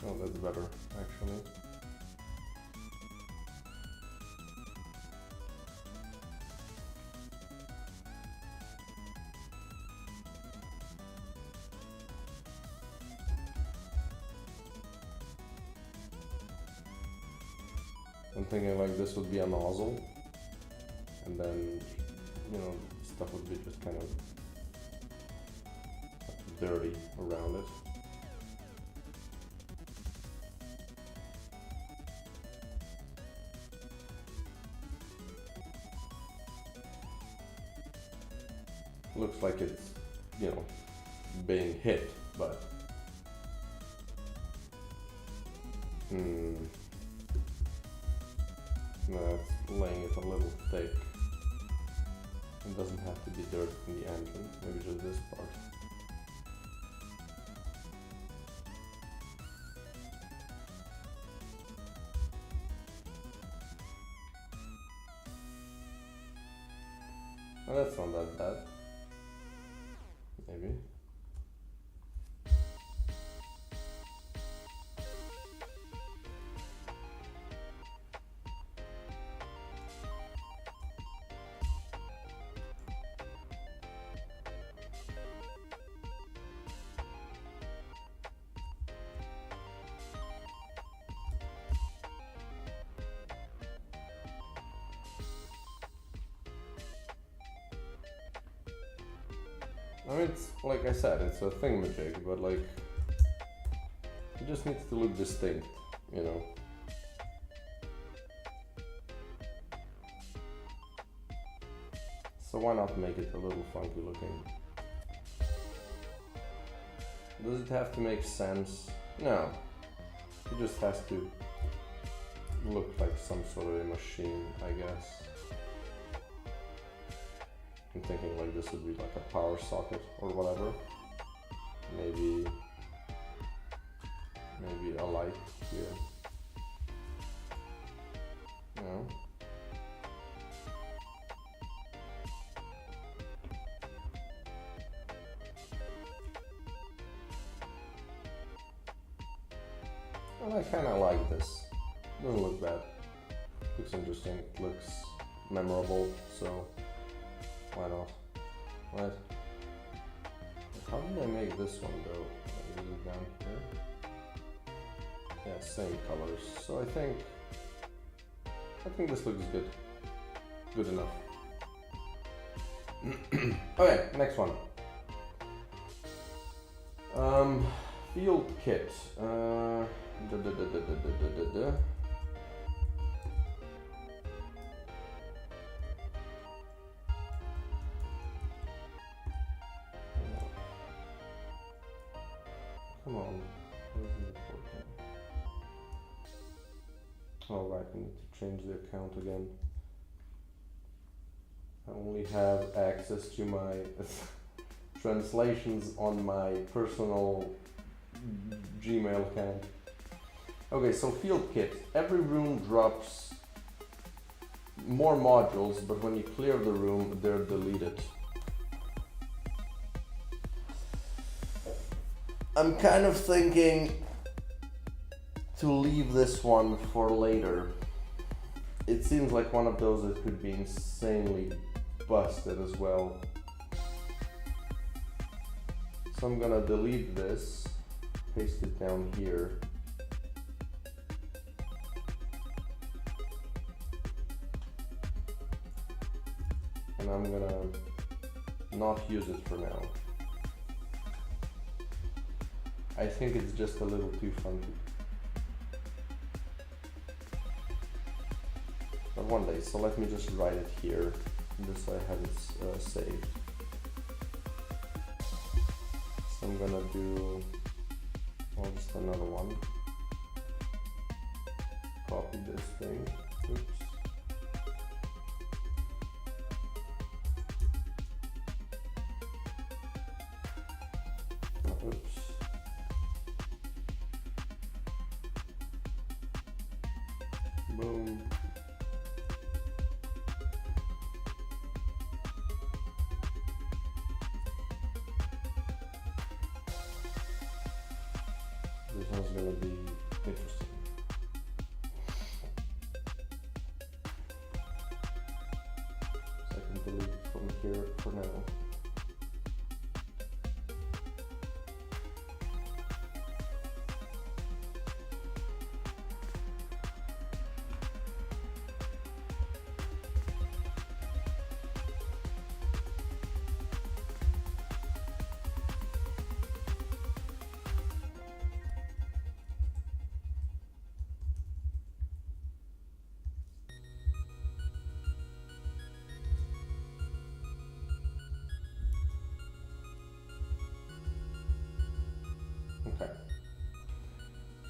Oh, that's better, actually. I'm thinking like this would be a nozzle, and then, you know, stuff would be just kind of dirty around it. Looks like it's, you know, being hit, but that's laying it a little thick. It doesn't have to be dirt in the engine, maybe just this part. Well, that's not that bad. Maybe. I mean, it's, like I said, it's a thingamajig, but like, it just needs to look distinct, you know? So why not make it a little funky looking? Does it have to make sense? No. It just has to look like some sort of a machine, I guess. I'm thinking like this would be like a power socket or whatever. Maybe a light here. No. Well, I kind of like this. Doesn't look bad. Looks interesting. Looks memorable. So why not? Right. How did I make this one though? Is it down here? Yeah, same colors. So I think this looks good. Good enough. Okay, next one. Field kit. Come on. Oh right, I need to change the account again. I only have access to my translations on my personal Gmail account. Okay, so field kit. Every room drops more modules, but when you clear the room, they're deleted. I'm kind of thinking to leave this one for later. It seems like one of those that could be insanely busted as well. So I'm gonna delete this, paste it down here. And I'm gonna not use it for now. I think it's just a little too funky. But one day, so let me just write it here, just so I have it saved. So I'm gonna do, well, just another one. Copy this thing, oops. Oops. Boom. This one's gonna be interesting. So I can delete it from here for now. Okay.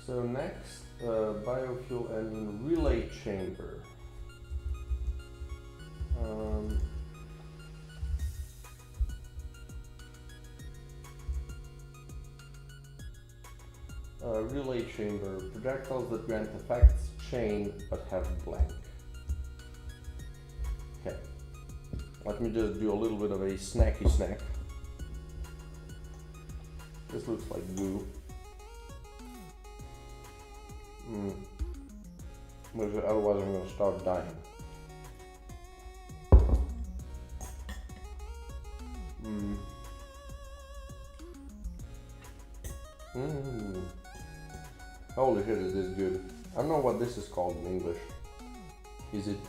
So next, biofuel engine relay chamber. Relay chamber, projectiles that grant effects chain but have blank. Okay, let me just do a little bit of a snacky snack. This looks like goo. Otherwise I'm gonna start dying. Holy shit, is this good. I don't know what this is called in English. Is it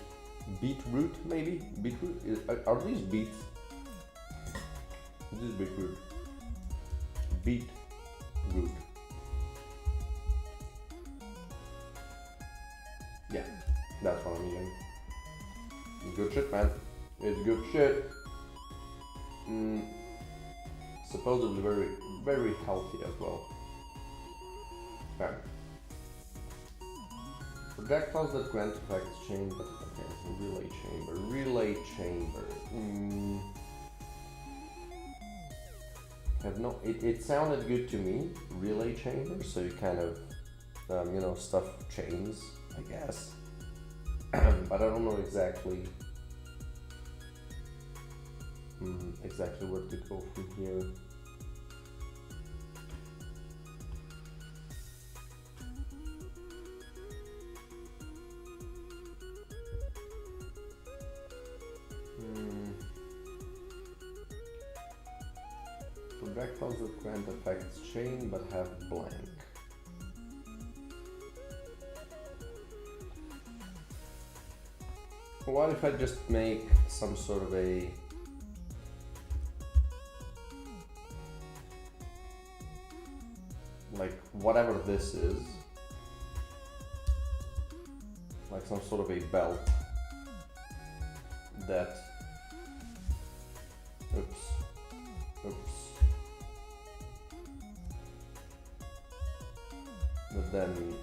beetroot maybe? Beetroot? Are these beets? This is beetroot. Beetroot. Yeah, that's what I'm eating. Good shit, man. It's good shit. Supposedly very, very healthy as well. Okay. Projectiles that grant effects chain, but okay, so relay chamber. Relay chamber. Have no. It sounded good to me. Relay chamber. So you kind of, you know, stuff chains, I guess. But I don't know exactly. Exactly where to go from here. projectiles that grant effects chain but have blank. What if I just make some sort of a like whatever this is, like some sort of a belt that but then,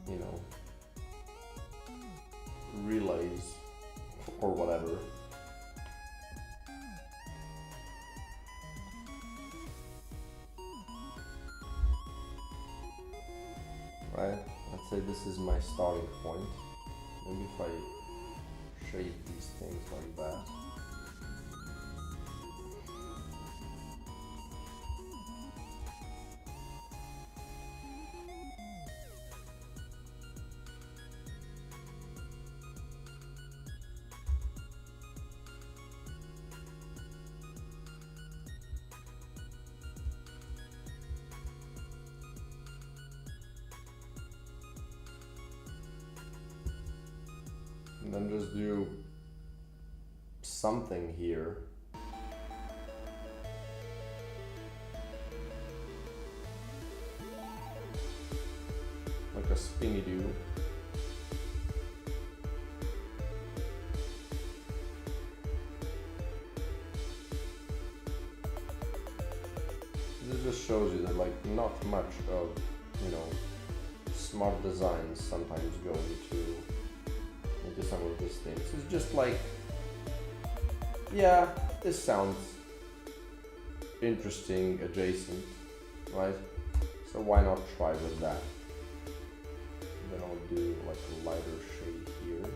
you know, relays or whatever. Right? Let's say this is my starting point. Maybe if I shape these things like that. And then just do something here. Like a spinny do. This just shows you that like not much of, you know, smart designs sometimes go into some of these things. It's just like, yeah, this sounds interesting, adjacent, right? So why not try with that? Then I'll do like a lighter shade here.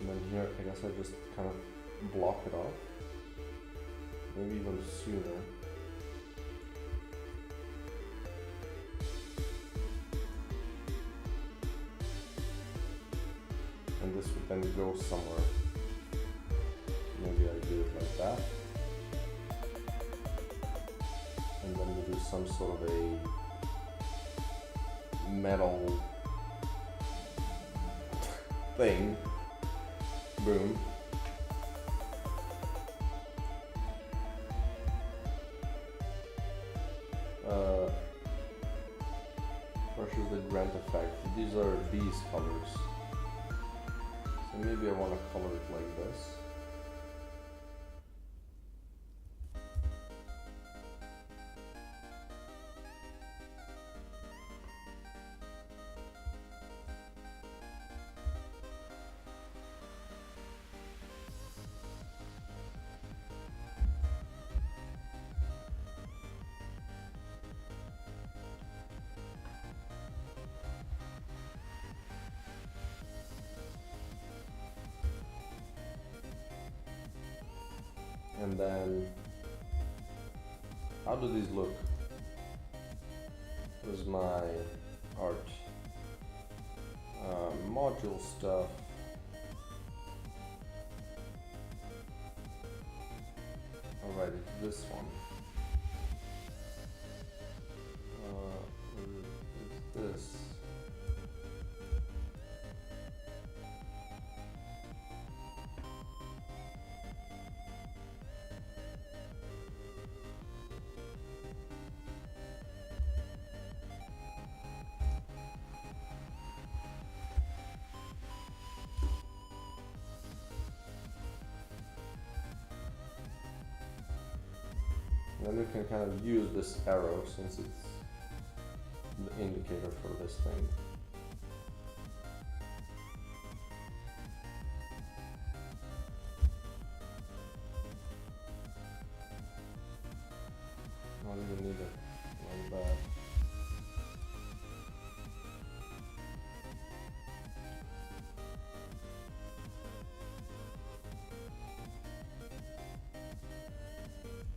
And then here, I guess I just kind of block it off. Maybe even sooner. And this would then go somewhere. Maybe I do it like that. And then we do some sort of a metal thing. Boom. Brushes the grant effect. These are these colors. So maybe I want to color it like this. And then, how do these look? Here's my art module stuff. Alright, this one. It's this. And then you can kind of use this arrow since it's the indicator for this thing. I don't even need it like that.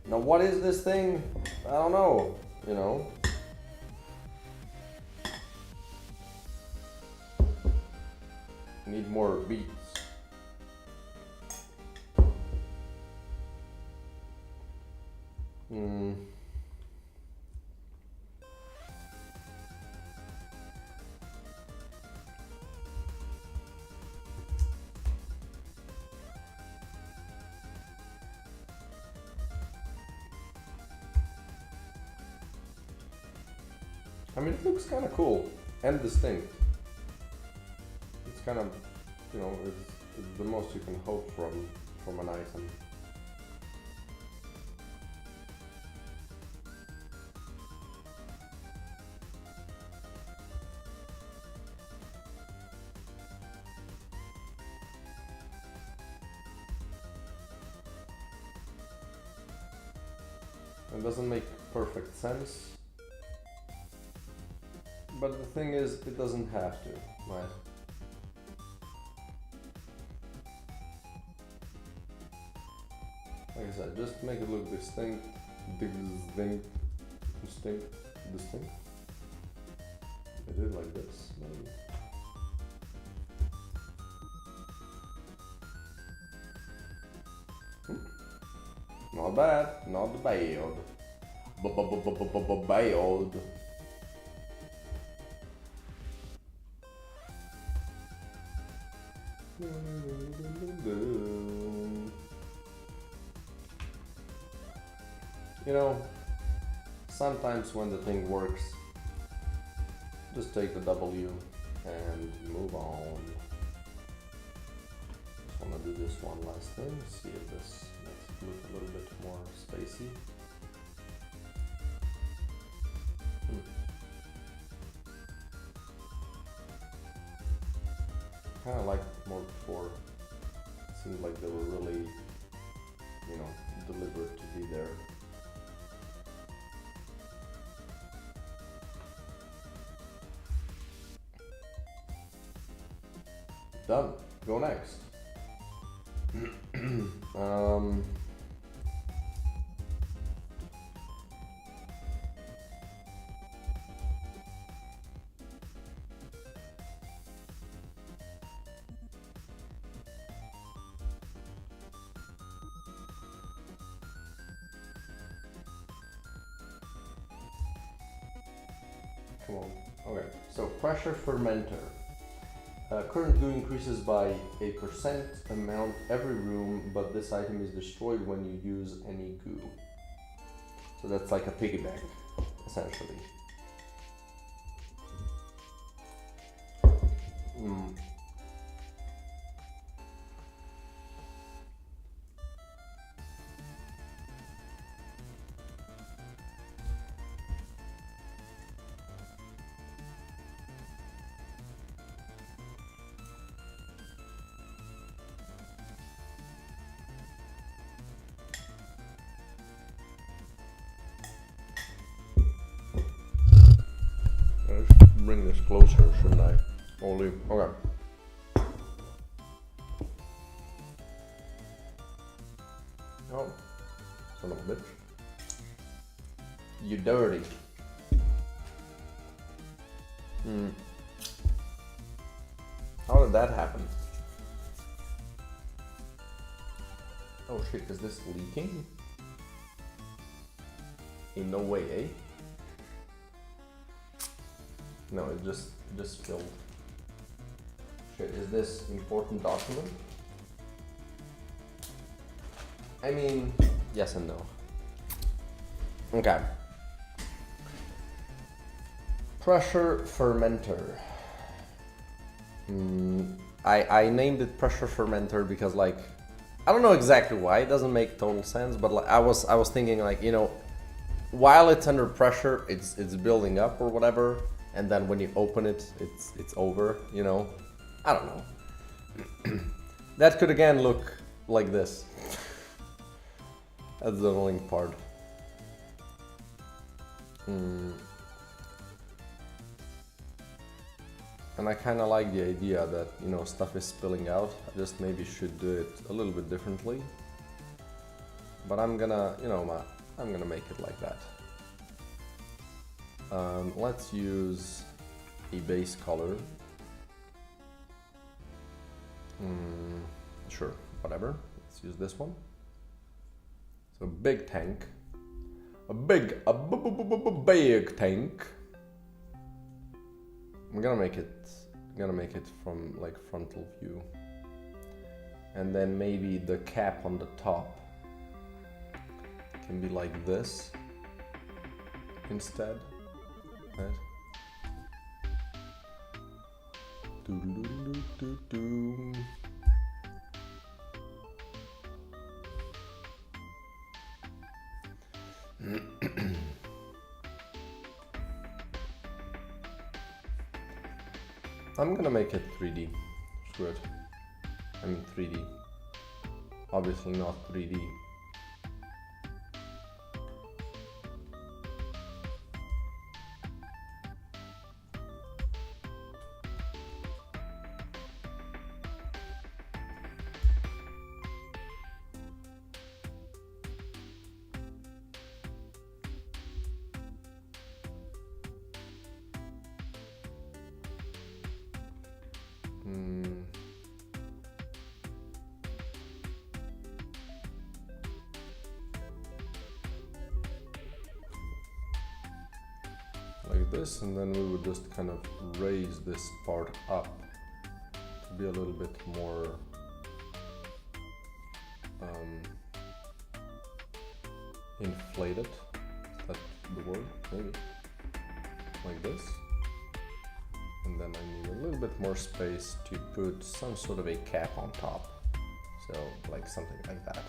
Now what is this thing? I don't know, you know. Need more beats. I mean, it looks kind of cool and distinct. It's kind of, you know, it's the most you can hope from an item. It doesn't make perfect sense. But the thing is, it doesn't have to, right? Like I said, just make it look distinct. I do it like this, maybe. Not bad, not bad. Bad. You know, sometimes when the thing works, just take the W and move on. Just want to do this one last thing, see if this makes it look a little bit more spacey. Kind of liked it more before. It seemed like they were really, you know, deliberate to be there. Done. Go next. Come on. Okay. So pressure fermenter. Current goo increases by a % amount every room, but this item is destroyed when you use any goo. So that's like a piggy bank, essentially. Bring this closer, shouldn't I? Only, okay. Oh, son of a bitch. You dirty. How did that happen? Oh shit, is this leaking? In no way, eh? No, it just spilled. Shit, is this important document? I mean, yes and no. Okay. Pressure fermenter. I named it pressure fermenter because, like, I don't know exactly why. It doesn't make total sense, but like I was thinking, like, you know, while it's under pressure, it's building up or whatever. and then when you open it, it's over, you know? I don't know. That could again look like this. That's the annoying part. And I kind of like the idea that, you know, stuff is spilling out. I just maybe should do it a little bit differently. But I'm gonna, you know, I'm gonna make it like that. Let's use a base color. Sure, whatever. Let's use this one. So big tank. A big tank. I'm gonna make it from like frontal view. And then maybe the cap on the top can be like this instead, right? I'm gonna make it 3D. Screw it. I mean 3D. Obviously not 3D. Like this, and then we would just kind of raise this part up to be a little bit more inflated. Is that the word? Maybe. Like this. And then I need a little bit more space to put some sort of a cap on top. So like something like that.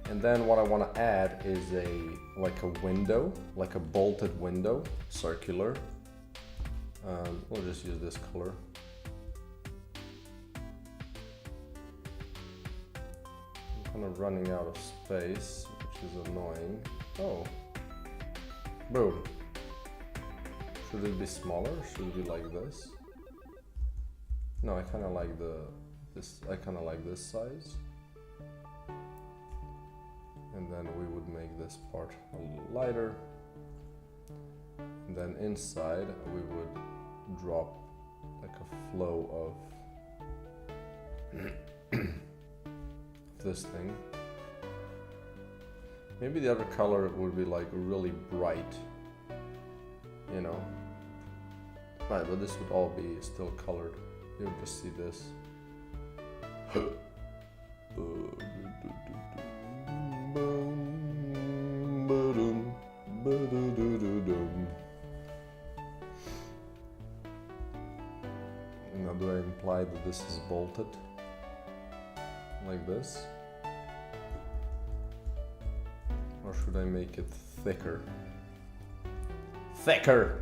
And then what I want to add is like a window, like a bolted window, circular. We'll just use this color. I'm kind of running out of space, which is annoying. Oh, boom. Should it be smaller? Should it be like this? No, I kind of like this. I kind of like this size. And then we would make this part a little lighter. And then inside we would drop like a flow of this thing. Maybe the other color would be like really bright, you know. Right, but this would all be still colored. You would just see this. Now do I imply that this is bolted? Like this? Or should I make it thicker? Thicker!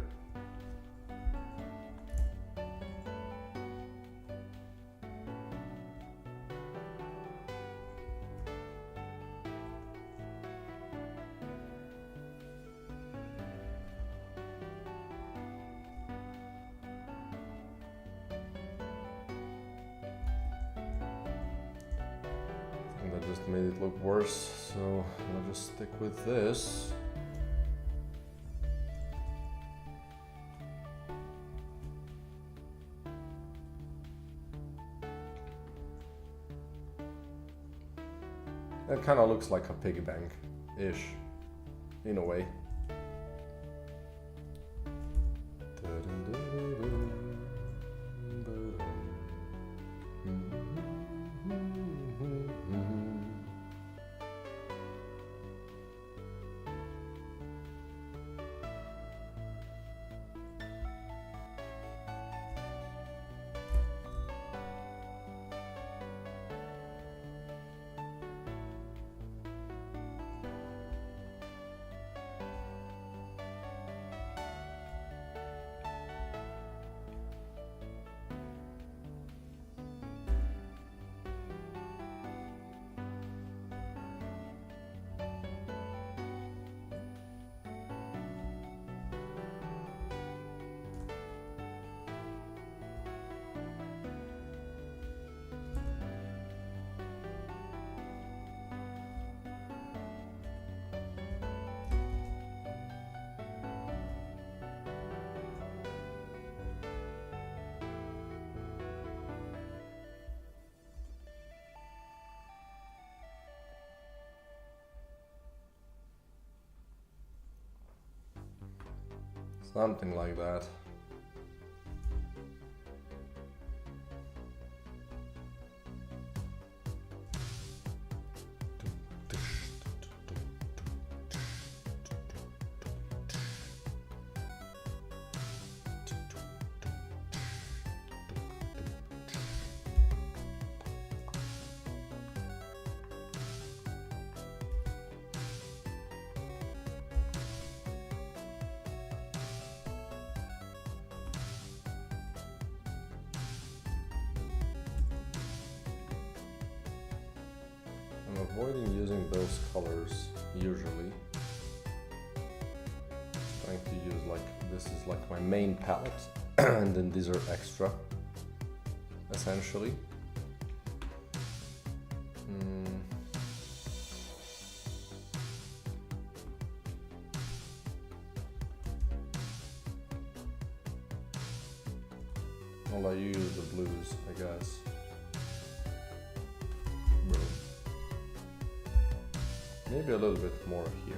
That just made it look worse, so I'll just stick with this. It kind of looks like a piggy bank-ish, in a way. Something like that. I'm avoiding using those colors usually. Trying to use like, this is like my main palette and then these are extra, essentially. I'll let you use the blues, I guess. Maybe a little bit more here.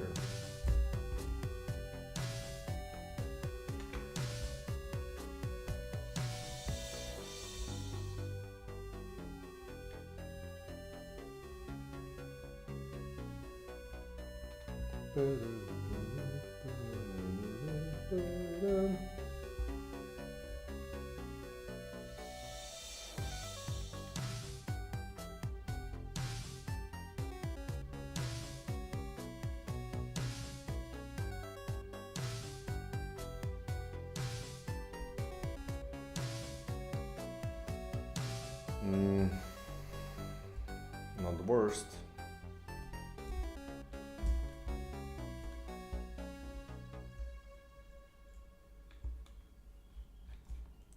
Not the worst.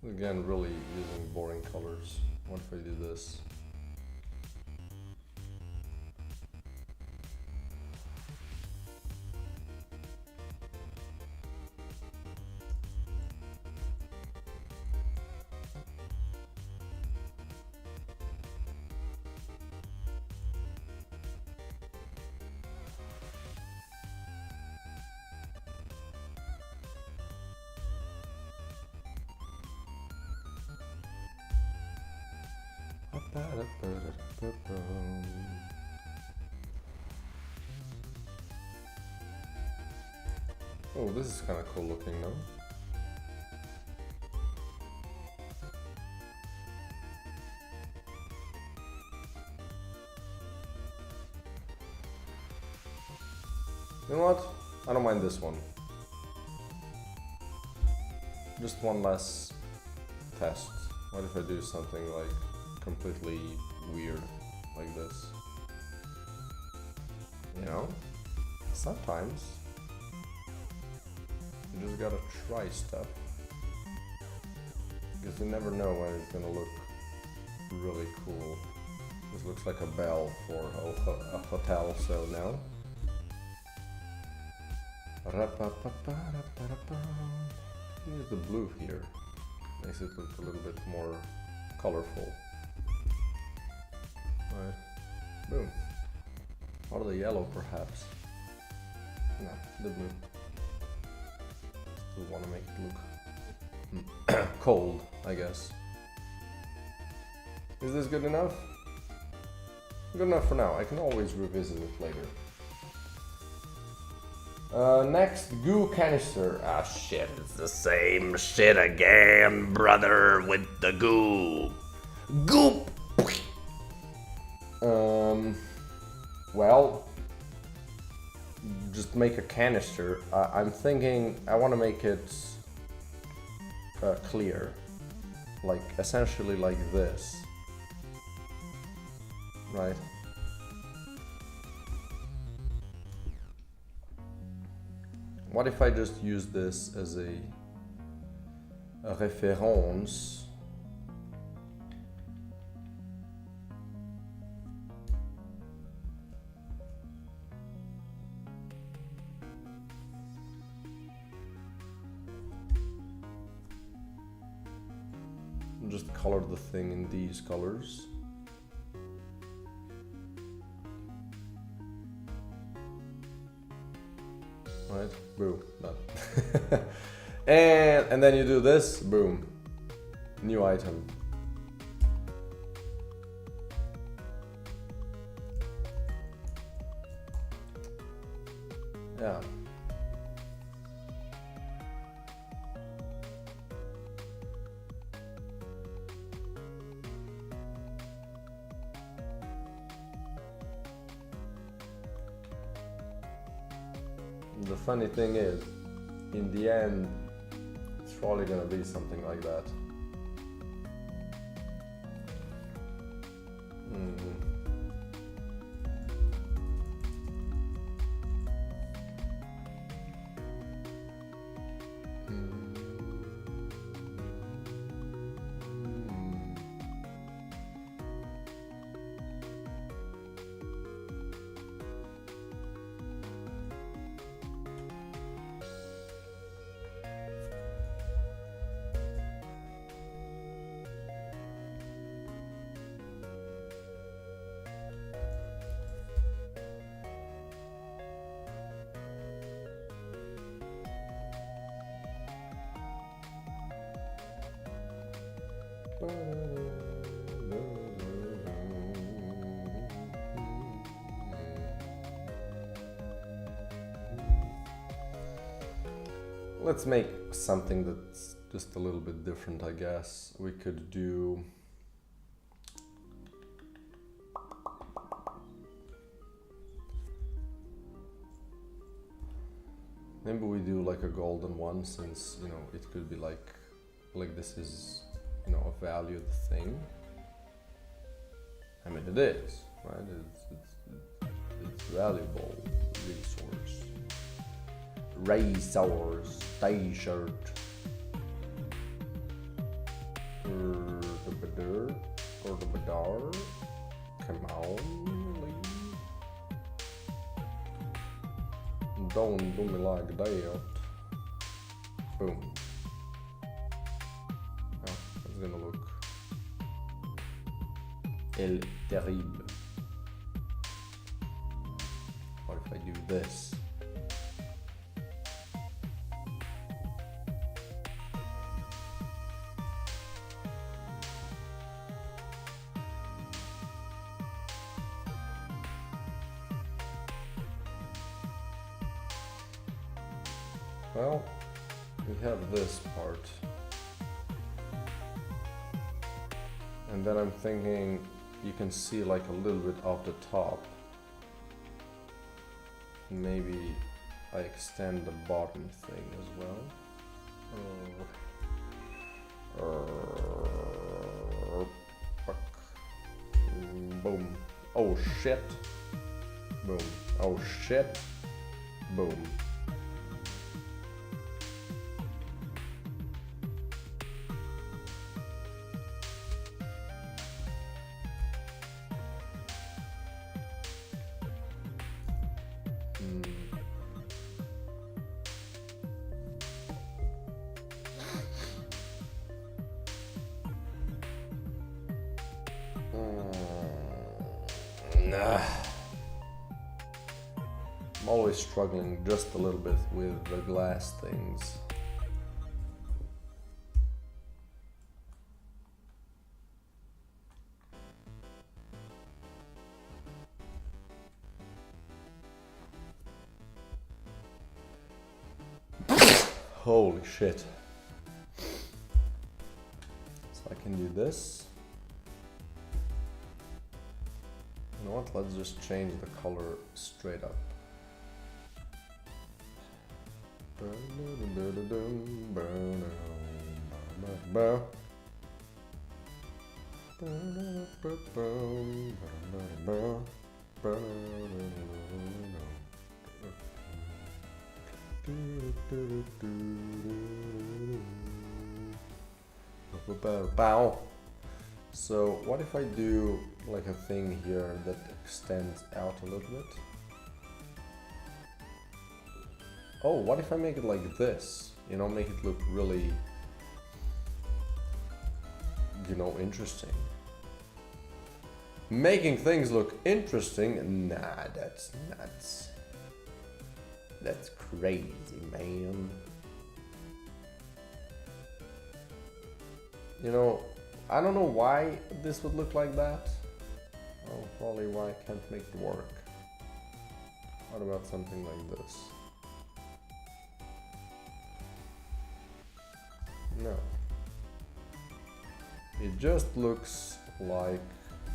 Again, really using boring colors. What if I do this? Oh, this is kind of cool looking, no? You know what? I don't mind this one. Just one less test. What if I do something like completely weird like this? You know? Sometimes you just gotta try stuff. Because you never know when it's gonna look really cool. This looks like a bell for a hotel, so no. Use the blue here. Makes it look a little bit more colorful. Alright. Boom. Or the yellow perhaps. No, the blue. Still want to make it look cold, I guess. Is this good enough? Good enough for now. I can always revisit it later. Next, goo canister. Ah shit, it's the same shit again, brother, with the goo. Goop! Well, just make a canister. I'm thinking I want to make it clear. Like, essentially like this. Right? What if I just use this as a référence? Just color the thing in these colors. Right? Boo, done. And then you do this, boom, new item. Yeah. The funny thing is, in the end, it's probably gonna be something like that. Let's make something that's just a little bit different, I guess. We could do... Maybe we do like a golden one, since, you know, it could be like this is, you know, a valued thing. I mean, it is, right? It's valuable resource. Razors, t-shirt. Come on, don't do me like that. Boom. Oh, it's gonna look El Terrible. What if I do this? Well, we have this part, and then I'm thinking you can see like a little bit off the top. Maybe I extend the bottom thing as well. Fuck. Boom. Oh shit. Boom. Oh shit. Boom. I'm always struggling just a little bit with the glass things. Holy shit. So I can do this. You know what? Let's just change the color straight up. So what if I do like a thing here that extends out a little bit? Oh, what if I make it like this? You know, make it look really, you know, interesting. Making things look interesting? Nah, that's nuts. That's crazy, man. You know, I don't know why this would look like that. Oh, probably why I can't make it work. What about something like this? No. It just looks like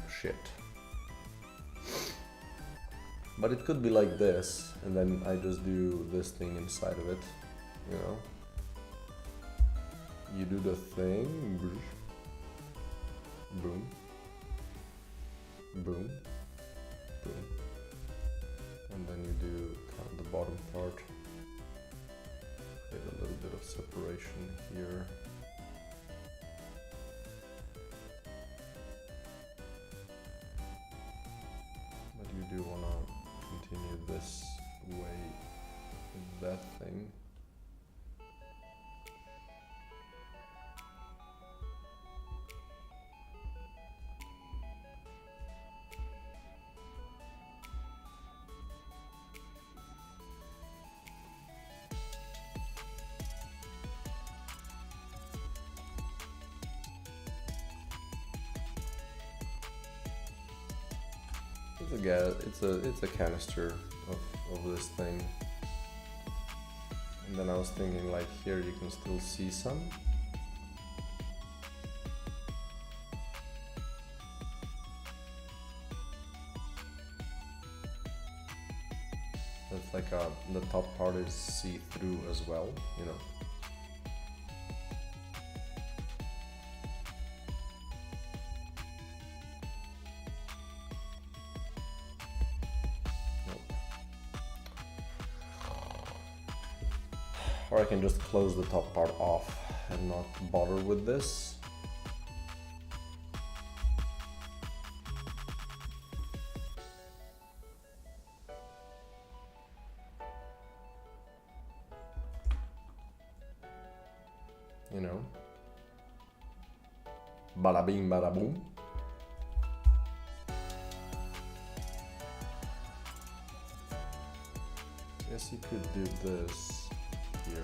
shit. But it could be like this, and then I just do this thing inside of it, you know? You do the thing, boom, boom, boom, and then you do kind of the bottom part, create a little bit of separation here. But you do want to continue this way with that thing. It's a canister of this thing. And then I was thinking, like, here you can still see some. It's like the top part is see-through as well, you know. Or I can just close the top part off and not bother with this. You know? Bada bing, bada boom. Guess you could do this here.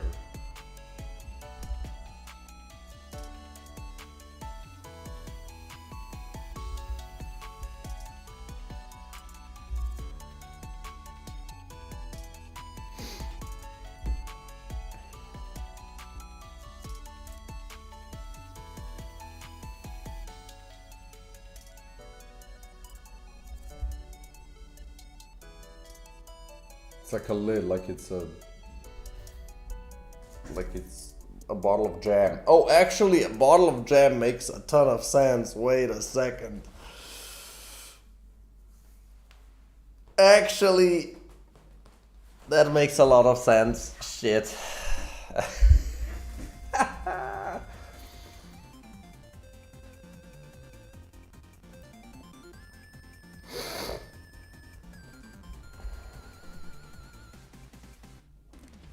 It's like a lid, like it's a bottle of jam. Oh, actually, a bottle of jam makes a ton of sense. Wait a second. Actually, that makes a lot of sense. Shit.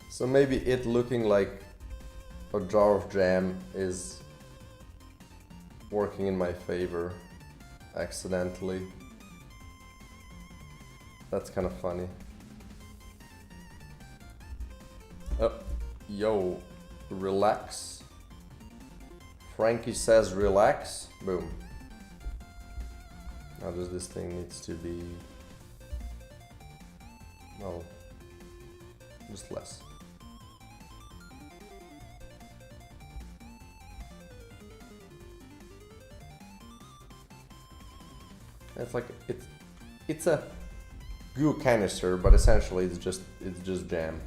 So maybe it looking like a jar of jam is working in my favor accidentally. That's kind of funny. Oh, yo, relax. Frankie says relax. Boom. Now does this thing needs to be... No, just less. It's like it's a goo canister, but essentially it's just jam.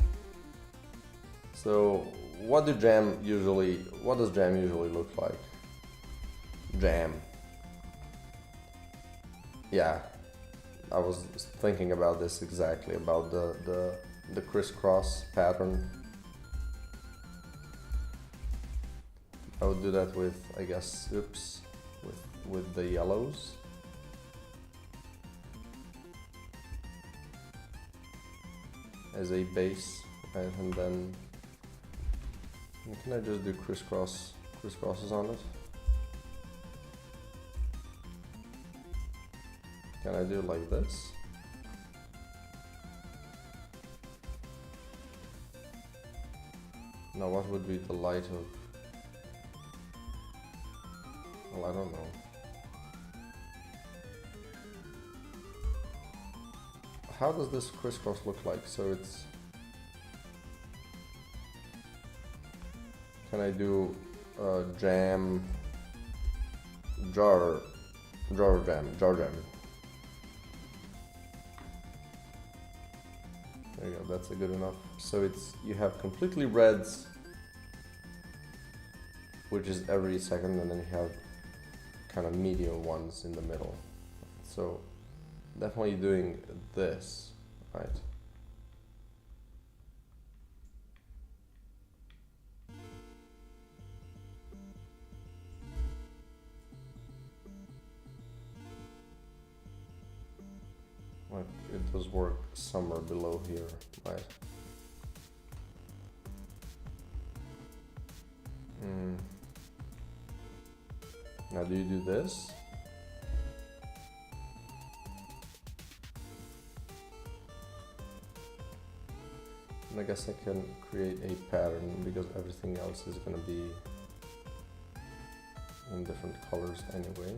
So what does jam usually look like? Jam. Yeah, I was thinking about this exactly, about the crisscross pattern. I would do that with, I guess, oops, with the yellows. As a base, right? And then can I just do crisscrosses on it? Can I do it like this? Now what would be the light of... Well, I don't know. How does this crisscross look like? So it's... Can I do jam, jar jam? There you go, that's a good enough. So it's, you have completely reds, which is every second, and then you have kind of medium ones in the middle. So definitely doing this, right? Like it does work somewhere below here, right? Now do you do this? And I guess I can create a pattern because everything else is gonna be in different colors anyway.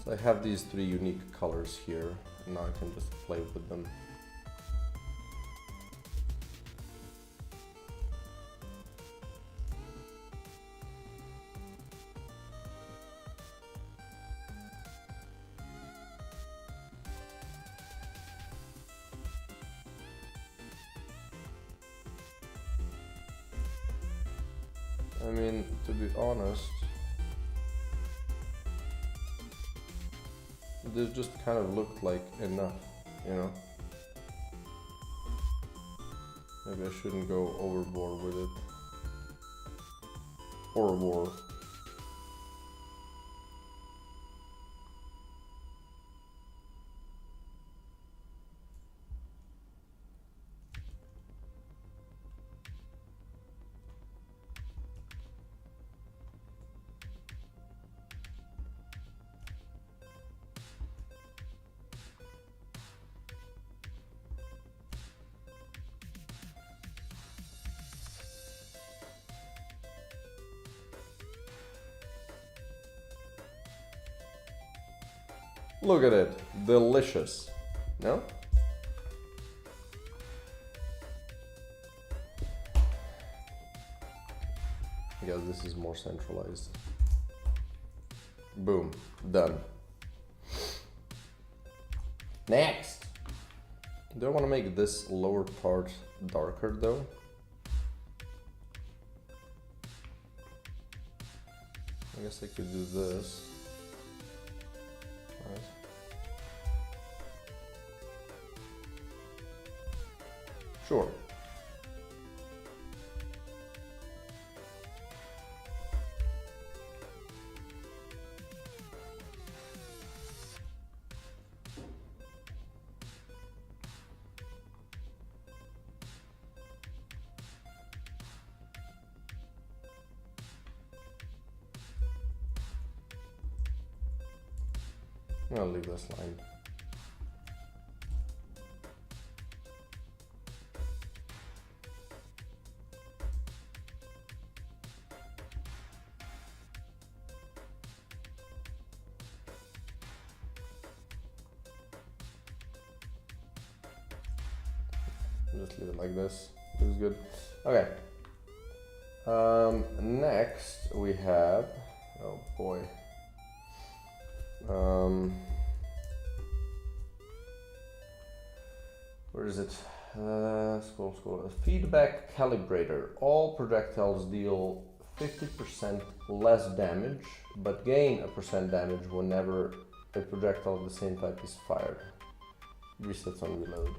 So I have these three unique colors here, and now I can just play with them. I mean, to be honest, this just kind of looked like enough, you know? Maybe I shouldn't go overboard with it. Overboard. Look at it, delicious, no? I guess this is more centralized. Boom, done. Next! Do I want to make this lower part darker though? I guess I could do this. Right. Sure. I'll leave this line. Just leave it like this. Looks good. Okay. Next we have, oh boy. Where is it? Scroll. Feedback calibrator. All projectiles deal 50% less damage, but gain a % damage whenever a projectile of the same type is fired. Resets on reload.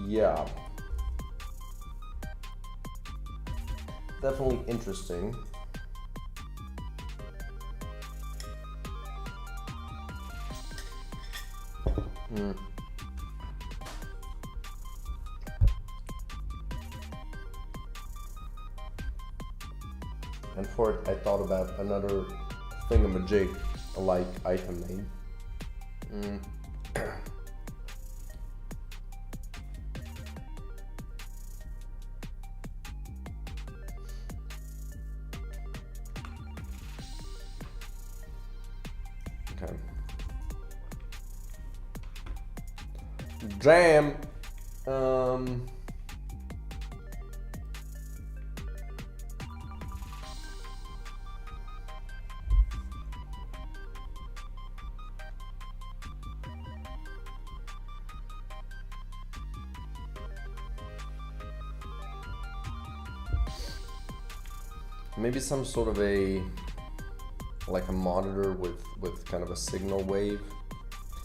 Yeah. Definitely interesting. And for it, I thought about another thingamajig like item name. Okay. Jam. Maybe some sort of like a monitor with kind of a signal wave.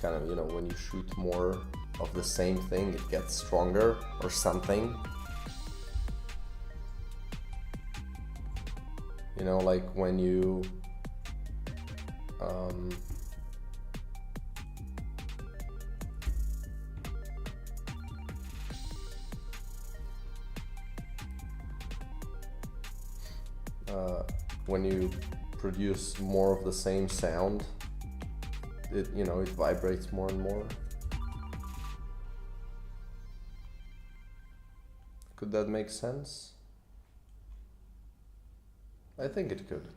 Kind of, you know, when you shoot more of the same thing, it gets stronger or something. You know, like when you when you produce more of the same sound, it, you know, it vibrates more and more. Could that make sense? I think it could.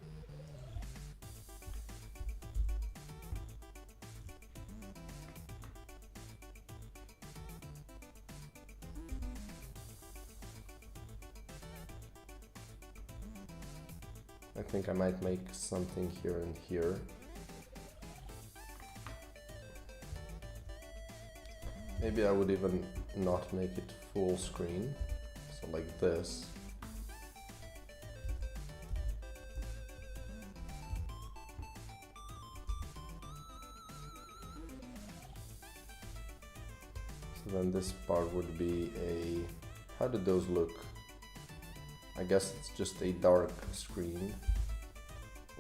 I think I might make something here and here. Maybe I would even not make it full screen, so like this. So then this part would be a, how did those look? I guess it's just a dark screen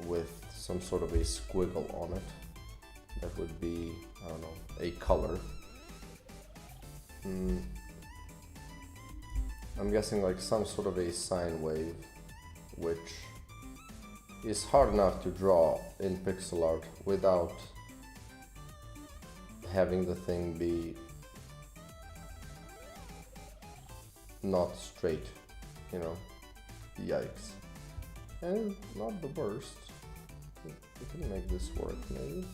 with some sort of a squiggle on it. That would be, I don't know, a color. I'm guessing like some sort of a sine wave, which is hard enough to draw in pixel art without having the thing be not straight, you know. Yikes. And not the worst. We can make this work, maybe.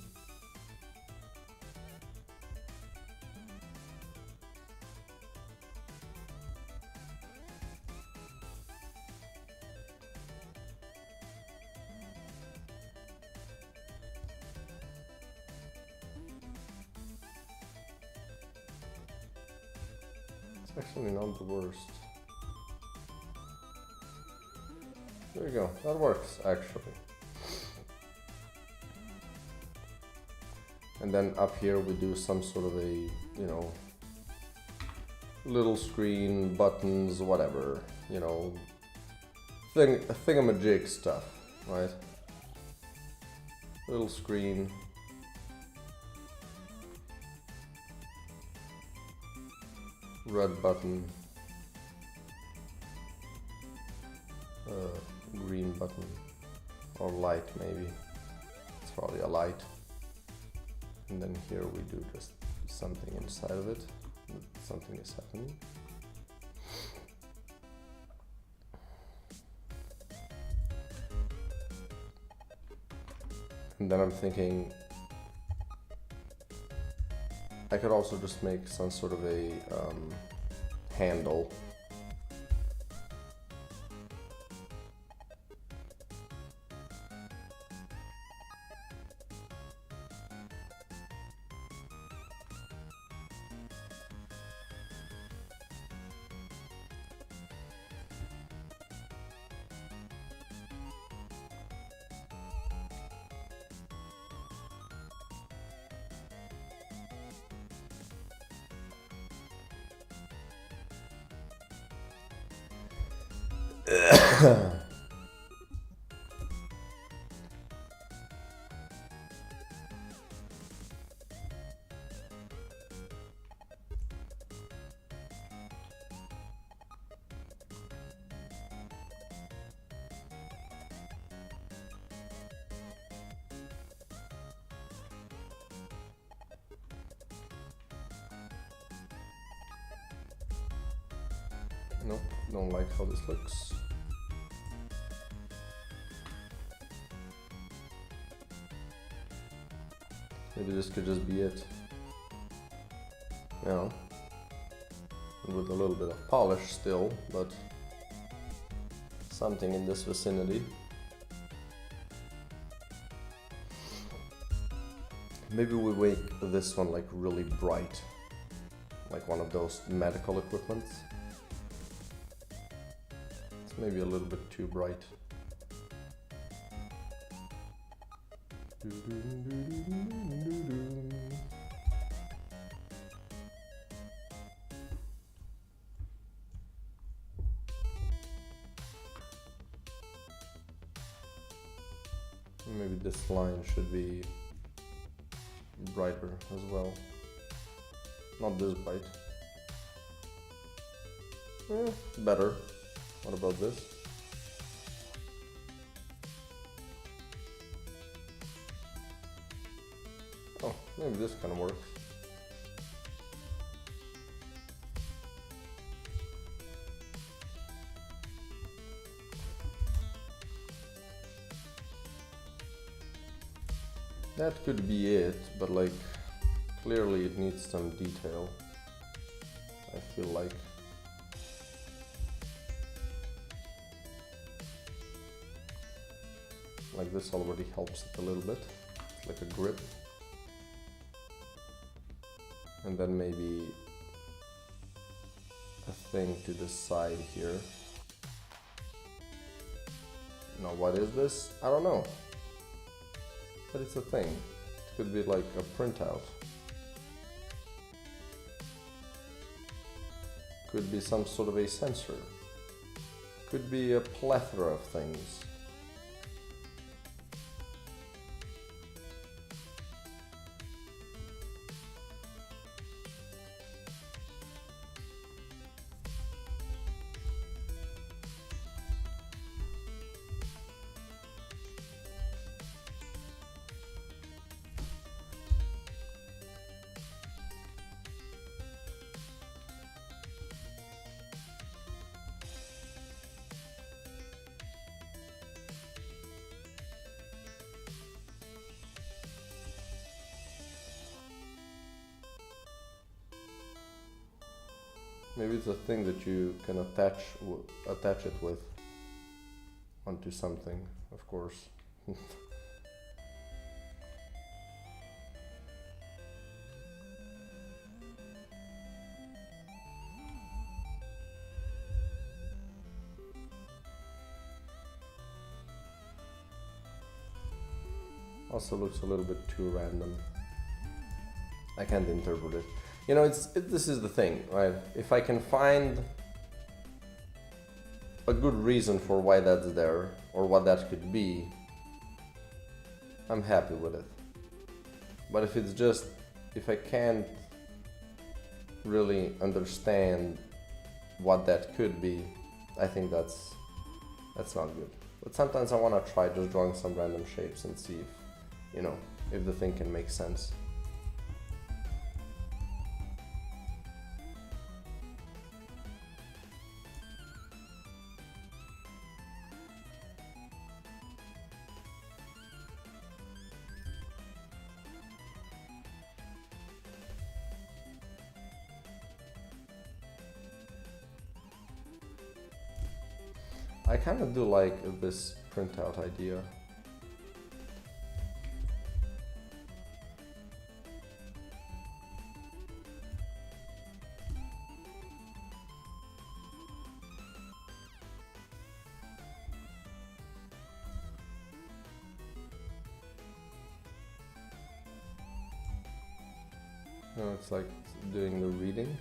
It's actually not the worst. There you go, that works actually. And then up here we do some sort of a, you know, little screen, buttons, whatever, you know, thingamajig stuff, right? Little screen. Red button. Green button, or light maybe. It's probably a light. And then here we do just something inside of it. Something is happening. And then I'm thinking I could also just make some sort of a handle. Nope, don't like how this looks. Maybe this could just be it. You know, with a little bit of polish still, but something in this vicinity. Maybe we make this one like really bright, like one of those medical equipments. It's maybe a little bit too bright. Maybe this line should be brighter as well. Not this bright. Better. What about this? Oh, maybe this kind of works. That could be it, but like clearly it needs some detail, I feel like. Like this already helps it a little bit. It's like a grip. And then maybe a thing to the side here. Now what is this? I don't know. But it's a thing. It could be like a printout. Could be some sort of a sensor. Could be a plethora of things. Maybe it's a thing that you can attach it with onto something, of course. Also looks a little bit too random. I can't interpret it. You know, this is the thing, right? If I can find a good reason for why that's there, or what that could be, I'm happy with it. But if it's just, if I can't really understand what that could be, I think that's not good. But sometimes I want to try just drawing some random shapes and see if, you know, if the thing can make sense. I kind of do like this printout idea. No, it's like doing the reading.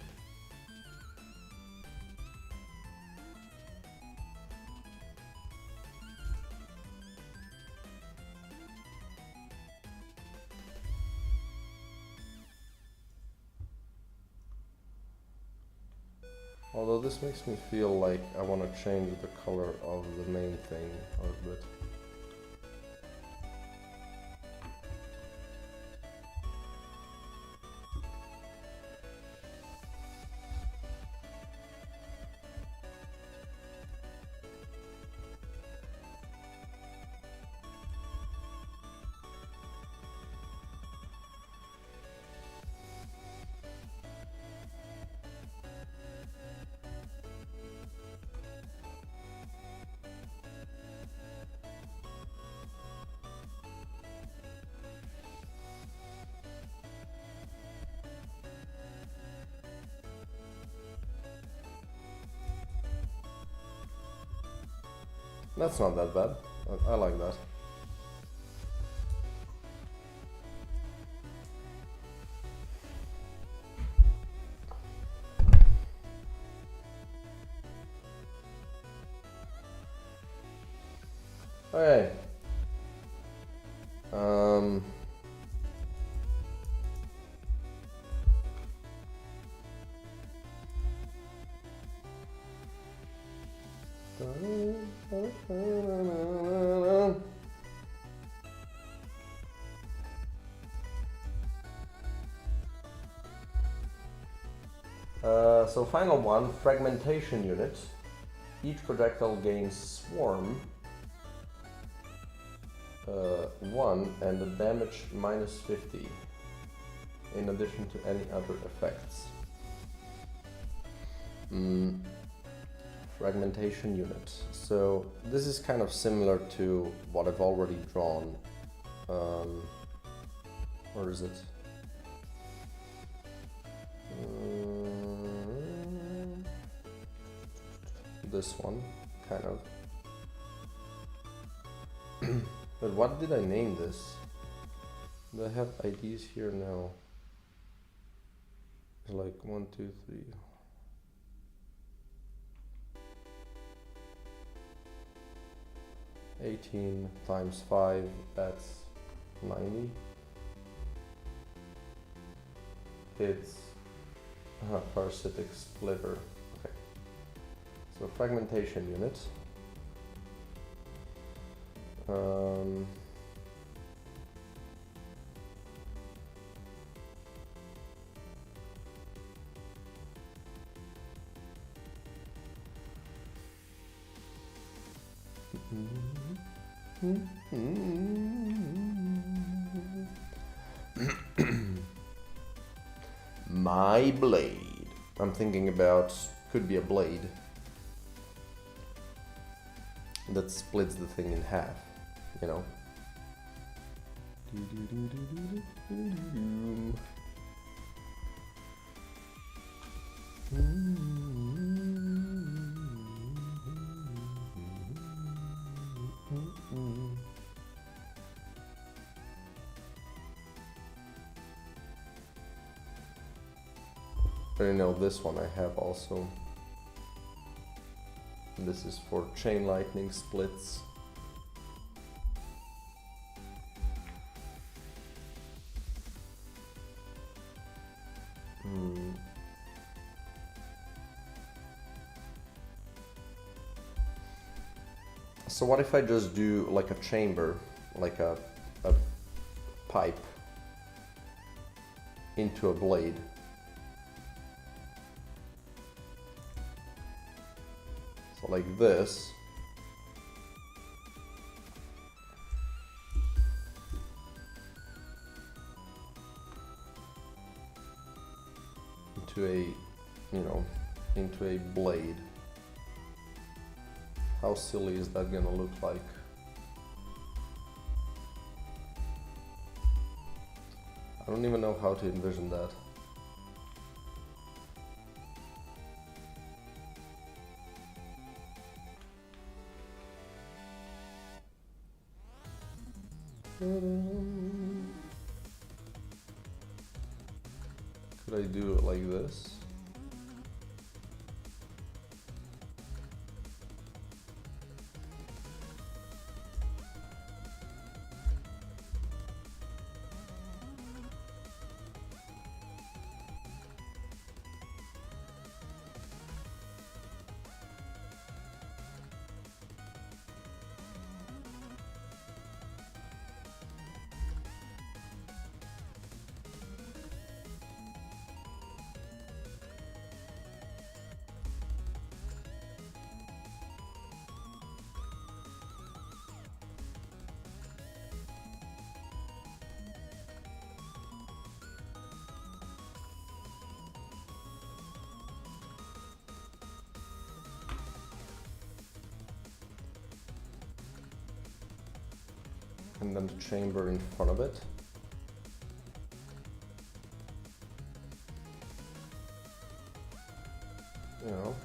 Although this makes me feel like I want to change the color of the main thing a little bit. That's not that bad. I like that. Okay. So final one, fragmentation unit. Each projectile gains swarm 1 and the damage -50 in addition to any other effects. Fragmentation unit. So this is kind of similar to what I've already drawn. Where is it? This one, kind of. But what did I name this? Do I have IDs here now? Like 1, 2, 3. $18 times 5, that's 90. It's a parasitic splitter. Okay. So fragmentation unit. My blade. I'm thinking about, could be a blade that splits the thing in half, you know. I know this one I have also. This is for chain lightning splits. So what if I just do like a chamber, like a pipe into a blade? So like this. Into a, you know, into a blade. How silly is that gonna look like? I don't even know how to envision that. Could I do it like this? and then the chamber in front of it. You know.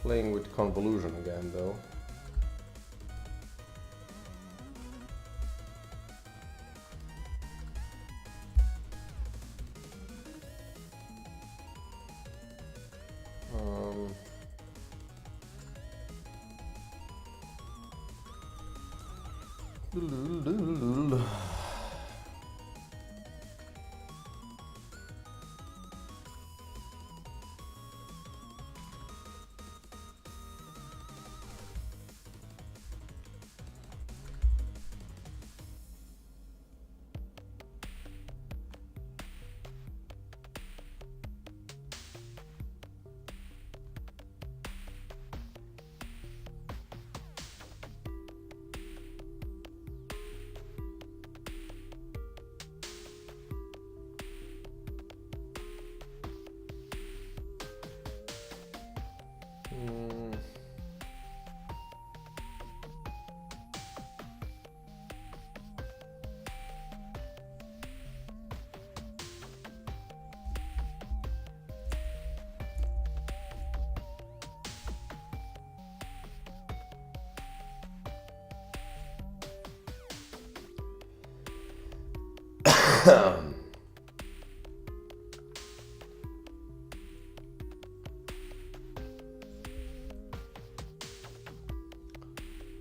Playing with convolution again though.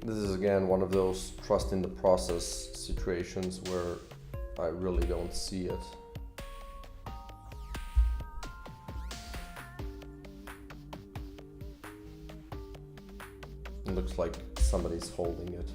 This is again one of those trust in the process situations where I really don't see it. It looks like somebody's holding it.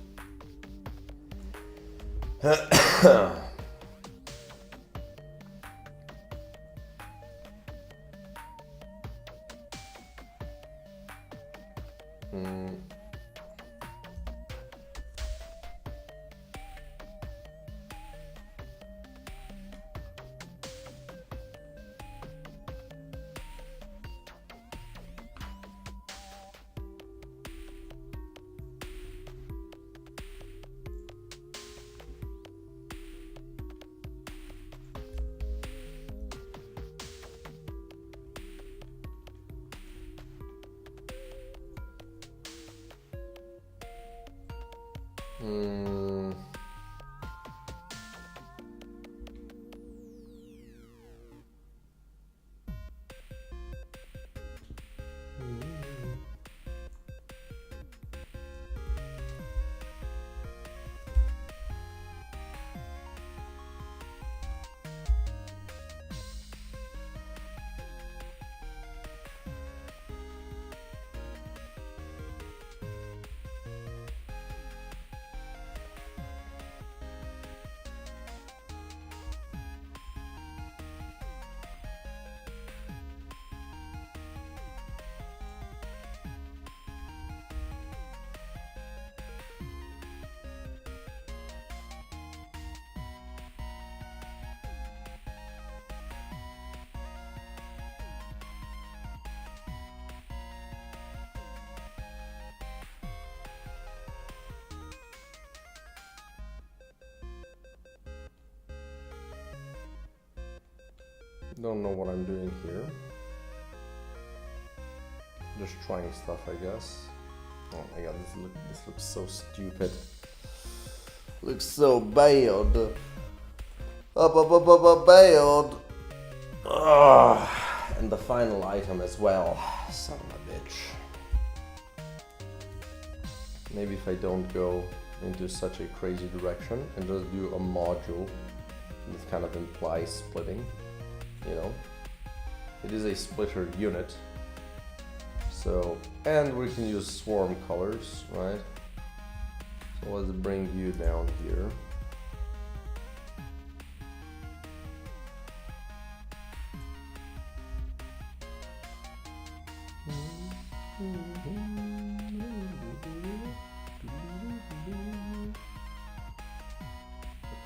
Don't know what I'm doing here. Just trying stuff, I guess. Oh my god, this looks so stupid. Looks so bad. Bad. And the final item as well. Son of a bitch. Maybe if I don't go into such a crazy direction and just do a module that kind of implies splitting, you know. It is a splitter unit. So, and we can use swarm colors, right? So let's bring you down here.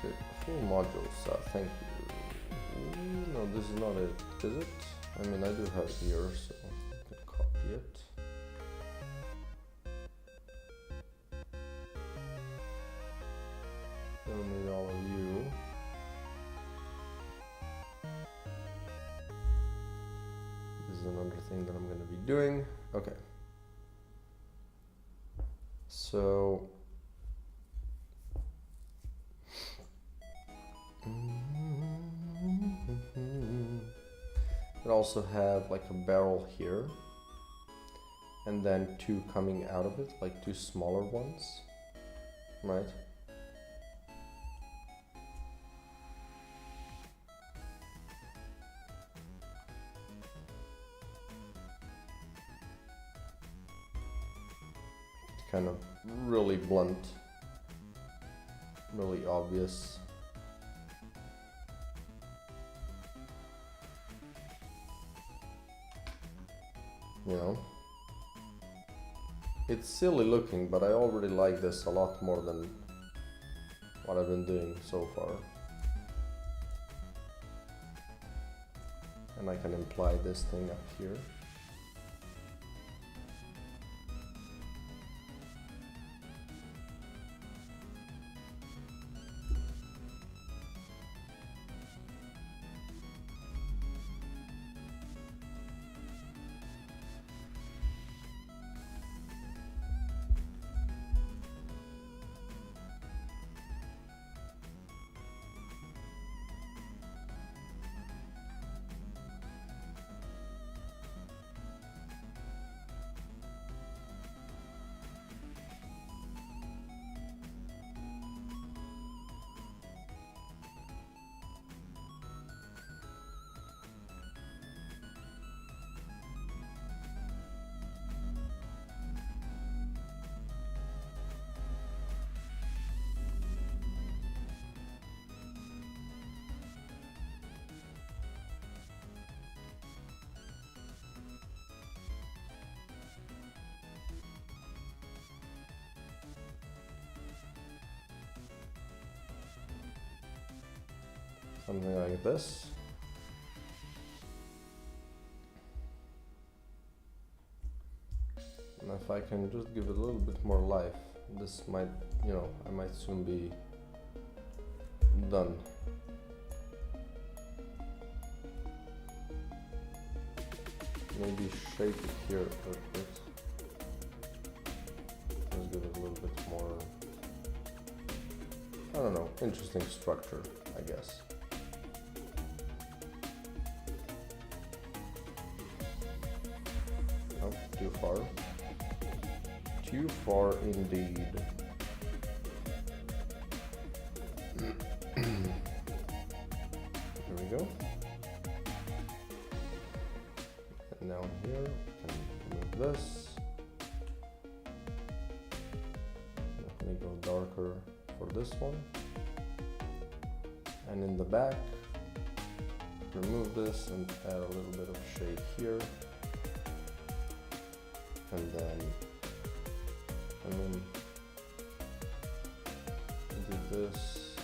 Okay, full modules, thank you. No, this is not it, is it? I mean, I do have it here, so. another thing that I'm going to be doing. Okay. So it also have like a barrel here, and then two coming out of it, like two smaller ones, right? Kind of really blunt, really obvious. You know, it's silly looking, but I already like this a lot more than what I've been doing so far. And I can imply this thing up here. Something like this. And if I can just give it a little bit more life, this might, you know, I might soon be done. Maybe shape it here a bit. Just give it a little bit more, I don't know, interesting structure, I guess. Nope, too far. Too far indeed. Here we go. And now here, and move this. Definitely go darker for this one. And in the back, remove this and add a little bit of shade here. And then do this.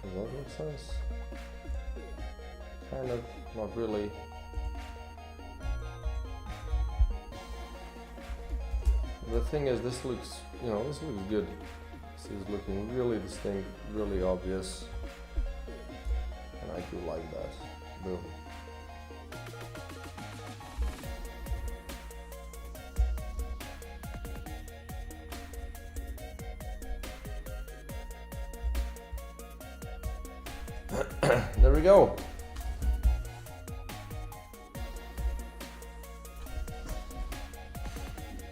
Does that make sense? Kind of, not really. The thing is, this looks, you know, this looks good. This is looking really distinct, really obvious. And I do like that. Boom. There we go.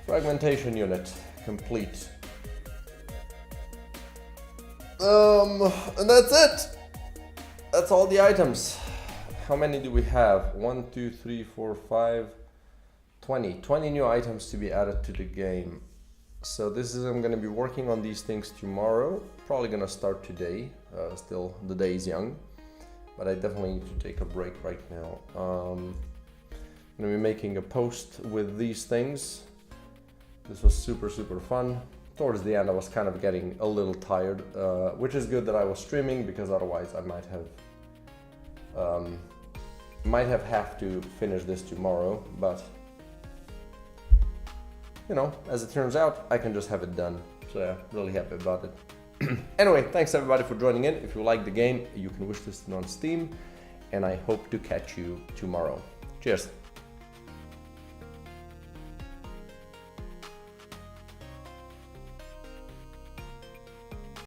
Fragmentation unit complete. And that's it. That's all the items. How many do we have? 1, 2, 3, 4, 5, 20. 20 new items to be added to the game. So I'm gonna be working on these things tomorrow. Probably gonna start today. Still, the day is young. But I definitely need to take a break right now. I'm gonna be making a post with these things. This was super fun. Towards the end I was kind of getting a little tired, which is good that I was streaming, because otherwise I might have to finish this tomorrow, but you know, as it turns out, I can just have it done. So yeah, really happy about it. Anyway, thanks everybody for joining in. If you like the game, you can wishlist it on Steam, and I hope to catch you tomorrow. Cheers.